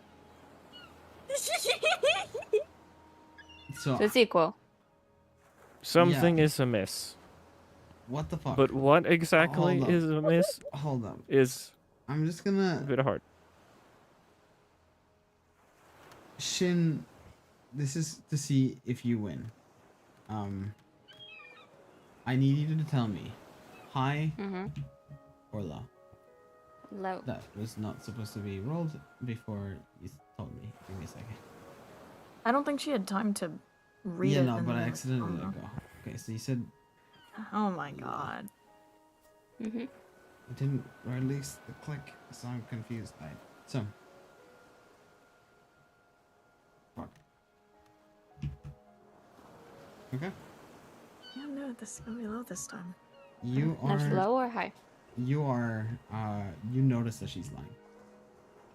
So So it's equal. Something is amiss. what the fuck? But what exactly Hold on. is amiss Hold up. is I'm just a gonna bit hard. Shin. This is to see if you win. I need you to tell me, high or low. Low. That was not supposed to be rolled before you told me. Give me a second. I don't think she had time to read Yeah, it. no, in but I the- accidentally let go. Okay, so you said Oh my god. it didn't release the click, so I'm confused by it. So. Fuck. Okay. Yeah, no, this is gonna be low this time. You That's are. low or high? You are. You notice that she's lying.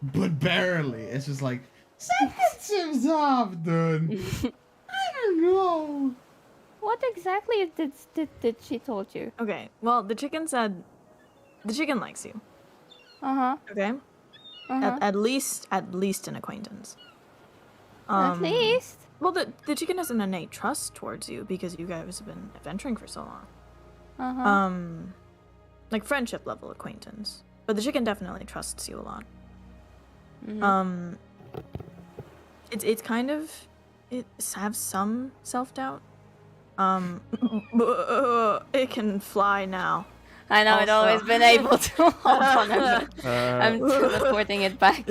But barely. It's just like. Something seems off, dude. I don't know. What exactly did she told you? Okay, well, the chicken said the chicken likes you. Uh-huh. Okay, Uh-huh. at least an acquaintance. At least. Well, the chicken has an innate trust towards you because you guys have been adventuring for so long. Uh-huh. Like friendship level acquaintance. But the chicken definitely trusts you a lot. Mhm. It's kind of it has some self-doubt. It can fly now. I know, I'd also- always been able to. Hold on, I'm teleporting it back.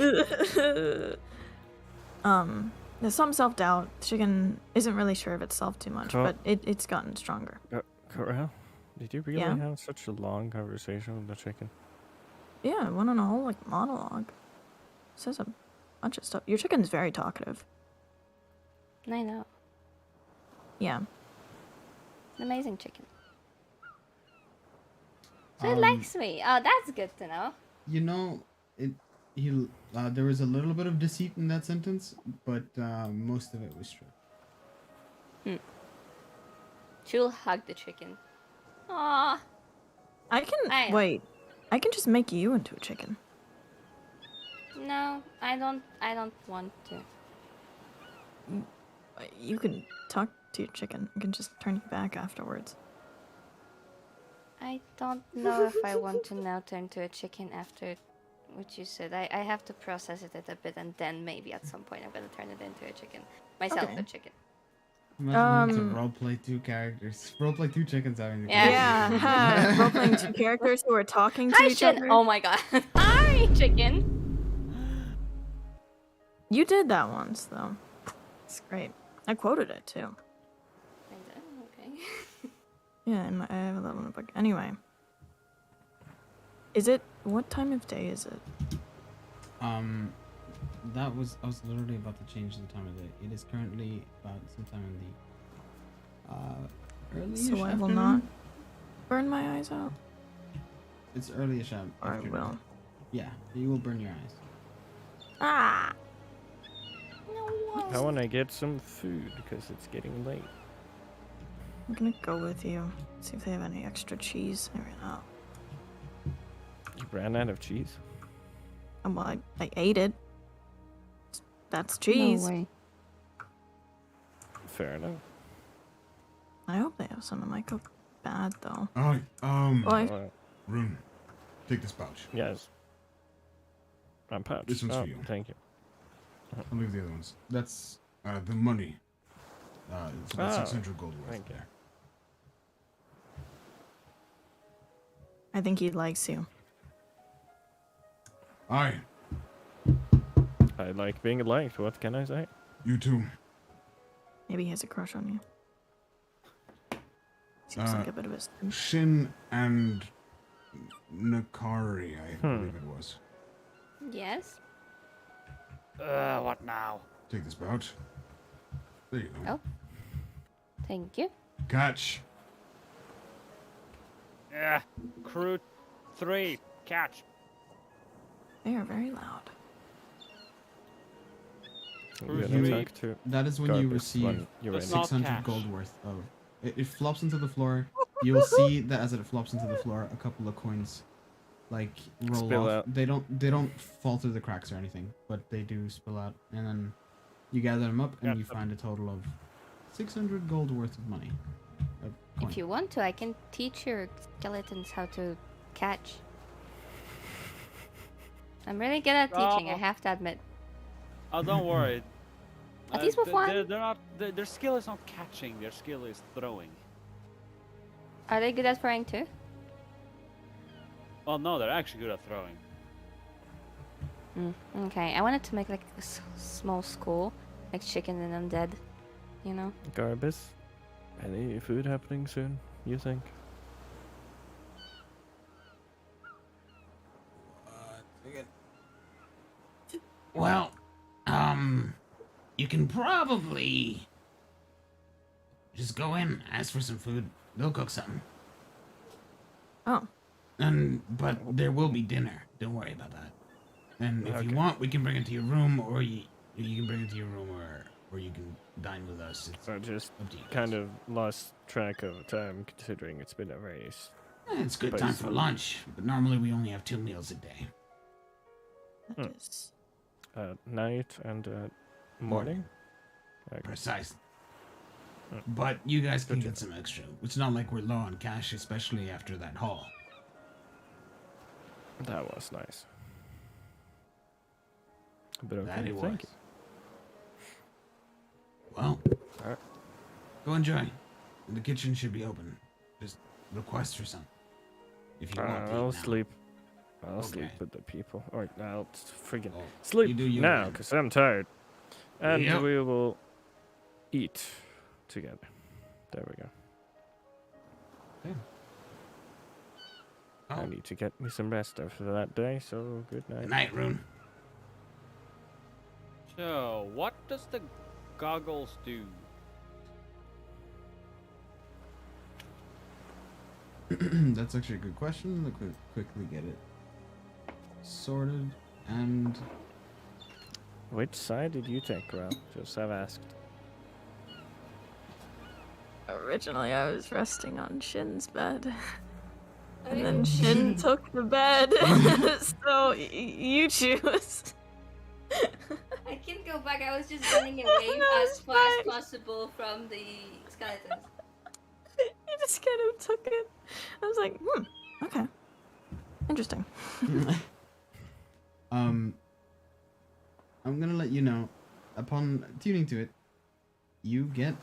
There's some self-doubt. The chicken isn't really sure of itself too much, Cool. but it's gotten stronger. Corel, did you really Yeah? have such a long conversation with the chicken? Yeah, I went on a whole like monologue. Says a bunch of stuff. Your chicken's very talkative. I know. Yeah. An amazing chicken. So it likes me. Oh, that's good to know. You know, there was a little bit of deceit in that sentence, but most of it was true. She'll hug the chicken. Aww. I can I know. wait. I can just make you into a chicken. No, I don't want to. You can talk to your chicken. You can just turn it back afterwards. I don't know if I want to now turn to a chicken after what you said. I have to process it a bit, and then maybe at some point I'm gonna turn it into a chicken. Myself Okay. a chicken. Imagine to roleplay 2 characters. Roleplay 2 chickens having the Yeah. Yeah, role-playing 2 characters who are talking to Hi, each Shin. other. Oh my god. Hi, chicken. You did that once, though. It's great. I quoted it, too. Okay. Yeah, I have a little notebook. Anyway. What time of day is it? I was literally about to change the time of day. It is currently about sometime in the early. So I will not burn my eyes out. It's early-ish out. Or I will. Yeah, you will burn your eyes. Ah! I want to get some food because it's getting late. I'm gonna go with you. See if they have any extra cheese. I ran out. You ran out of cheese. Well, I ate it. That's cheese. No way. Fair enough. I hope they have some. It might go bad, though. Alright, Alright. Rune, take this pouch. Yes. I'm pouched. This one's for you. Thank you. I'll leave the other ones. That's the money. It's about 600 gold worth. Thank you. There. I think he likes you. Aye, I like being liked. What can I say? you too. Maybe he has a crush on you. Seems like a bit of a sin. Shin and Nakari, I believe it was. Yes. What now? Take this pouch. There you go. Oh. Thank you. Catch. Yeah. Crew 3, catch. They are very loud. We're Three. gonna talk to That is when you Garbus receive when you're It's ready. not 600 cash. gold worth of. It flops into the floor. You'll see that as it flops into the floor, a couple of coins, like roll Spill off. out. They don't fall through the cracks or anything, but they do spill out. And then you gather them up, and Got you them. find a total of 600 gold worth of money. If you want to, I can teach your skeletons how to catch. I'm really good at teaching, I Oh. have to admit. Oh, don't worry. At least with one. They're not. Their skill is not catching. Their skill is throwing. Are they good at throwing too? Well, no, they're actually good at throwing. Okay, I wanted to make like a small school, like chicken and undead, you know? Garbus. Any food happening soon? You think? Well, you can probably just go in, ask for some food. They'll cook something. Oh, But there will be dinner. Don't worry about that. And if Okay. you want, we can bring it to your room, or you can bring it to your room, or you can dine with us. It's I just up to you. kind of lost track of time considering it's been a race. It's good time for lunch, but normally we only have 2 meals a day. that is. Night and morning? Okay. Precisely. But you guys can get some extra. It's not like we're low on cash, especially after that haul. That was nice. But okay, That it was. thank you. Well, Alright. go enjoy. The kitchen should be open. Just request for some. If you want to eat I'll now. sleep. I'll sleep Okay. with the people. Or I'll friggin' Oh, sleep you do you, now, man. because I'm tired. And Yep. we will eat together. There we go. I Oh, need to get me some rest after that day, so good night. good night, Rune. So, what does the goggles do? That's actually a good question. Let me quickly get it sorted. And Which side did you take, Ral? Just have asked. Originally, I was resting on Shin's bed. And Okay. then Shin took the bed. So you choose. I can't go back. I was just running away No, as it's far as fine. possible from the skeletons. You just kind of took it. I was like, okay. Interesting. I'm gonna let you know, upon tuning to it, you get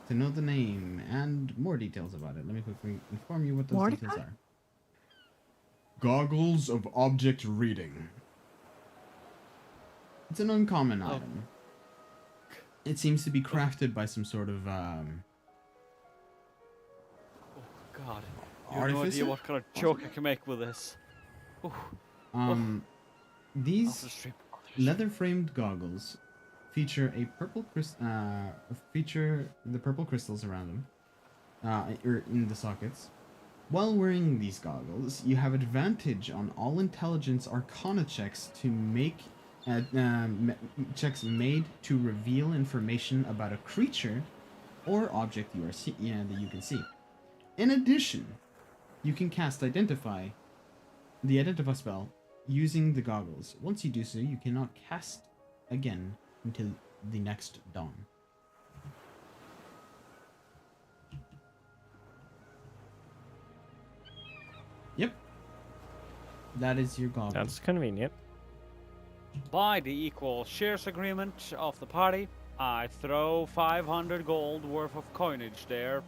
to know the name and more details about it. Let me quickly inform you what those Mordecai? details are. Goggles of object reading. It's an uncommon Oh. item. It seems to be crafted by some sort of Oh God. You have no artificer. idea what kind of joke I can make with this. Ooh, These off the stream. Off the stream. leather-framed goggles feature a purple feature the purple crystals around them, or in the sockets. While wearing these goggles, you have advantage on all intelligence arcana checks to make checks made to reveal information about a creature or object you are that you can see. In addition, you can cast the identify spell using the goggles. Once you do so, you cannot cast again until the next dawn. Yep. That is your goggles. That's convenient. By the equal shares agreement of the party, I throw 500 gold worth of coinage there.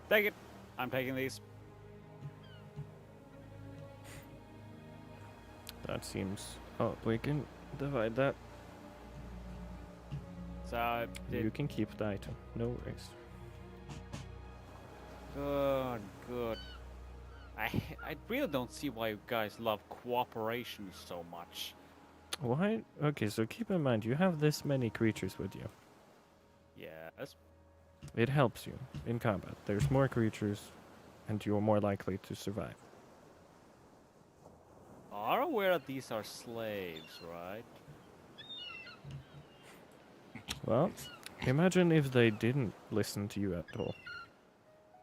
Take it. I'm taking these. That seems. Oh, we can divide that. So, You can keep the item. No worries. good, good. I really don't see why you guys love cooperation so much. Why? Okay, so keep in mind, you have this many creatures with you. Yes. It helps you in combat. There's more creatures, and you're more likely to survive. Are aware that these are slaves, right? Well, imagine if they didn't listen to you at all.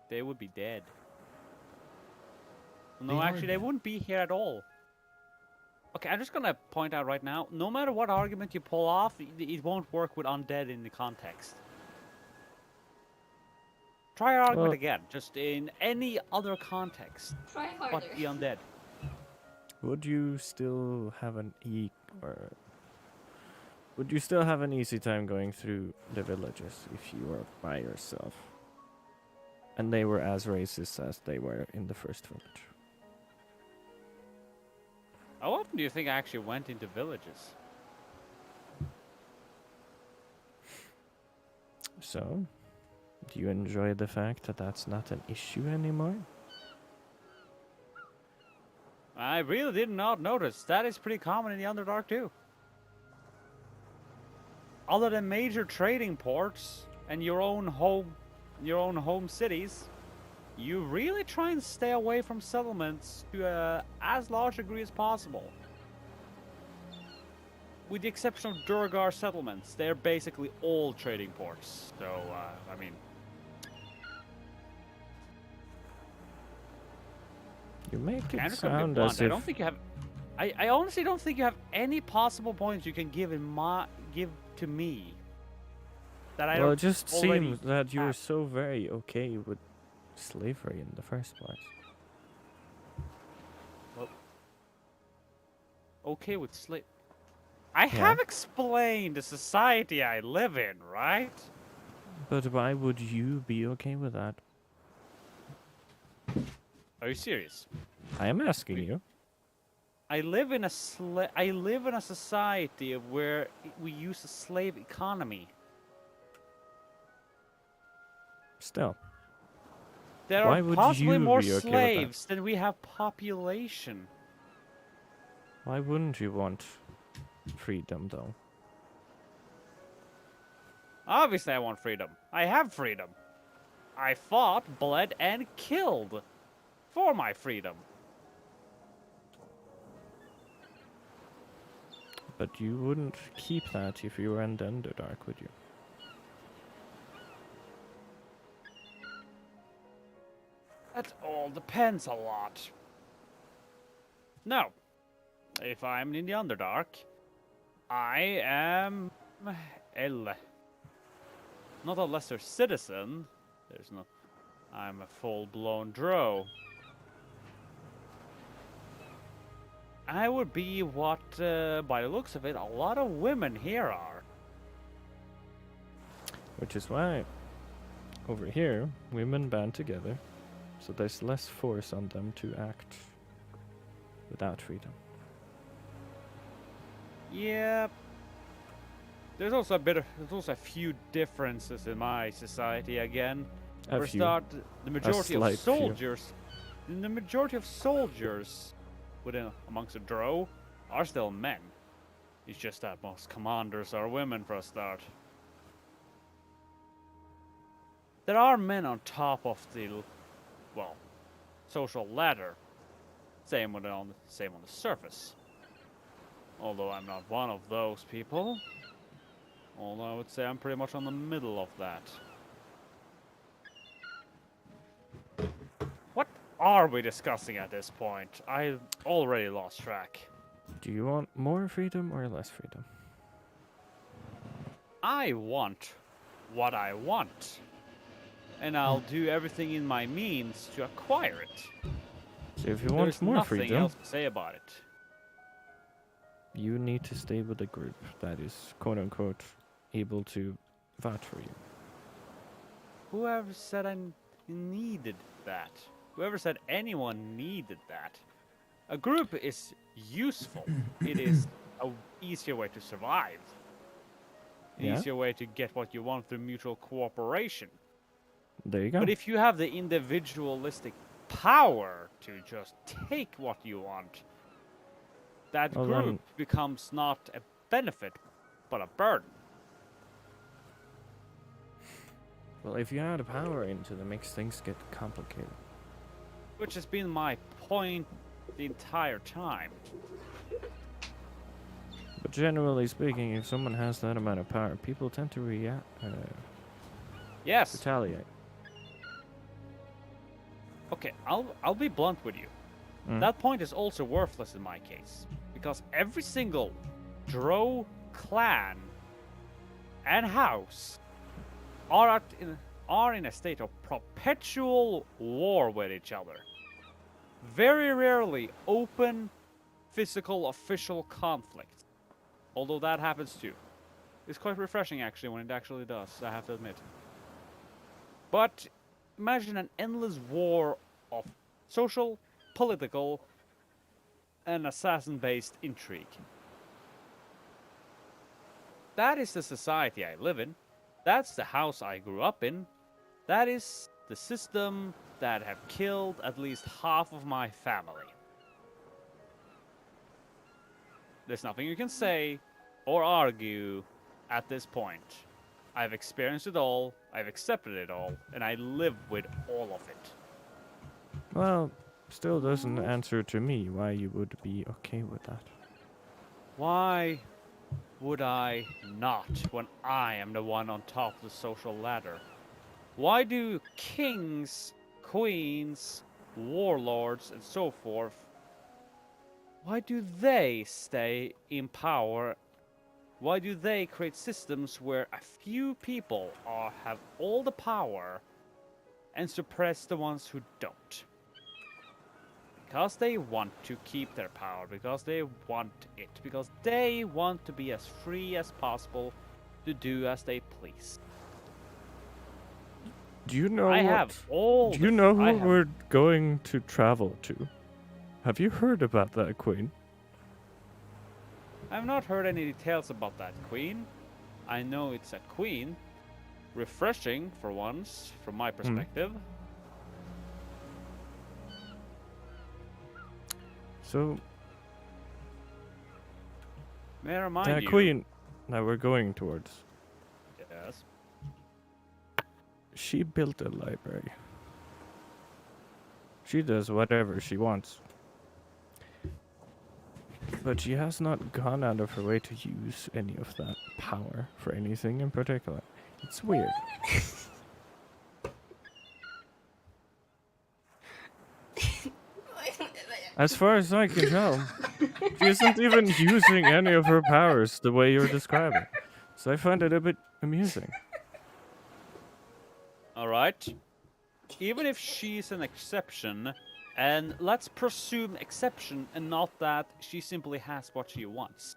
They would be dead. They No, are actually, they dead. wouldn't be here at all. Okay, I'm just gonna point out right now, no matter what argument you pull off, it won't work with undead in the context. Try your argument Well- again, just in any other context, Try but harder. the undead. Would you still have would you still have an easy time going through the villages if you were by yourself? And they were as racist as they were in the first village. How often do you think I actually went into villages? So, do you enjoy the fact that that's not an issue anymore? I really did not notice. That is pretty common in the Underdark too. Other than major trading ports and your own home cities, you really try and stay away from settlements to as large a degree as possible. With the exception of Durgar settlements, they're basically all trading ports. So, I mean, You make I'm it just gonna be sound blunt. as I if don't think you have. I honestly don't think you have any possible points you can give give to me. That I well, don't it just already seems that you were have. so very okay with slavery in the first place. Okay with slave. I have explained the society I live in, right? But why would you be okay with that? Are you serious? I am asking you. I live in a society of where we use a slave economy. Still, There Why are would possibly you more be okay with that? slaves than we have population. why wouldn't you want freedom, though. Obviously, I want freedom. I have freedom. I fought, bled, and killed for my freedom. But you wouldn't keep that if you were in the Underdark, would you? That all depends a lot. No. If I'm in the Underdark, I am not a lesser citizen. There's no. I'm a full-blown drow. I would be what, by the looks of it, a lot of women here are. Which is why, over here, women band together, so there's less force on them to act without freedom. Yeah. There's also a few differences in my society again. A For a few. start, the majority of slight few. soldiers amongst the drow are still men. It's just that most commanders are women for a start. There are men on top of the, well, social ladder. Same on the surface. Although I'm not one of those people. Although I would say I'm pretty much on the middle of that. What are we discussing at this point? I already lost track. Do you want more freedom or less freedom? I want what I want. And I'll do everything in my means to acquire it. So if you want There's more nothing freedom, else to say about it. you need to stay with a group that is, quote-unquote, able to vote for you. Whoever said I needed that? Whoever said anyone needed that? A group is useful. It is an easier way to survive. An Yeah. easier way to get what you want through mutual cooperation. There you go. But if you have the individualistic power to just take what you want, that Well, group then- becomes not a benefit, but a burden. Well, if you add power into the mix, things get complicated. Which has been my point the entire time. But generally speaking, if someone has that amount of power, people tend to Yes. retaliate. Okay, I'll be blunt with you. Mm. That point is also worthless in my case. Because every single Drow clan and house are in a state of perpetual war with each other. Very rarely open, physical, official conflict. Although that happens too. It's quite refreshing actually when it actually does, I have to admit. But imagine an endless war of social, political, and assassin-based intrigue. That is the society I live in. That's the house I grew up in. That is the system that have killed at least half of my family. There's nothing you can say or argue at this point. I've experienced it all, I've accepted it all, and I live with all of it. Well, still doesn't answer to me why you would be okay with that. Why would I not when I am the one on top of the social ladder? Why do kings, queens, warlords, and so forth, why do they stay in power? Why do they create systems where a few people have all the power and suppress the ones who don't? Because they want to keep their power, because they want it, because they want to be as free as possible to do as they please. Do you know I what? have all. Do you know I who have- we're going to travel to? Have you heard about that, Queen? I've not heard any details about that queen. I know it's a queen. Refreshing for once, from my perspective. So, May I remind The you? queen that we're going towards, Yes. she built a library. She does whatever she wants. But she has not gone out of her way to use any of that power for anything in particular. It's weird. As far as I can tell, she isn't even using any of her powers the way you're describing. So I find it a bit amusing. All right. Even if she's an exception, and let's presume exception and not that she simply has what she wants.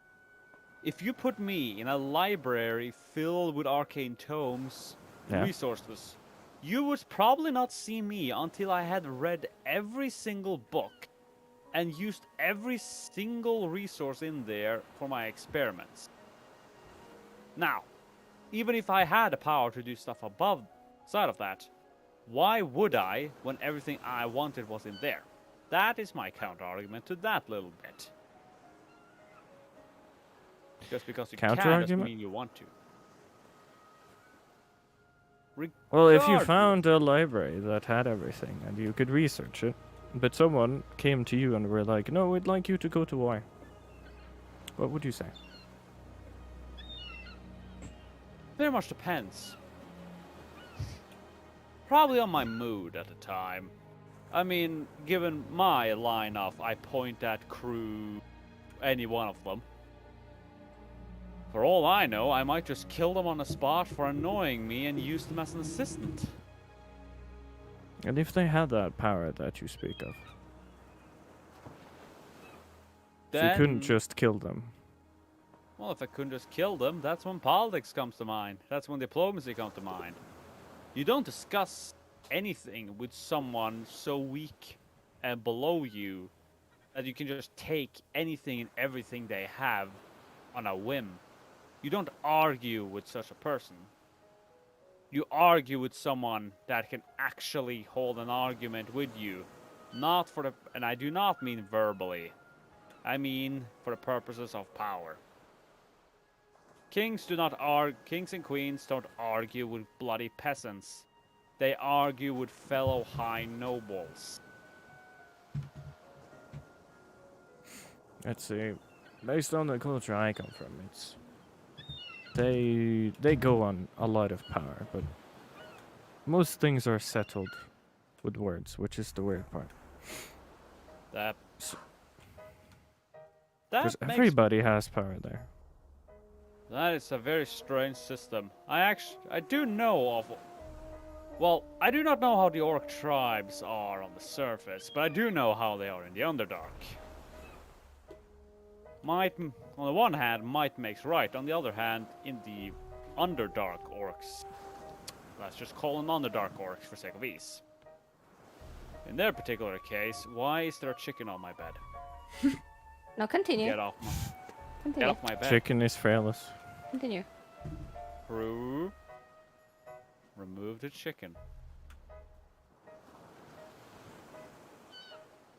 If you put me in a library filled with arcane tomes, Yeah. resources, you would probably not see me until I had read every single book and used every single resource in there for my experiments. Now, even if I had the power to do stuff above side of that, why would I when everything I wanted was in there? That is my counter argument to that little bit. Just because you can doesn't Counter-argument? mean you want to. Well, if you Regardless- found a library that had everything and you could research it, but someone came to you and were like, no, we'd like you to go to war, what would you say? Very much depends. Probably on my mood at the time. I mean, given my line of I point at crew, any one of them. For all I know, I might just kill them on the spot for annoying me and use them as an assistant. And if they had that power that you speak of, so you couldn't Then- just kill them. Well, if I couldn't just kill them, that's when politics comes to mind. That's when diplomacy comes to mind. You don't discuss anything with someone so weak and below you that you can just take anything and everything they have on a whim. You don't argue with such a person. You argue with someone that can actually hold an argument with you. Not for the... and I do not mean verbally. I mean for the purposes of power. Kings and queens don't argue with bloody peasants. They argue with fellow high nobles. Let's see. Based on the culture I come from, it's they go on a lot of power, but most things are settled with words, which is the weird part. That Because makes everybody has power there. that is a very strange system. I do know of. Well, I do not know how the orc tribes are on the surface, but I do know how they are in the Underdark. On the one hand, might makes right. On the other hand, in the Underdark orcs, let's just call them Underdark orcs for sake of ease. In their particular case, why is there a chicken on my bed? No, continue. Get off Continue. my bed. Chicken is fearless. Continue. Crew. Remove the chicken.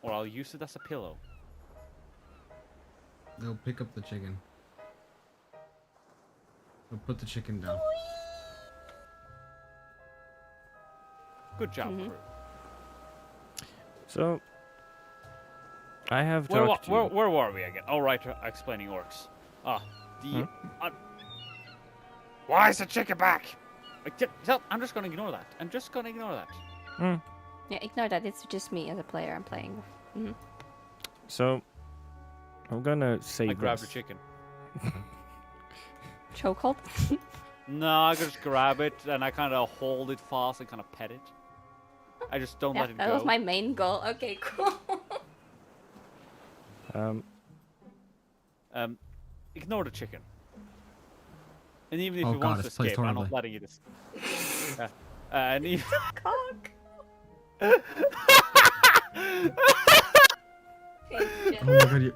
Or I'll use it as a pillow. They'll pick up the chicken. They'll put the chicken down. Good job, Mhm. crew. So, I have Where talked to you. were we again? Oh, right, explaining orcs. Ah, the... Why is the chicken back? I'm just gonna ignore that. I'm just gonna ignore that. Yeah, ignore that. It's just me as a player I'm playing with. Mhm. So, I'm gonna say I grabbed the this. chicken. Chokehold? No, I just grab it and I kind of hold it fast and kind of pet it. I just don't Yeah, let it that go. was my main goal. Okay, cool. Ignore the chicken. And even if Oh he God, wants to it's placed escape, I'm not horribly. letting it escape. And even... Cock. Oh my God, you.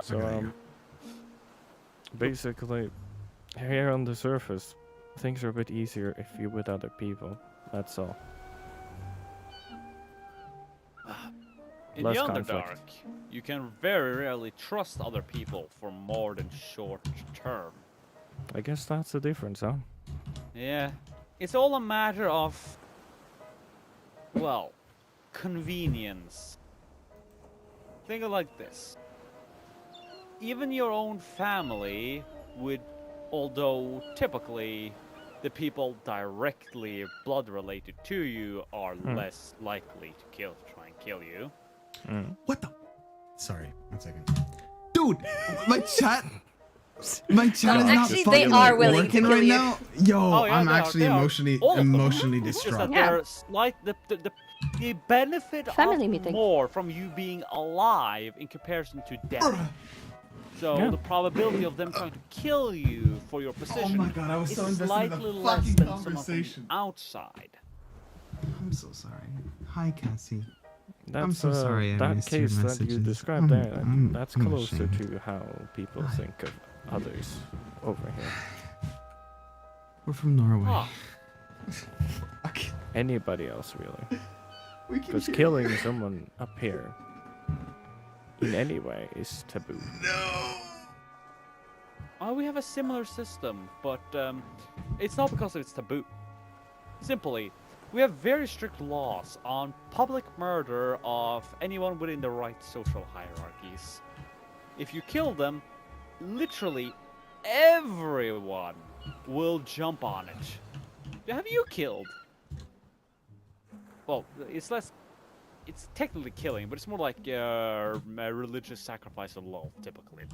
So, Okay. basically, here on the surface, things are a bit easier if you're with other people. That's all. In Less the conflict. Underdark, you can very rarely trust other people for more than short term. I guess that's the difference, huh? Yeah, it's all a matter of, well, convenience. Think of it like this. Even your own family would, although typically the people directly blood related to you are less likely to try and kill you. What the? Sorry, 1 second. Dude, my chat. My chat is not actually, fucking they are willing to working kill right you. now. Yo, Oh, yeah, I'm they are, actually they are. emotionally All of them. emotionally It's just distraught. that Yeah. they're slight. The benefit Family of meeting. more from you being alive in comparison to death. So Yeah. the probability of them trying to kill you for your position my God, I was is so invested in the slightly less fucking than someone from the conversation. outside. I'm so sorry. Hi, Cassie. That's, so sorry I that missed your case that you messages. described there, that's I'm closer ashamed. to how people think of others over here. We're from Norway. Ah, Fuck. Anybody else, really. We can Because hear killing you. someone up here in any way is taboo. No. we have a similar system, but it's not because it's taboo. Simply, we have very strict laws on public murder of anyone within the right social hierarchies. If you kill them, literally everyone will jump on it. Have you killed? Well, it's less. It's technically killing, but it's more like a religious sacrifice of love, typically.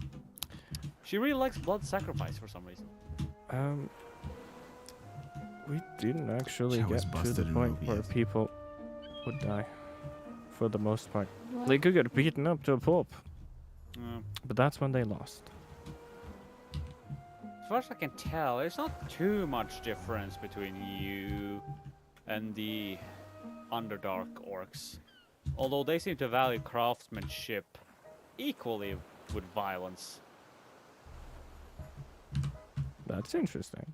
She really likes blood sacrifice for some reason. We didn't actually Chat was get to busted the in point where Mobius. people would die. For the most part. What? They could get beaten up to a pulp, Mm. but that's when they lost. As far as I can tell, there's not too much difference between you and the Underdark orcs. Although they seem to value craftsmanship equally with violence. That's interesting.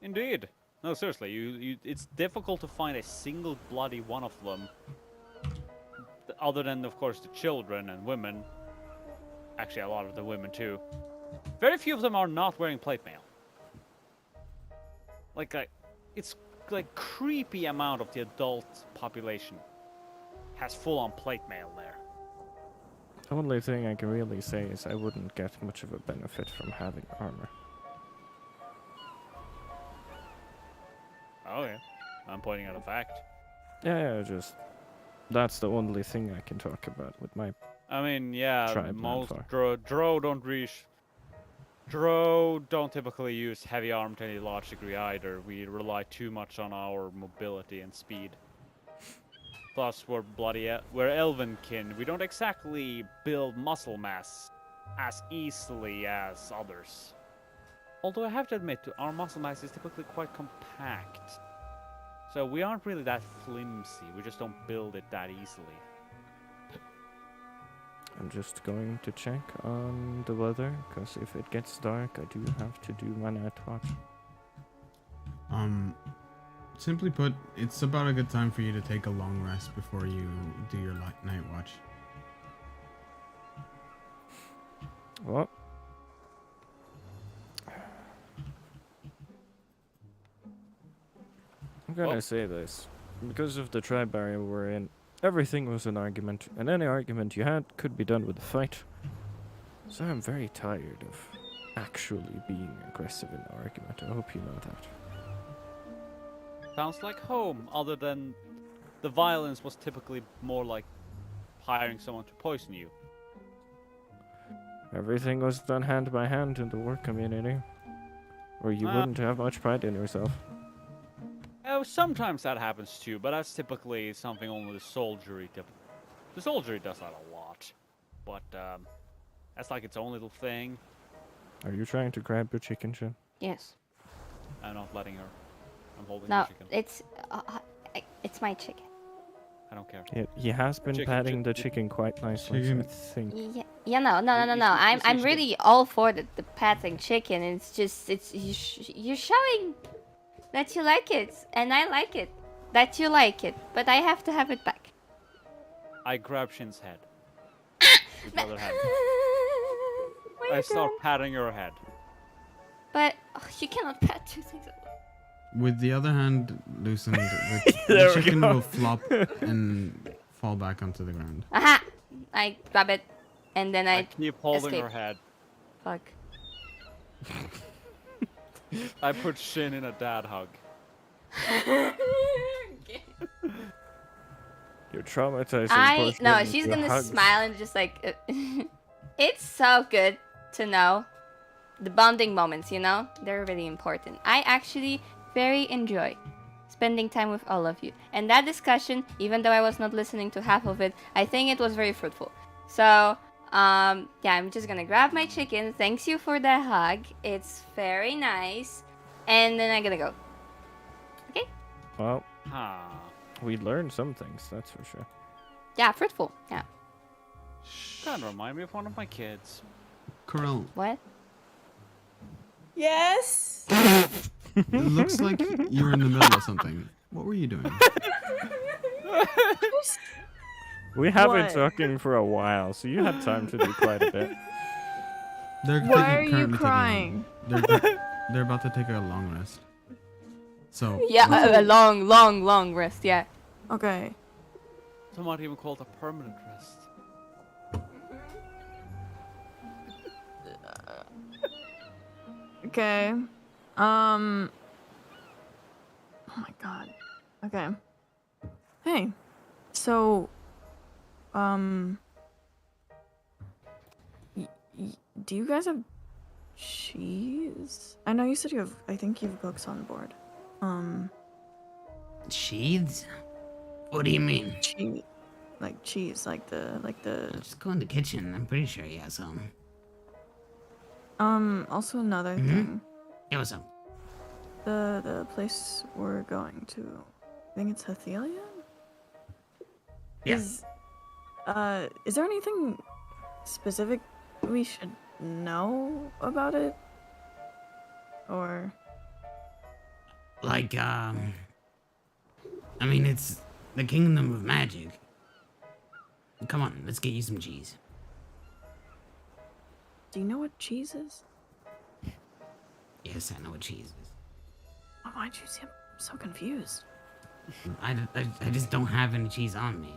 Indeed. No, seriously, it's difficult to find a single bloody one of them. Other than, of course, the children and women. Actually, a lot of the women, too. Very few of them are not wearing plate mail. It's like creepy amount of the adult population has full-on plate mail there. The only thing I can really say is I wouldn't get much of a benefit from having armor. Oh yeah, I'm pointing out a fact. Yeah, just that's the only thing I can talk about with my. I mean, yeah, Tribe most Manfar. Drow don't typically use heavy armor to any large degree either. We rely too much on our mobility and speed. Plus, we're Elvenkin. We don't exactly build muscle mass as easily as others. Although I have to admit, our muscle mass is typically quite compact. So we aren't really that flimsy. We just don't build it that easily. I'm just going to check on the weather, because if it gets dark, I do have to do my night watch. Simply put, it's about a good time for you to take a long rest before you do your night watch. Well, I'm gonna Well- say this. Because of the tribe barrier we're in, everything was an argument, and any argument you had could be done with a fight. So I'm very tired of actually being aggressive in the argument. I hope you know that. Sounds like home, other than the violence was typically more like hiring someone to poison you. Everything was done hand by hand in the work community, or you wouldn't have much pride in yourself. Sometimes that happens too, but that's typically something only the soldiery The soldiery does that a lot. But, that's like its own little thing. Are you trying to grab your chicken, Shin? Yes. I'm not letting her. I'm holding No, the chicken. it's my chicken. I don't care. He has been Chicken, patting the chicken. chicken quite nicely, Chicken. I think. Yeah, no. You I'm see chicken. really all for the patting chicken. It's just you're showing that you like it, and I like it that you like it, but I have to have it back. I grab Shin's head. with the other hand. What are I you start doing? patting her head. But you cannot pet two things at once. With the other hand loosened, the There we chicken go. will flop and fall back onto the ground. Aha! I grab it, and then I I keep holding escape. her head. Fuck. I put Shin in a dad hug. Okay. You're traumatizing. poor No, Shin she's with gonna hugs. smile and just like. It's so good to know the bonding moments. You know, they're really important. I actually very enjoy spending time with all of you, and that discussion, even though I was not listening to half of it, I think it was very fruitful. So, yeah, I'm just gonna grab my chicken. Thanks you for the hug. It's very nice, and then I'm gonna go. Okay. Well, Huh. we learned some things, that's for sure. Yeah, fruitful. Yeah. Kind of remind me of one of my kids. Corel, What? Yes. it looks like you were in the middle of something. What were you doing? We have been What? talking for a while, so you had time to do quite a bit. They're Why are you currently crying? They're about to take a long rest. So Yeah, let's- a long rest. Yeah. Okay. Some might even call it a permanent rest. Okay. Oh my god. Okay. Hey. So, do you guys have cheese? I know you said you have. I think you have books on board. Sheaths? What do you mean? Cheese, like cheese, like the. Just go in the kitchen. I'm pretty sure he has some. Also another Mhm. thing. Yeah, what's up? The place we're going to. I think it's Hethelia. Yeah. Is there anything specific we should know about it? Or Like, I mean, it's the kingdom of magic. Come on, let's get you some cheese. do you know what cheese is? Yes, I know what cheese is. Why'd you seem so confused? I just don't have any cheese on me.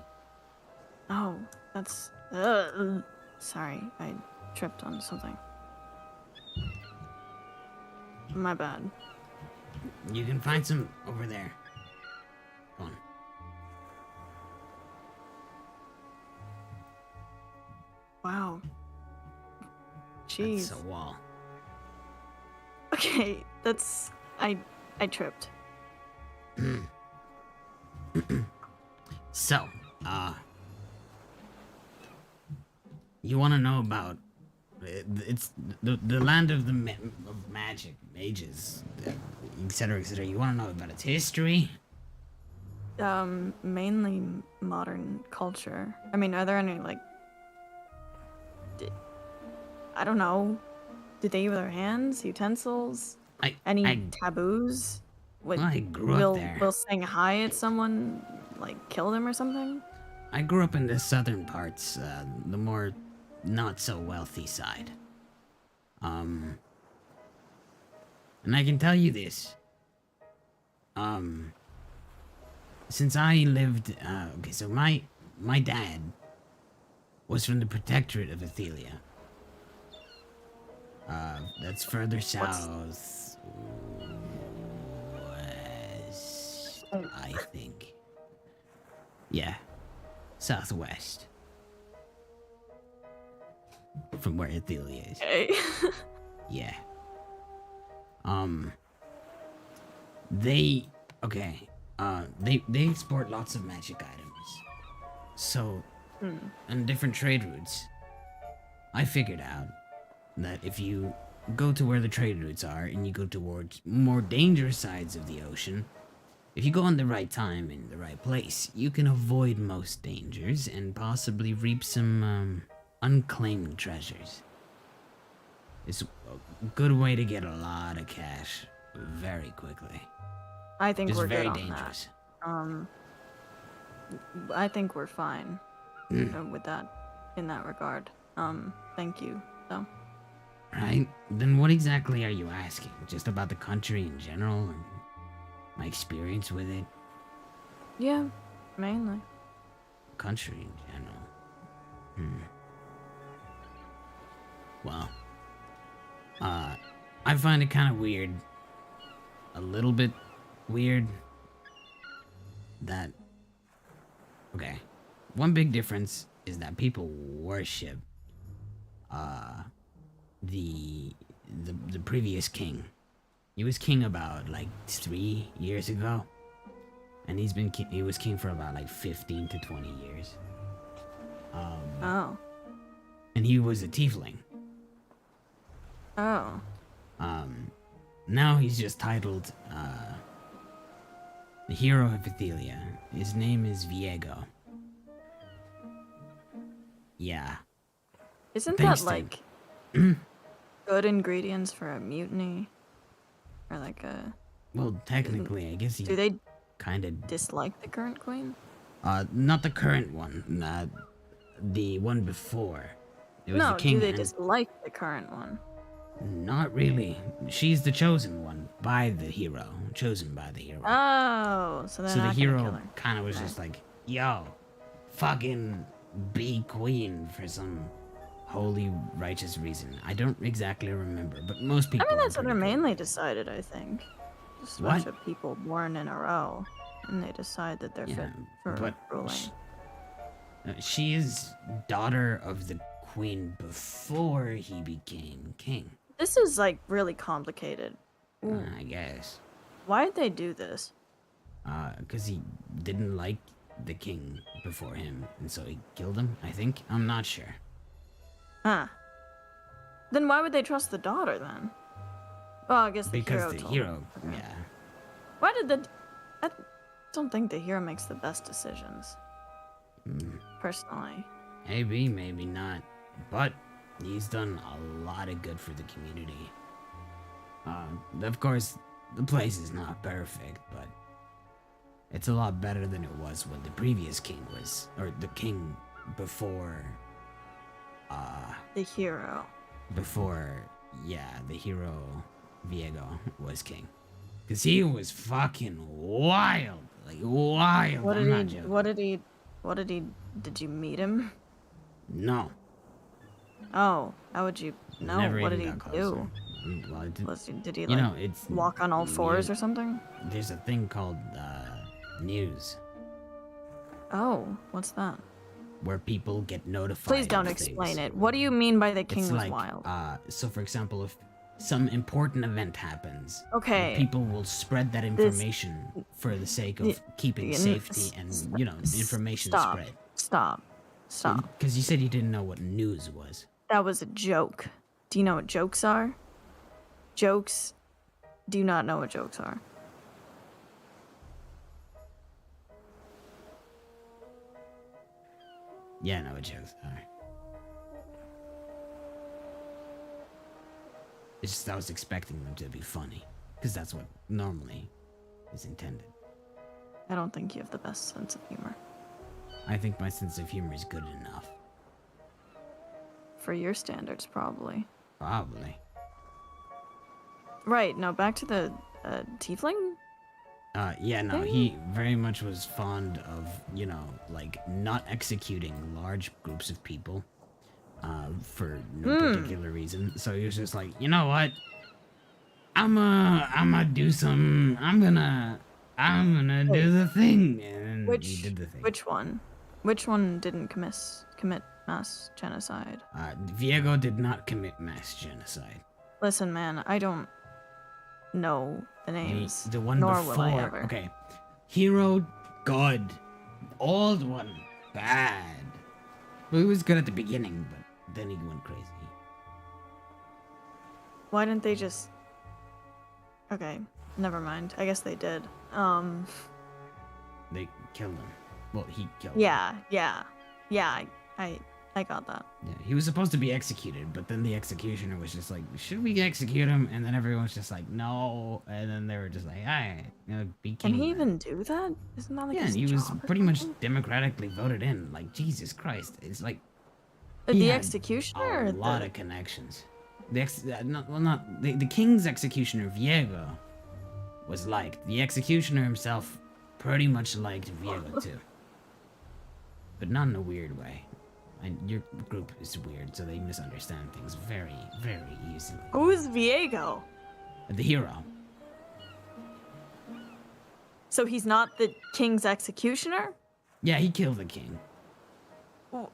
Oh, that's. Sorry, I tripped on something. My bad. You can find some over there. Go on. Wow. That's Cheese. a wall. Okay, that's. I tripped. So, you want to know about it's the land of of magic, mages, etc., etc. You want to know about its history? Mainly modern culture. I mean, are there any like? I don't know. Did they use their hands, utensils? Any taboos? Would I grew up there. Will saying hi at someone like kill them or something? I grew up in the southern parts, the more not so wealthy side. And I can tell you this. Since I lived, okay, so my dad was from the Protectorate of Athelia. That's further south west, I think. Yeah, southwest. From where Athelia is. Okay. Yeah. They export lots of magic items. So, on different trade routes, I figured out that if you go to where the trade routes are and you go towards more dangerous sides of the ocean, if you go on the right time in the right place, you can avoid most dangers and possibly reap some unclaimed treasures. It's a good way to get a lot of cash very quickly. I think Just we're very good on dangerous. that. I think we're fine with that. in that regard. Thank you. So, Right? Then what exactly are you asking? Just about the country in general and my experience with it? yeah, mainly. Country in general. Well, I find it kind of weird. A little bit weird. That. Okay. One big difference is that people worship, the previous king. He was king about like 3 years ago. And he was king for about like 15 to 20 years. Oh. And he was a tiefling. Oh. Now he's just titled, the hero of Ethelia. His name is Viego. Yeah. Isn't Thanks that to- like good ingredients for a mutiny? Or like a... Well, technically, I guess he Do they kind of... dislike the current queen? Not the current one. The one before. It was No, the king do they and... dislike the current one? Not really. She's the chosen one by the hero. Chosen by the hero. Oh, so they're So the not gonna kill hero her. kind of was just like, yo, fucking be queen for some holy righteous reason. I don't exactly remember, but most people. I mean, are that's what they're pretty cool. mainly decided, I think. Just a What? bunch of people born in a row, and they decide that they're fit Yeah, for but ruling. she is daughter of the queen before he became king. This is like really complicated. I guess. Why did they do this? Because he didn't like the king before him, and so he killed him, I think. I'm not sure. Huh. Then why would they trust the daughter then? Well, I guess the Because hero the told hero, them. yeah. Why did the... I don't think the hero makes the best decisions. Personally. Maybe, maybe not. But he's done a lot of good for the community. Of course, the place is not perfect, but it's a lot better than it was when the previous king was, or the king before, The hero. yeah, the hero Viego was king. Cause he was fucking wild, like wild. What I'm not did he... joking. What did he... Did you meet him? No. Oh, how would you know? Never What did even he got do? closer. Well, I did, Did he you like know, it's walk on all fours yeah, or something? There's a thing called news Oh, what's that? where people get notified. Please don't of explain things. it. What do you mean by the king It's was like, wild? so for example, if some important event happens, Okay. people will spread that information for the sake of keeping safety and, you know, information Stop. spread. Stop. Because you said you didn't know what news was. That was a joke. Do you know what jokes are? Jokes. Do you not know what jokes are? Yeah, I know what jokes are. It's just I was expecting them to be funny. Because that's what normally is intended. I don't think you have the best sense of humor. I think my sense of humor is good enough. For your standards, probably. Probably. Right, now back to the tiefling? Yeah, no, he very much was fond of, you know, like, not executing large groups of people, for no particular reason. So he was just like, you know what? I'm gonna do some, I'm gonna do the thing. And he did the thing. Which one? Which one didn't commit mass genocide? Viego did not commit mass genocide. Listen, man, I don't know the names. The one nor before, will I ever. okay. Hero, good. Old one, bad. Well, he was good at the beginning, but then he went crazy. Why didn't they just... Okay, never mind. I guess they did. They killed him. Well, he killed him. Yeah, I got that. Yeah, he was supposed to be executed, but then the executioner was just like, should we execute him? And then everyone was just like, no. And then they were just like, alright, be king. Can he then." even do that? Isn't that like Yeah, his and he was job or pretty much something? democratically voted in. Like, Jesus Christ. It's like, He The had executioner? a Or lot the... of connections. Not the king's executioner Viego was liked. The executioner himself pretty much liked Viego too, but not in a weird way. And your group is weird, so they misunderstand things very, very easily. Who's Viego? The hero. So he's not the king's executioner? Yeah, he killed the king. Oh,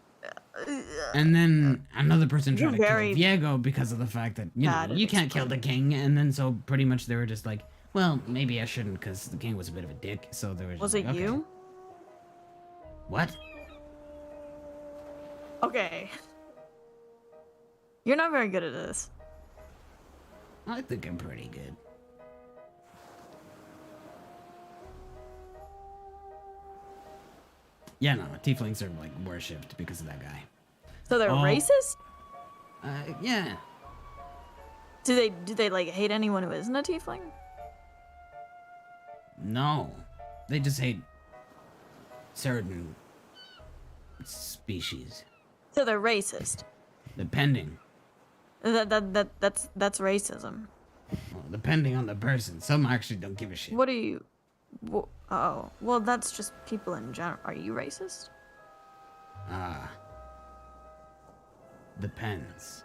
And then another person You're tried to very kill Viego because of the fact that, you know, bad at you can't kill the king. And then so pretty much they were just like, well, maybe I shouldn't because the king was a bit of a dick. So they were just Was like, it okay. you? What? Okay. You're not very good at this. I think I'm pretty good. Yeah, no, tieflings are like worshipped because of that guy. So they're Oh. racist? Yeah. Do they like hate anyone who isn't a tiefling? No. They just hate certain species. So they're racist. Depending. That's racism. Well, depending on the person. Some actually don't give a shit. What are you? Oh, well, that's just people in general. Are you racist? Depends.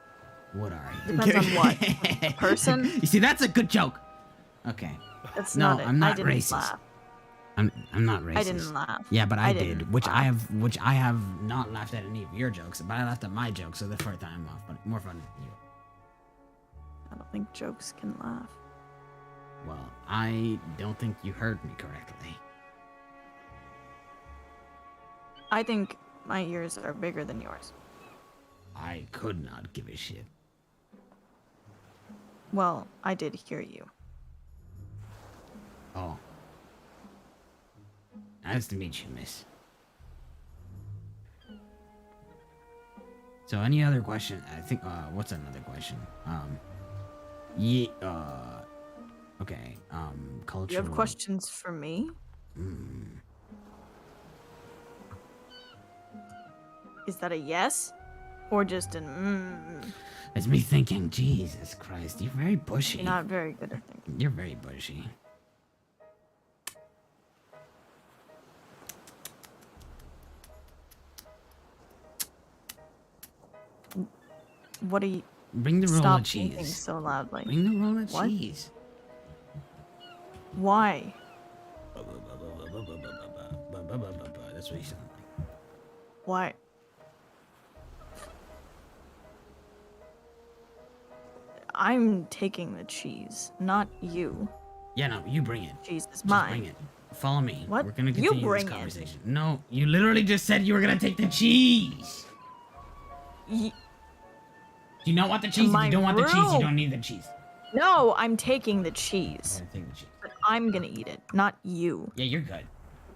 What are you? Depends on what? A person? You see, that's a good joke. Okay. That's No, not it. I'm not I didn't racist. laugh. I'm not racist. I didn't laugh. Yeah, but I did, didn't which I laugh. have not laughed at any of your jokes, but I laughed at my jokes, so therefore I'm off. But more fun than you. I don't think jokes can laugh. Well, I don't think you heard me correctly. I think my ears are bigger than yours. I could not give a shit. Well, I did hear you. Oh. Nice to meet you, miss. So any other question? I think, what's another question? Yeah, okay, cultural... You have questions for me? Is that a yes? Or just an It's me thinking, Jesus Christ, you're very bushy. You're not very good at thinking. You're very bushy. What are you... Bring the roll Stop of thinking cheese. so loudly. Bring the roll of What? cheese. Why? That's what you sound like. Why? I'm taking the cheese, not you. Yeah, no, you bring it. Cheese is Just mine. bring it. Follow me. What? We're gonna You continue bring this it. conversation. No, you literally just said you were gonna take the cheese. Y- Do you not want the cheese? If my you don't want the cheese, you room. don't need the cheese. No, I'm taking the I'm cheese. gonna take the cheese. But I'm gonna eat it, not you. Yeah, you're good.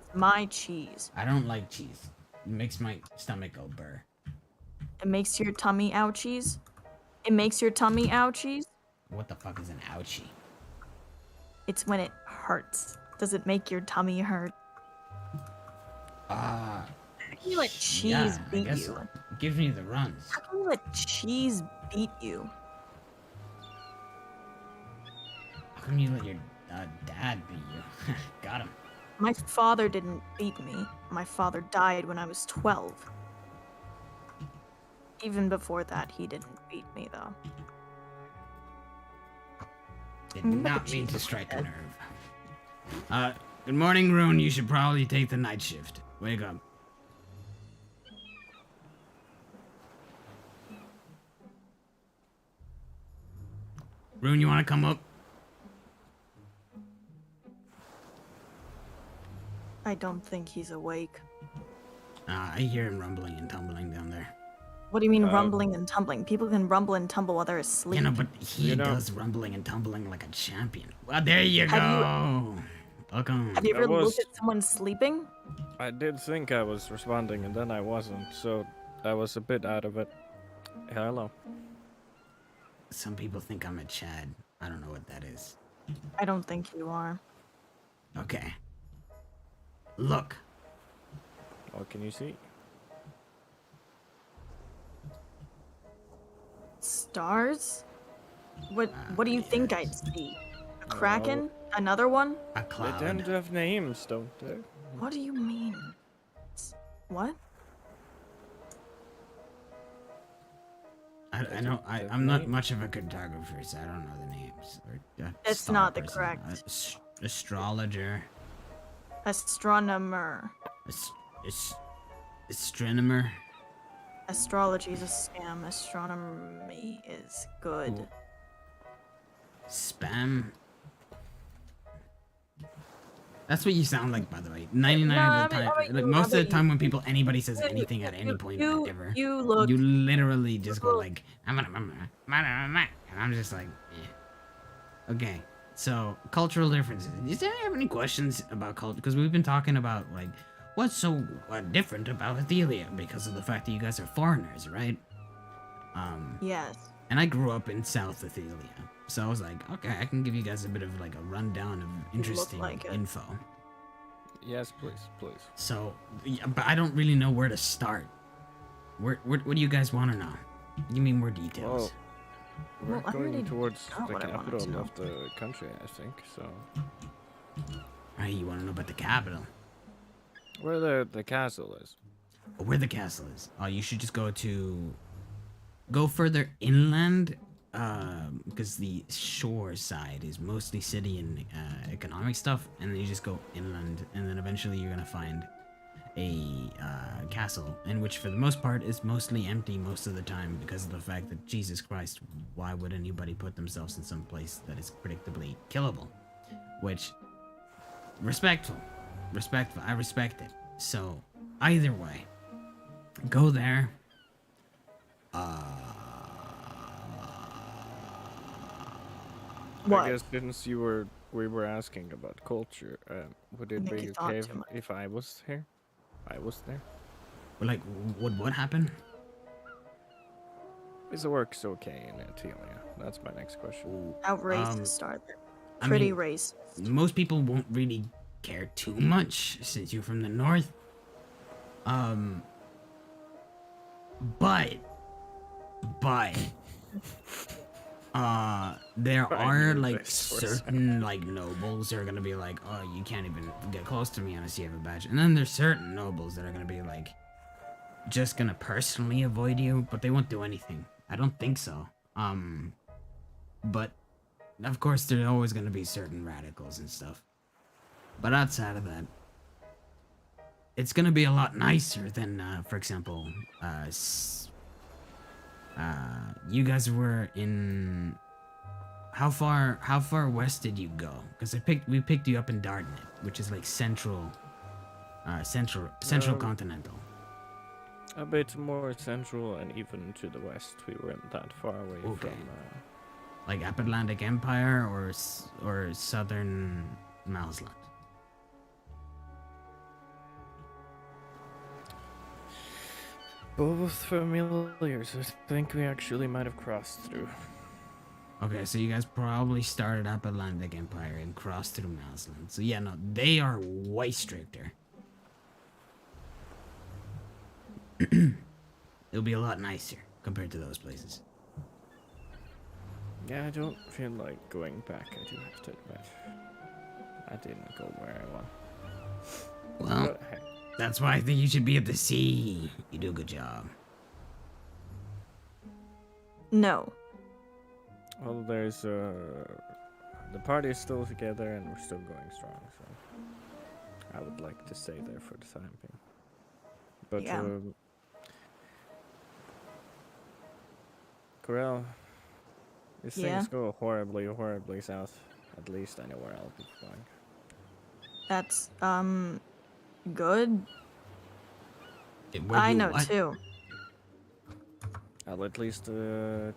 It's my cheese. I don't like cheese. It makes my stomach go burr. It makes your tummy ouchies. It makes your tummy ouchies. What the fuck is an ouchie? It's when it hurts. Does it make your tummy hurt? Ah, How can you let cheese yeah, I beat guess you? so. Give me the runs. How can you let cheese beat you? How come you let your dad beat you? Got him. My father didn't beat me. My father died when I was 12. Even before that, he didn't beat me, though. Did not mean to strike a nerve. Good morning, Rune. You should probably take the night shift. Wake up. Rune, you want to come up? I don't think he's awake. I hear him rumbling and tumbling down there. What do you mean rumbling and tumbling? People can rumble and tumble while they're asleep. You know, but he You know- does rumbling and tumbling like a champion. Well, there you Have go. Welcome. Have you I ever was- looked at someone sleeping? I did think I was responding, and then I wasn't, so I was a bit out of it. Hello. Some people think I'm a Chad. I don't know what that is. I don't think you are. Okay. Look. What can you see? Stars? What do you think I'd see? A kraken? Well, Another one? A they cloud. tend to have names, don't they? What do you mean? What? I know. I'm not much of a cartographer, so I don't know the names. Or, It's star not the person. correct. Astrologer. Astronomer. Astronomer. Astrology is a scam. Astronomy is good. Ooh. Spam. That's what you sound like, by the way. 99 of the time, like most of the time when anybody says anything at any point ever, You look. you literally just go like, and I'm just like, eh. Okay. So cultural differences. Does anyone have any questions about culture? Because we've been talking about like, what's so different about Athelia because of the fact that you guys are foreigners, right? Yes. And I grew up in South Athelia, so I was like, okay, I can give you guys a bit of like a rundown of interesting like it. info. Yes, please, please. So, yeah, but I don't really know where to start. What do you guys want to know? Give me more details. We're Well, I going already towards got the what I wanted to capital know. of the country, I think. So, Right, you want to know about the capital? where the castle is. Where the castle is? Oh, you should just go further inland, because the shore side is mostly city and economic stuff, and then you just go inland, and then eventually you're gonna find a castle, in which for the most part is mostly empty most of the time because of the fact that Jesus Christ, why would anybody put themselves in some place that is predictably killable? Which, respectful, I respect it. So, either way, go there. What? I guess since we were asking about culture, would it think be you thought okay too much. if I was here? I was there. Like, what happened? Is the works okay in Athelia? That's my next question. Outrageous Um, start. I Pretty mean, racist. Most people won't really care too much since you're from the north. But there I are knew like this was certain like nobles that are gonna be like, oh, you can't even get close to me unless you have a badge. And then there's certain nobles that are gonna be like, just gonna personally avoid you, but they won't do anything. I don't think so. But of course there's always gonna be certain radicals and stuff. But outside of that, it's gonna be a lot nicer than, for example, you guys were in. How far west did you go? Because we picked you up in Dartnet, which is like central continental. A bit more central, and even to the west, we weren't that far away Okay. from. Like Atlantic Empire or southern Malsland. Both familiars. I think we actually might have crossed through. Okay, so you guys probably started up Atlantic Empire and crossed through Malsland. So yeah, no, they are way stricter. It'll be a lot nicer compared to those places. Yeah, I don't feel like going back, I do have to admit. I didn't go where I want. Well, But hey, that's why I think you should be at the sea. You do a good job. No. well, there's the party is still together and we're still going strong, so I would like to stay there for the time being. But Yeah. Corel, if Yeah? things go horribly south, at least I know where I'll be going. That's good. Where I you know what? too. I'll at least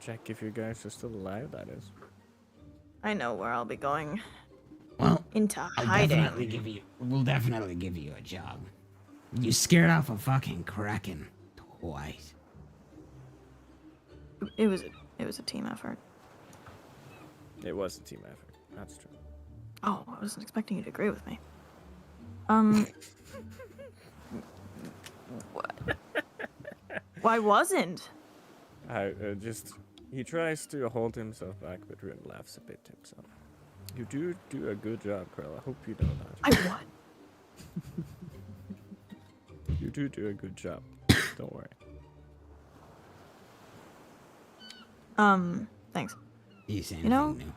check if you guys are still alive, that is. I know where I'll be going. Well, Into We'll hiding. definitely give you a job. You scared off a fucking kraken twice. It was a team effort. It was a team effort, that's true. Oh, I wasn't expecting you to agree with me. What? Why wasn't? I just He tries to hold himself back, but Ruin laughs a bit himself. You do a good job, Krill. I hope you know that. I what? You do a good job. Don't worry. Thanks. You say You know- anything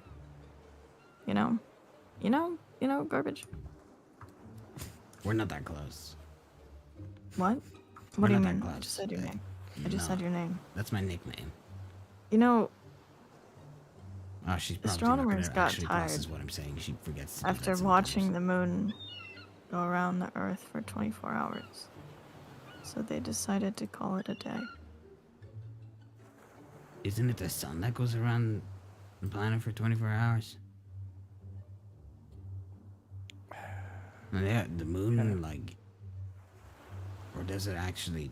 new? Garbage. We're not that close. What? We're What do you not that mean? I close. just said your name. I just said your name. That's my nickname. You know, Oh, she's probably not astronomers gonna got actually tired process what I'm saying. She forgets. To do after that watching sometimes. the moon go around the Earth for 24 hours. So they decided to call it a day. Isn't it the sun that goes around the planet for 24 hours? Yeah, the moon, like, or does it actually?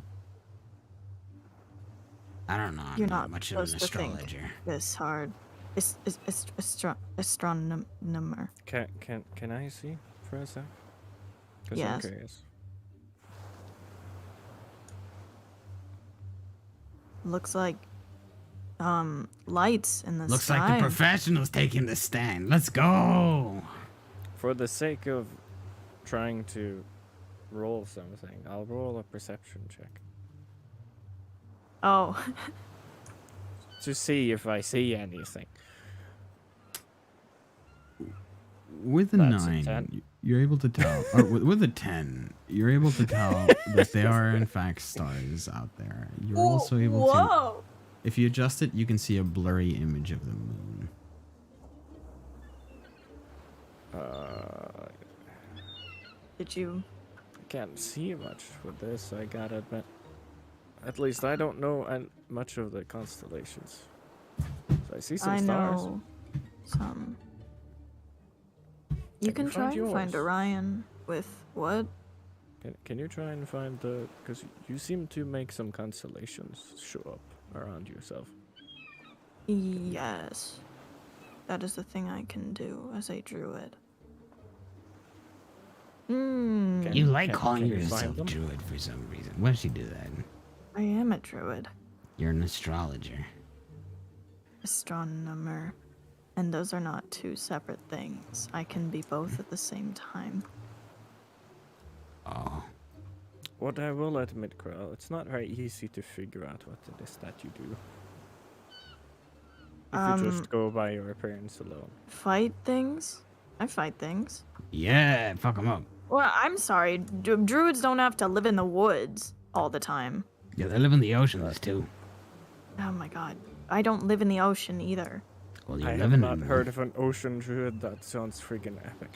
I don't know. I'm You're not not much of an supposed to think. astrologer. This hard. Astronomer. Can I see for a sec? 'Cause I'm Yes. curious. Looks like lights in the Looks sky. like the professionals taking the stand. Let's go. For the sake of trying to roll something, I'll roll a perception check Oh. to see if I see anything. With a That's a 9, 10. you're able to tell, or with a 10, you're able to tell that there are in fact stars out there. You're also able to, Whoa! if you adjust it, you can see a blurry image of the moon. Did you? I can't see much with this, I gotta admit. At least I don't know much of the constellations. So I see some I stars. know some. You Can can you try find and find yours? Orion with what? Can you try and find the... Because you seem to make some constellations show up around yourself. Yes. That is the thing I can do as a druid. Hmm. Can- You like can calling you find yourself them? druid for some reason. Why did you do that? I am a druid. You're an astrologer. Astronomer. And those are not two separate things. I can be both at the same time. Oh. What I will admit, Krell, it's not very easy to figure out what it is that you do. If you just go by your appearance alone. Fight things? I fight things. Yeah, fuck them up. Well, I'm sorry. Druids don't have to live in the woods all the time. Yeah, they live in the oceans too. Oh my god. I don't live in the ocean either. Well, you're I have living not in heard of an ocean druid. That sounds freaking epic.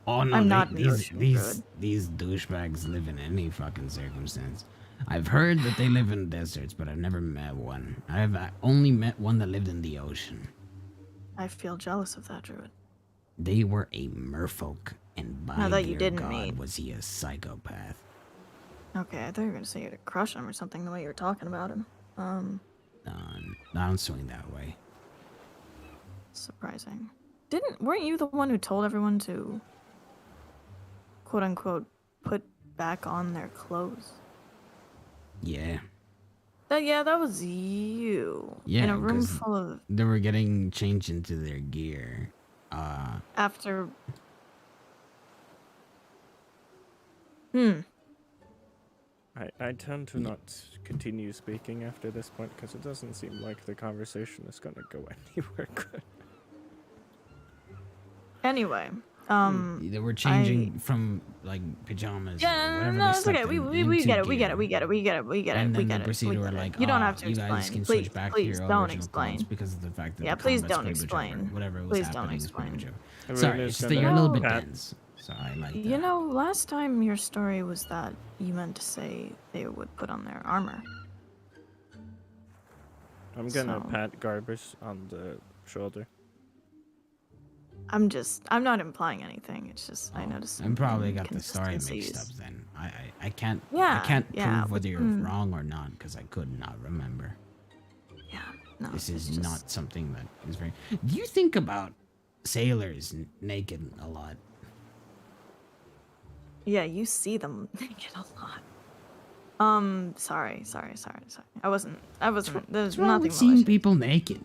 Oh no, I'm not an these ocean these douchebags live in any fucking circumstance. I've heard that they live in deserts, but I've never met one. I've only met one that lived in the ocean. I feel jealous of that druid. They were a merfolk, and by that you dear didn't God, meet. was he a psychopath. Okay, I thought you were gonna say you had a crush on him or something the way you were talking about him. I don't swing that way. Surprising. Weren't you the one who told everyone to quote unquote put back on their clothes? Yeah, That was you. Yeah, In a room 'cause full of they were getting changed into their gear. after I tend to not continue speaking after this point because it doesn't seem like the conversation is gonna go anywhere good. Anyway, They were changing from like pajamas. or yeah, whatever no, they it's okay. slept We in get it. into We get it. gear. We get it. We get it. We get it. And We then get the it. procedure We were get like, it. You don't "Oh, have to you guys explain. can Please, switch back please to your don't original clothes explain. because of the fact that Yeah, the please combat's don't premature. explain. Whatever was Please don't happening was explain. premature. Everyone Sorry, is it's just that gonna you're a little bit pat- dense. So I like that. You know, last time your story was that you meant to say they would put on their armor. I'm gonna So- pat Garbus on the shoulder. I'm not implying anything. It's just I noticed. I probably some got the story mixed up inconsistencies. then. I can't Yeah, I can't yeah, prove whether you're mm. wrong or not because I could not remember. Yeah, no. This it's is just- not something that is very. Do you think about sailors naked a lot? Yeah, you see them naked a lot. Sorry. I wasn't. There's What's wrong nothing with seeing malicious. people naked?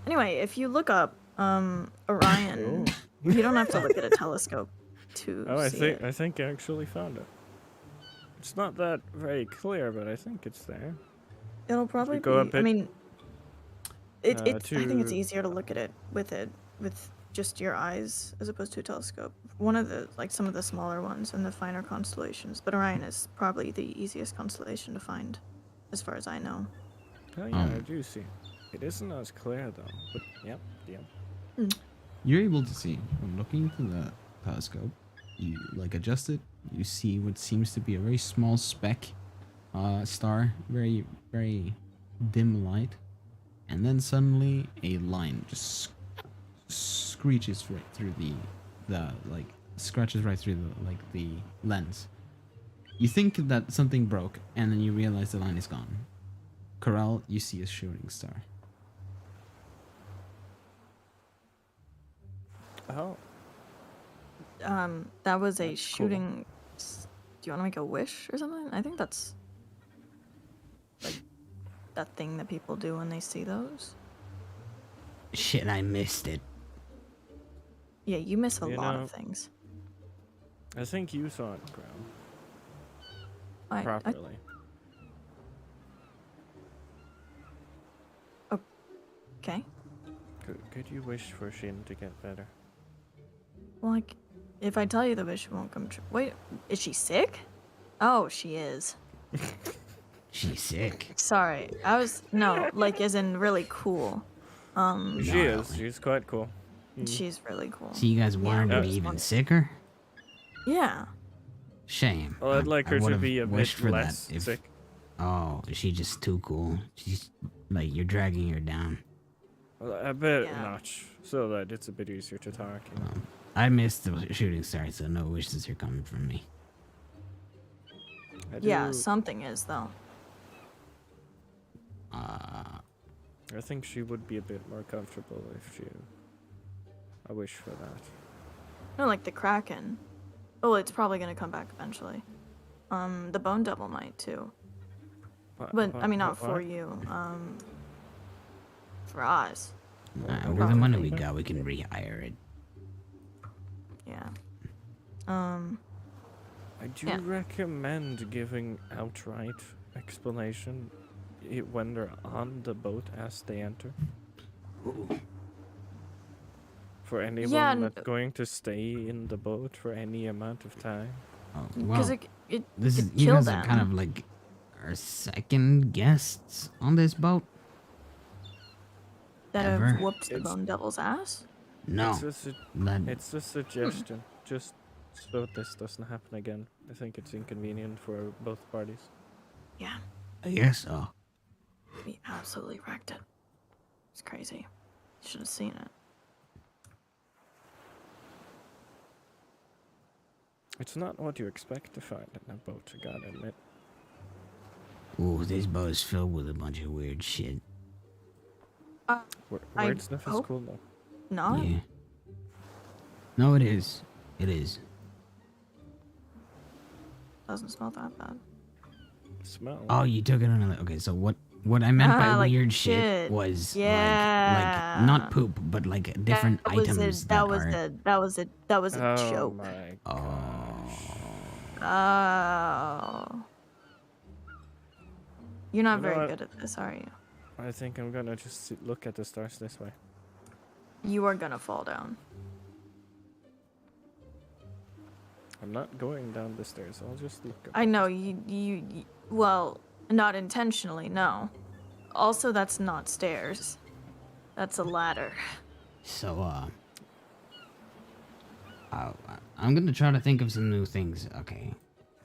Anyway, if you look up, Orion, you don't have to look at a telescope to Oh, see it. I think I actually found it. It's not that very clear, but I think it's there. It'll probably go a be. I bit, mean, I think it's to- easier to look at it with just your eyes as opposed to a telescope. One of the some of the smaller ones and the finer constellations, but Orion is probably the easiest constellation to find, as far as I know. Oh yeah, I do see. It isn't as clear though. But yep. You're able to see when looking into the telescope. You like adjust it. You see what seems to be a very small speck, star, very very dim light, and then suddenly a line just screeches right through the like scratches right through the lens. You think that something broke, and then you realize the line is gone. Corral, you see a shooting star. Oh. That was a That's cool. shooting. Do you want to make a wish or something? I think that's like that thing that people do when they see those. Shit, I missed it. Yeah, you miss a You lot know, of things. I think you saw it, Graham. I Properly. okay. Could you wish for Shin to get better? Well, like, if I tell you the wish, it won't come true. Wait, is she sick? Oh, she is. She's sick. Sorry, like as in really cool. She is. She's quite cool. She's really cool. So you guys want her to be just even wanted- sicker? Yeah. Shame. Well, I'd like her to would've be a wished bit for less that if- sick. Oh, is she just too cool? She's like you're dragging her down. A bit Yeah. notch, so that it's a bit easier to talk. You know? I missed the shooting star, so no wishes are coming from me. Yeah, do- something is though. I think she would be a bit more comfortable if she. I wish for that. No, like the Kraken. Oh, it's probably gonna come back eventually. The Bone Devil might too. But I mean, not for you. For us. With the money we got, we can rehire it. Yeah. I do Yeah. recommend giving outright explanation when they're on the boat as they enter. For anyone Yeah, that's going to stay in the boat for any amount of time. Oh, Because well, it this is could you kill guys them. are kind of like our second guests on this boat. that ever. have whooped the It's- Bone Devil's ass. No, that- It's a suggestion, just so this doesn't happen again. I think it's inconvenient for both parties. Yeah, I guess so. we absolutely wrecked it. It's crazy. Should have seen it. It's not what you expect to find in a boat, I gotta admit. Ooh, this boat is filled with a bunch of weird shit. I Weird stuff is hope- cool though. Not? Yeah. No, it is. It is. Doesn't smell that bad. Smell. Oh, you took it on another. Okay, so what I meant by like weird shit. shit was like Yeah. not poop, but like different That was items a, that was are. that was a Oh joke. my Oh. Oh. You're not You know very what? good at this, are you? I think I'm gonna just look at the stars this way. You are gonna fall down. I'm not going down the stairs. I'll just look. Up. I know you well, not intentionally, no. Also, that's not stairs. That's a ladder. So I'm gonna try to think of some new things. Okay,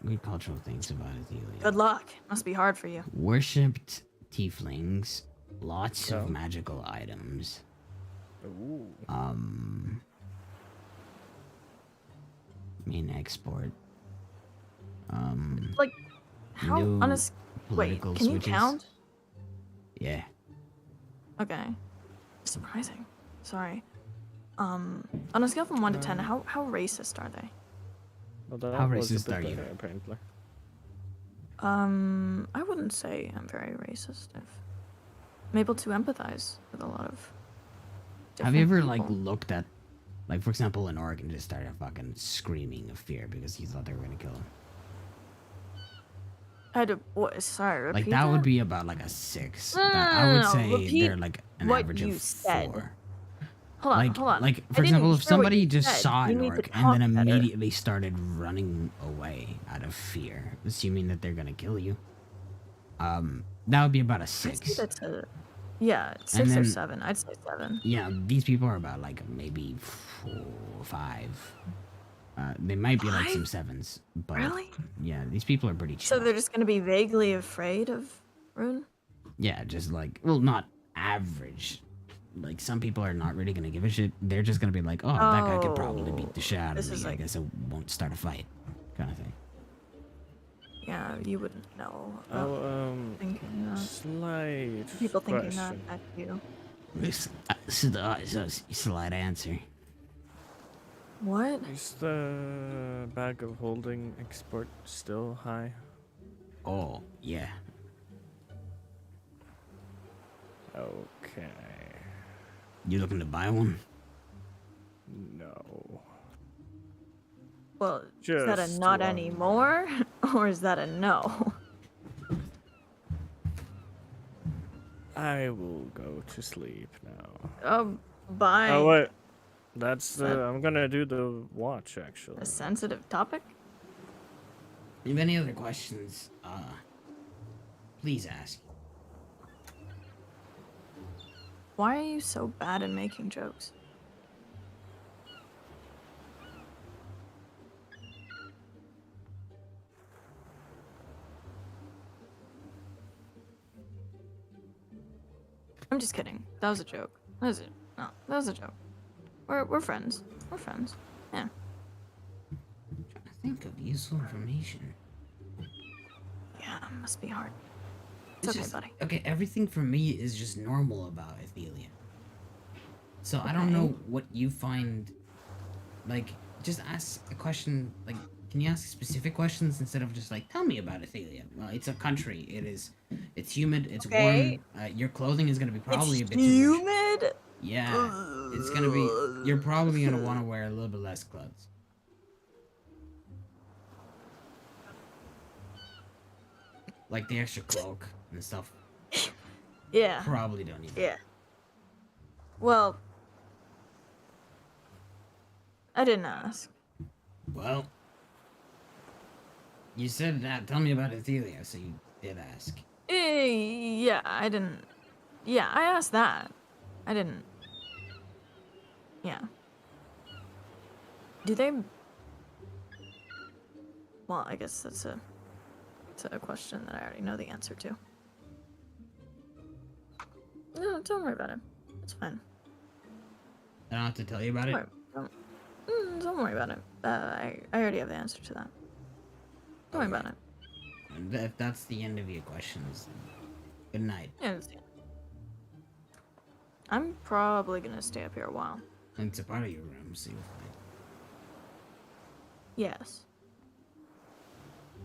good cultural things about Athelia. Good luck. Must be hard for you. Worshipped tieflings, lots Oh. of magical items. Ooh. Main export. Like, how New honest? Wait, political can you switches. count? Yeah. Okay. Surprising. Sorry. On a scale from 1 to 10, how racist are they? Well, that How was a racist bit are you? better, apparently. I wouldn't say I'm very racist. I'm able to empathize with a lot of. Have you ever different like people. looked at, like for example, in Oregon, just started fucking screaming of fear because he thought they were gonna kill him? I had to. What? Sorry, repeat Like that would be about like a 6. I would No, say repeat they're like an what average you of said. 4. Hold on, Like, hold on. like I for didn't example, if hear what somebody you just said. saw You an need to orc and then talk better. immediately started running away out of fear, assuming that they're gonna kill you, that would be about a I'd say 6. that's a. Yeah, 6 or then- 7. I'd say 7. Yeah, these people are about like maybe 4 or 5. They might be like some 7s, but Really? yeah, these people are pretty chill. So they're just gonna be vaguely afraid of Rune? Yeah, just like, well, not average. Like some people are not really gonna give a shit. They're just gonna be like, oh, that guy could probably beat the shit out of This me. is I like- guess I won't start a fight, kind of thing. Yeah, you wouldn't know about Oh, thinking that. slight People thinking question. that at you. Slight answer. What? Is the bag of holding export still high? Oh, yeah. Okay. You looking to buy one? No. Well, is that a Just not one. anymore? Or is that a no? I will go to sleep now. Bye. Oh wait, that's the. that- I'm gonna do the watch actually. A sensitive topic? If you have any other questions, please ask. Why are you so bad at making jokes? I'm just kidding. That was a joke. That was it. No, that was a joke. We're friends. We're friends. Yeah. Trying to think of useful information. Yeah, must be hard. It's okay, buddy. Okay, everything for me is just normal about Athelia. So I don't Okay. know what you find. Like, just ask a question. Like, can you ask specific questions instead of just like, tell me about Athelia? Well, it's a country. It's humid. It's Okay. warm. Your clothing is gonna be probably It's a bit too much. humid. Yeah, it's gonna be. You're probably gonna want to wear a little bit less clothes. Like the extra cloak and stuff. Yeah. Probably don't need. Yeah. Well, I didn't ask. Well, you said that. Tell me about Athelia, so you did ask. Yeah, I didn't. Yeah, I asked that. I didn't. Yeah. Do they? Well, I guess it's a question that I already know the answer to. No, don't worry about it. It's fine. I don't have to tell you about it. Don't worry about it. I already have the answer to that. Don't worry about it. And if that's the end of your questions, good night. Yeah, it's- I'm probably gonna stay up here a while. It's a part of your room, so you'll find. Yes.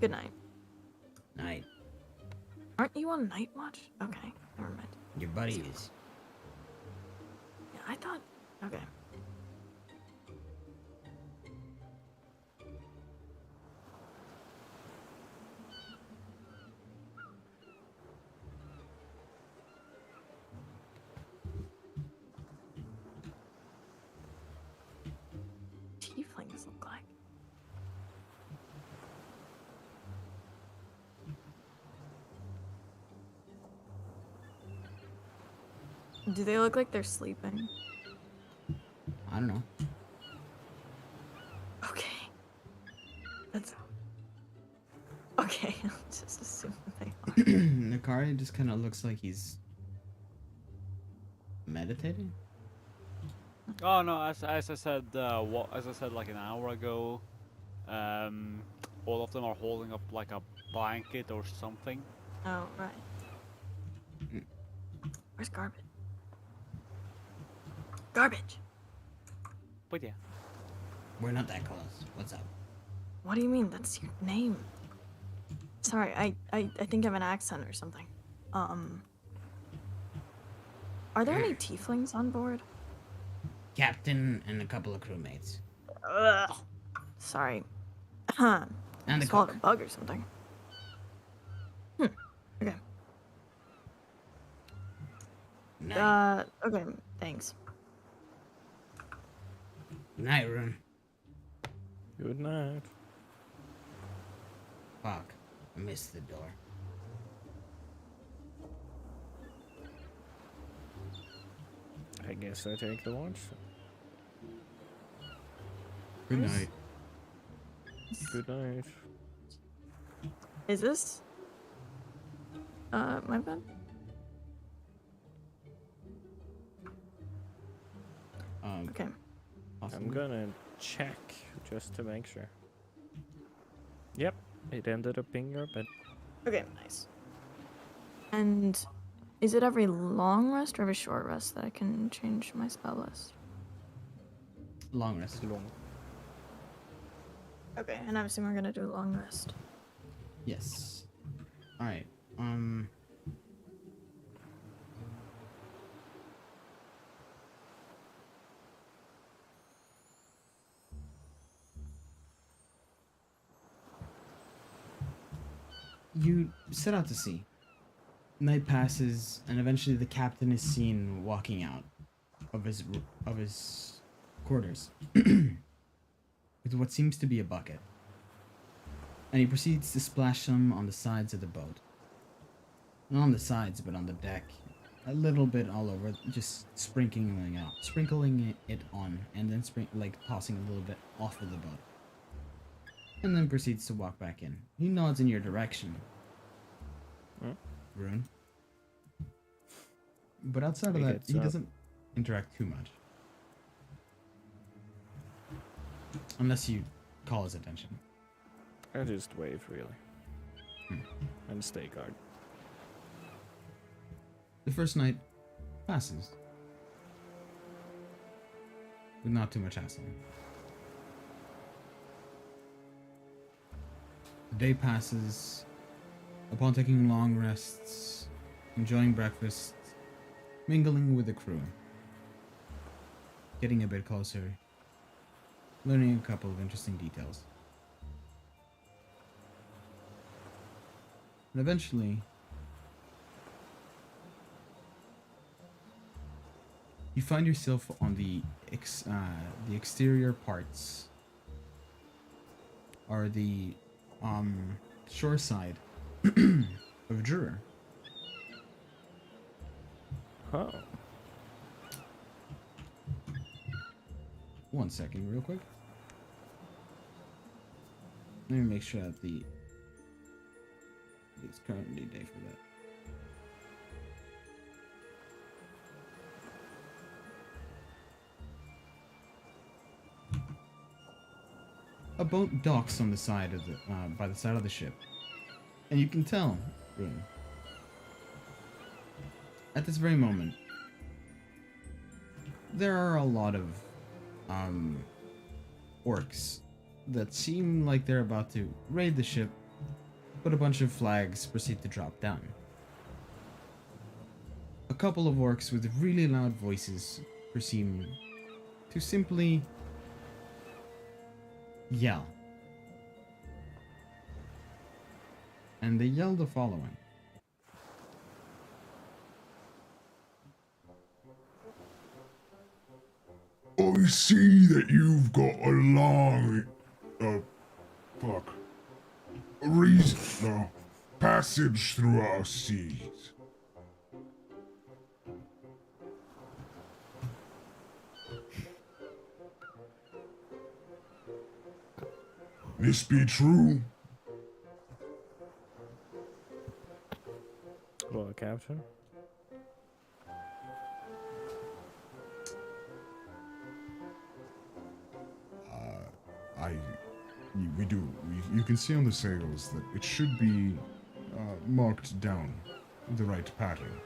Good night. Night. Aren't you on night watch? Okay, never mind. Your buddy is. Yeah, I thought. Okay. Tieflings look like. Do they look like they're sleeping? I don't know. Okay. That's. Okay, I'll just assume they are. Nakari just kind of looks like he's meditating. Oh no, as I said, as I said like an hour ago, all of them are holding up like a blanket or something. Oh, right. Where's garbage? Garbage! But yeah. We're not that close. What's up? What do you mean? That's your name. Sorry, I think I have an accent or something. Are there any tieflings on board? Captain and a couple of crewmates. Ugh. Sorry. And a Swallowed cook. a bug or something. Okay. Night. Okay, thanks. Night, Rune. Good night. Fuck. I missed the door. I guess I take the watch. Good night. Good night. Is this? My bad? Okay. I'm gonna check just to make sure. Yep, it ended up being your bed. Okay, nice. And is it every long rest or every short rest that I can change my spell list? Long rest. Long. Okay, and I'm assuming we're gonna do long rest. Yes. All right. You set out to sea. Night passes, and eventually the captain is seen walking out of his quarters with what seems to be a bucket, and he proceeds to splash some on the sides of the boat. Not on the sides, but on the deck, a little bit all over, just sprinkling it on, and then tossing a little bit off of the boat, and then proceeds to walk back in. He nods in your direction, Rune. But outside of He that, gets he up. doesn't interact too much. Unless you call his attention. I just wave, really. And stay guard. The first night passes. With not too much hassle. The day passes. Upon taking long rests, enjoying breakfast, mingling with the crew, getting a bit closer, learning a couple of interesting details. And eventually, you find yourself on the exterior parts, or the shore side of Juror. Oh. One second, real quick. Let me make sure that it's currently day for that. A boat docks on the side of the by the side of the ship, and you can tell, Rune, at this very moment, there are a lot of orcs that seem like they're about to raid the ship, but a bunch of flags proceed to drop down. A couple of orcs with really loud voices proceed to simply yell. And they yell the following. I see that you've got a long, passage through our seas. This be true? Well, Captain. You can see on the sails that it should be marked down the right pattern.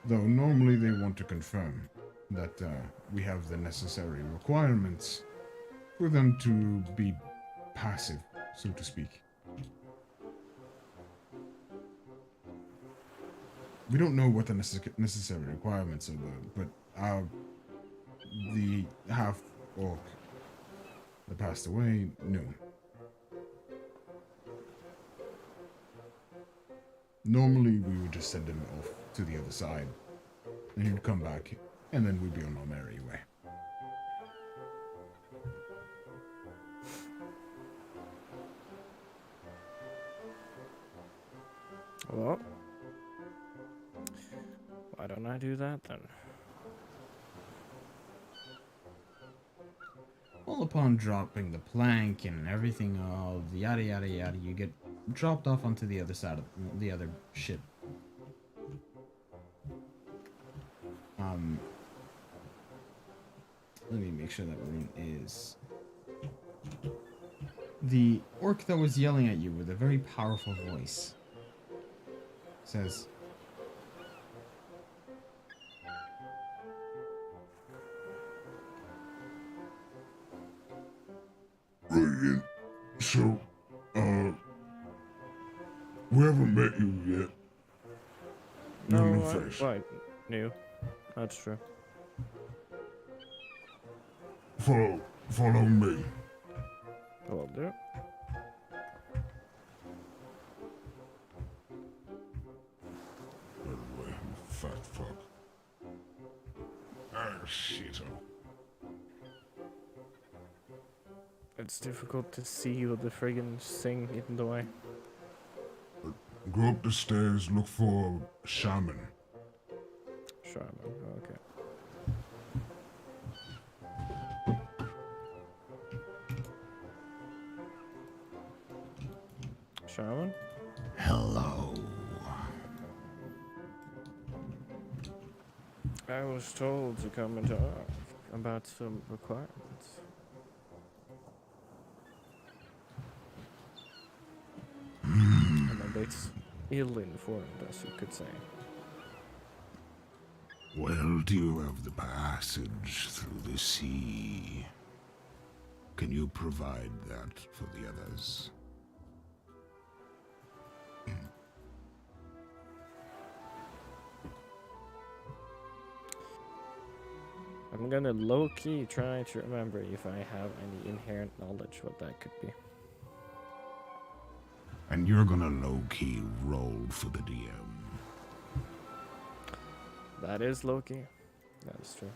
Though normally they want to confirm that we have the necessary requirements for them to be passive, so to speak. We don't know what the necessary requirements are, but the half orc that passed away knew. Normally, we would just send him off to the other side, and he'd come back, and then we'd be on our merry way. Well, why don't I do that then? Well, upon dropping the plank and everything, all the yada yada yada, you get dropped off onto the other side of the other ship. Let me make sure that room is. The orc that was yelling at you with a very powerful voice says, Radiant, so, we haven't met you yet. You're new face. Quite new. That's true. Follow me. Will do. By the way, you fat fuck. Ah, shit. It's difficult to see with the friggin' thing in the way. Go up the stairs, look for a shaman. Shaman, okay. Shaman? Hello. I was told to come and talk about some requirements. I'm a bit ill-informed, as you could say. Well, do you have the passage through the sea? Can you provide that for the others? I'm gonna low-key try to remember if I have any inherent knowledge what that could be. And you're gonna low-key roll for the DM. That is low-key. That is true.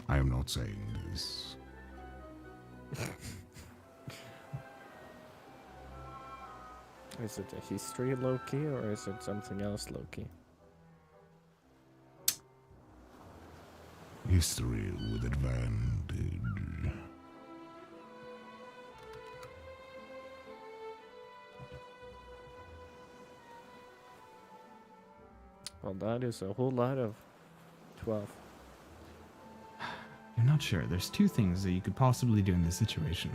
I am not saying this. Is it a history low-key or is it something else low-key? History with advantage. Well, that is a whole lot of 12. You're not sure. There's two things that you could possibly do in this situation.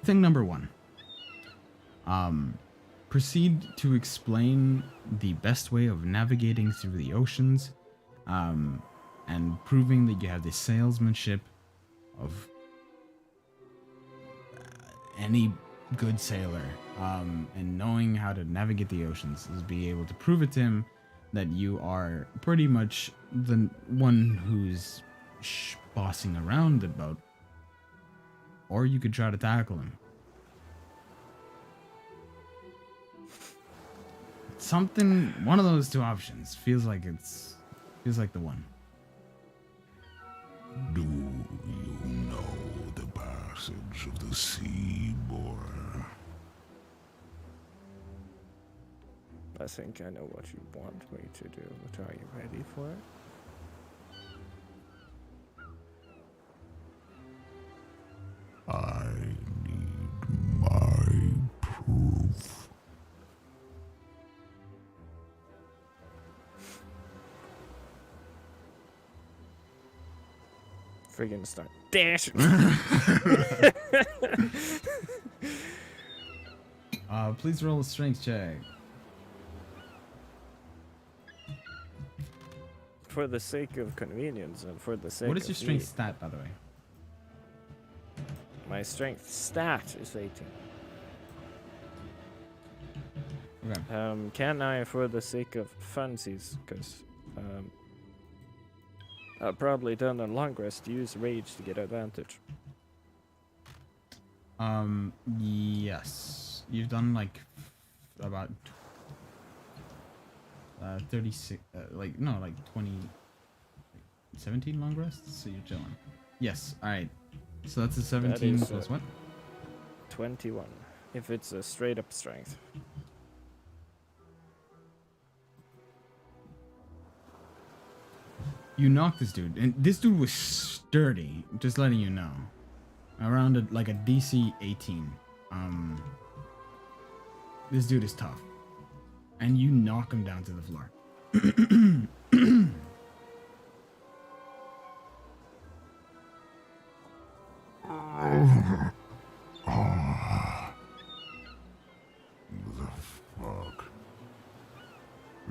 Thing number one. Proceed to explain the best way of navigating through the oceans, and proving that you have the salesmanship of any good sailor, and knowing how to navigate the oceans is be able to prove it to him that you are pretty much the one who's bossing around the boat, or you could try to tackle him. Something, one of those two options feels like the one. Do you know the passage of the sea, boy? I think I know what you want me to do, but are you ready for it? I need my proof. Friggin' start dashing. Please roll a strength check. for the sake of convenience and for the sake What is your of strength me, stat, by the way? my strength stat is 18. Okay. Can I, for the sake of funsies, because I've probably done a long rest, use rage to get advantage. Yes. You've done like about 36, like 20, 17 long rests. So you're chilling. Yes. All right. So that's a 17 is, plus what? 21, if it's a straight up strength. You knocked this dude, and this dude was sturdy. Just letting you know. Around like a DC 18. This dude is tough, and you knock him down to the floor. The fuck?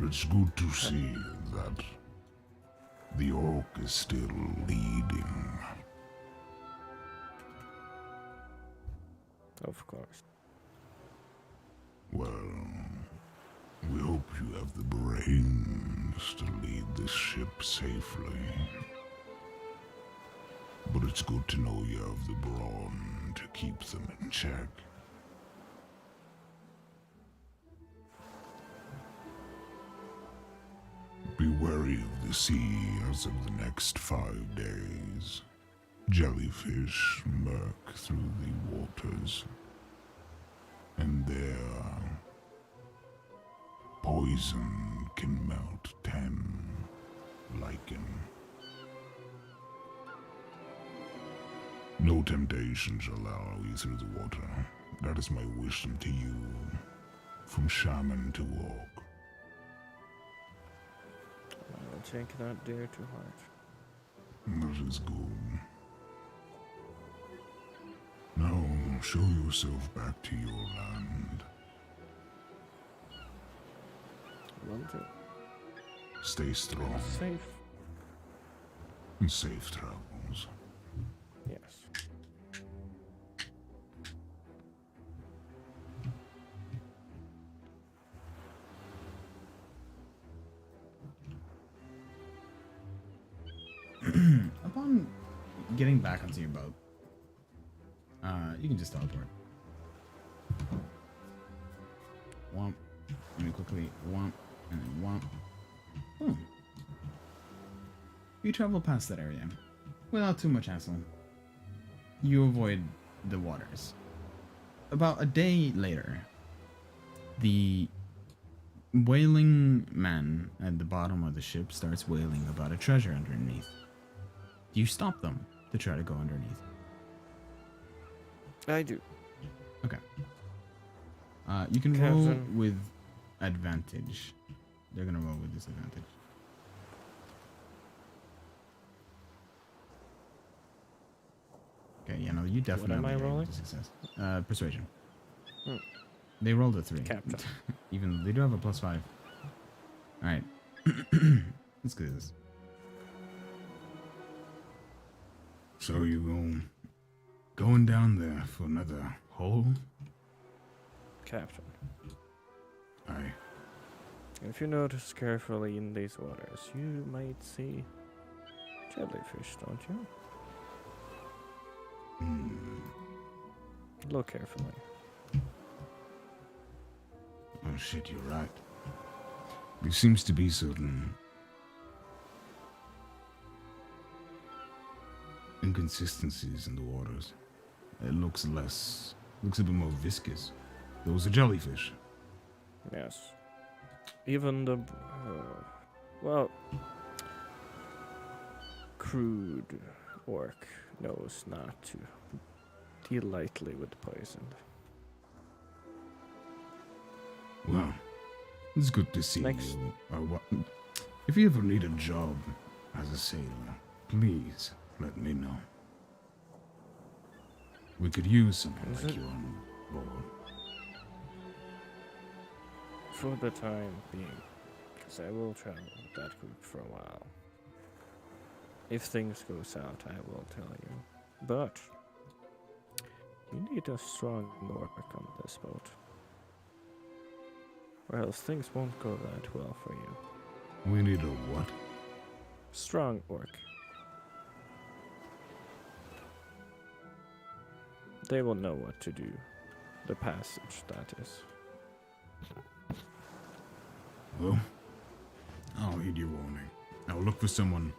It's good to see that the orc is still leading. Of course. Well, we hope you have the brains to lead this ship safely. But it's good to know you have the brawn to keep them in check. Be wary of the sea as of the next 5 days. Jellyfish lurk through the waters, and their poison can melt 10 lichen. No temptation shall allow you through the water. That is my wisdom to you, from shaman to orc. I will take that dear to heart. That is good. Now, show yourself back to your land. Will do. Stay strong Safe. and safe travels. Yes. Upon getting back onto your boat, you can just teleport. Womp. Let me quickly womp, and then womp. Boom. You travel past that area without too much hassle. You avoid the waters. About a day later, the wailing man at the bottom of the ship starts wailing about a treasure underneath. Do you stop them to try to go underneath? I do. Okay. You can roll Captain. with advantage. They're gonna roll with disadvantage. Okay, you know, you definitely am I are able rolling? to success. Persuasion. Hmm. They rolled a 3. Captain. Even though they do have a +5. Alright. Let's do this. So you going down there for another hole? Captain, Aye. if you notice carefully in these waters, you might see jellyfish, don't you? Look carefully. Oh shit, you're right. There seems to be certain inconsistencies in the waters. It looks a bit more viscous. Those are jellyfish. Yes. Even the, well, crude orc knows not to deal lightly with poison. Well, it's good to see Next. you. If you ever need a job as a sailor, please let me know. We could use someone Is like it- you on board. For the time being, because I will travel with that group for a while. If things go south, I will tell you. But you need a strong orc on this boat. Or else things won't go that well for you. We need a what? Strong orc. They will know what to do. The passage, that is. Well, I'll heed your warning. I'll look for someone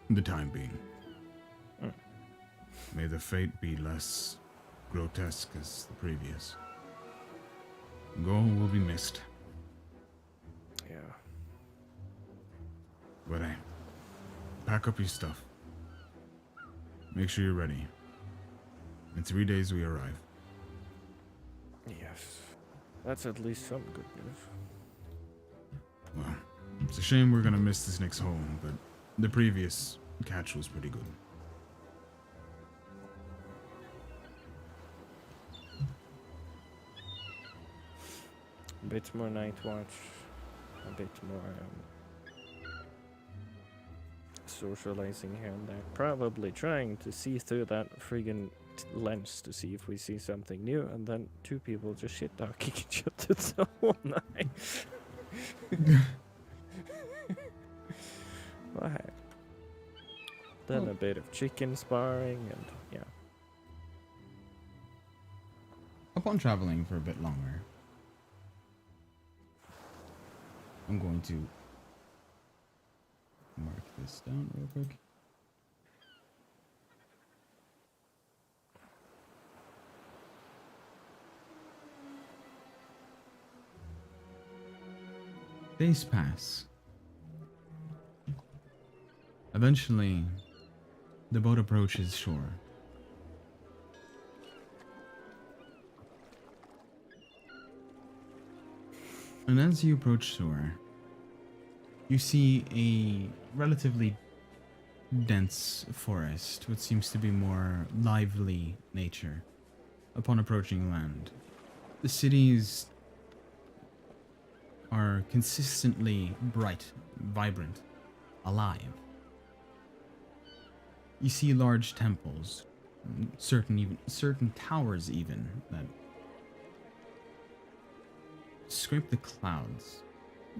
in the time being. Mm. May the fate be less grotesque as the previous. Gore will be missed, Yeah. but hey, pack up your stuff. Make sure you're ready. In 3 days we arrive. Yes. That's at least some good news. Well, it's a shame we're gonna miss this next home, but the previous catch was pretty good. A bit more night watch. A bit more socializing here and there. Probably trying to see through that friggin' lens to see if we see something new, and then two people just shit talking each other the whole night. Well, hey. Then a bit of chicken sparring, and yeah. Upon traveling for a bit longer, I'm going to mark this down real quick. Days pass. Eventually, the boat approaches shore. And as you approach shore, you see a relatively dense forest, what seems to be more lively nature. Upon approaching land, the cities are consistently bright, vibrant, alive. You see large temples, certain towers even that scrape the clouds.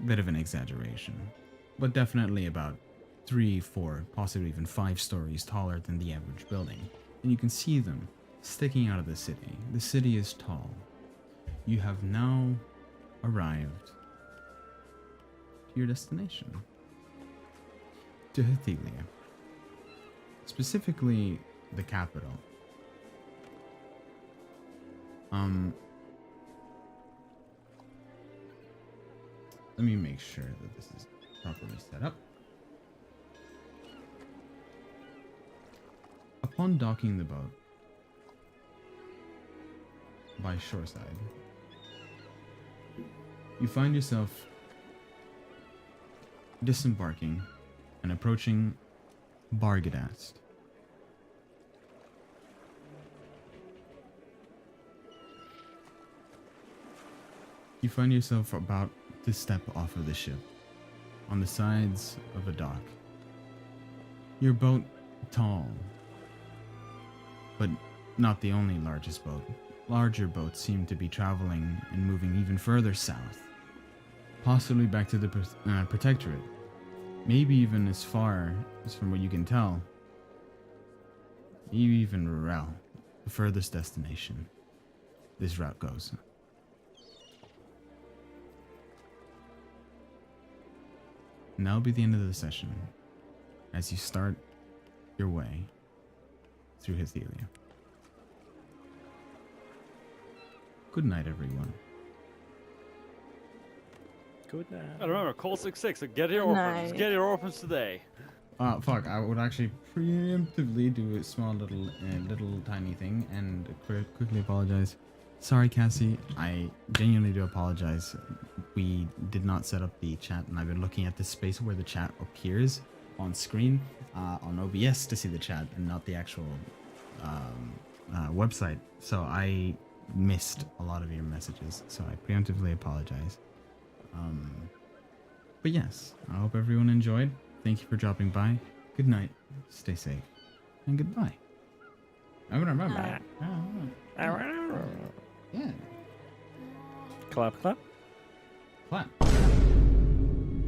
Bit of an exaggeration, but definitely about 3, 4, possibly even 5 stories taller than the average building. And you can see them sticking out of the city. The city is tall. You have now arrived to your destination, to Hethelia, specifically the capital. Let me make sure that this is properly set up. Upon docking the boat by shoreside, you find yourself disembarking and approaching Bargadast. You find yourself about to step off of the ship on the sides of a dock. Your boat, tall, but not the only largest boat. Larger boats seem to be traveling and moving even further south, possibly back to the Protectorate. Maybe even as far as, from what you can tell, maybe even Rurel, the furthest destination this route goes. And that'll be the end of the session as you start your way through Hethelia. Good night, everyone. Good night. And remember, call 66 and get your Good orphans. night. Get your orphans today. Fuck, I would actually preemptively do a small little tiny thing and quickly apologize. Sorry, Cassie, I genuinely do apologize. We did not set up the chat, and I've been looking at the space where the chat appears on screen on OBS to see the chat and not the actual website. So I missed a lot of your messages, so I preemptively apologize. But yes, I hope everyone enjoyed. Thank you for dropping by. Good night. Stay safe. And goodbye. Yeah. Clap, clap. Clap.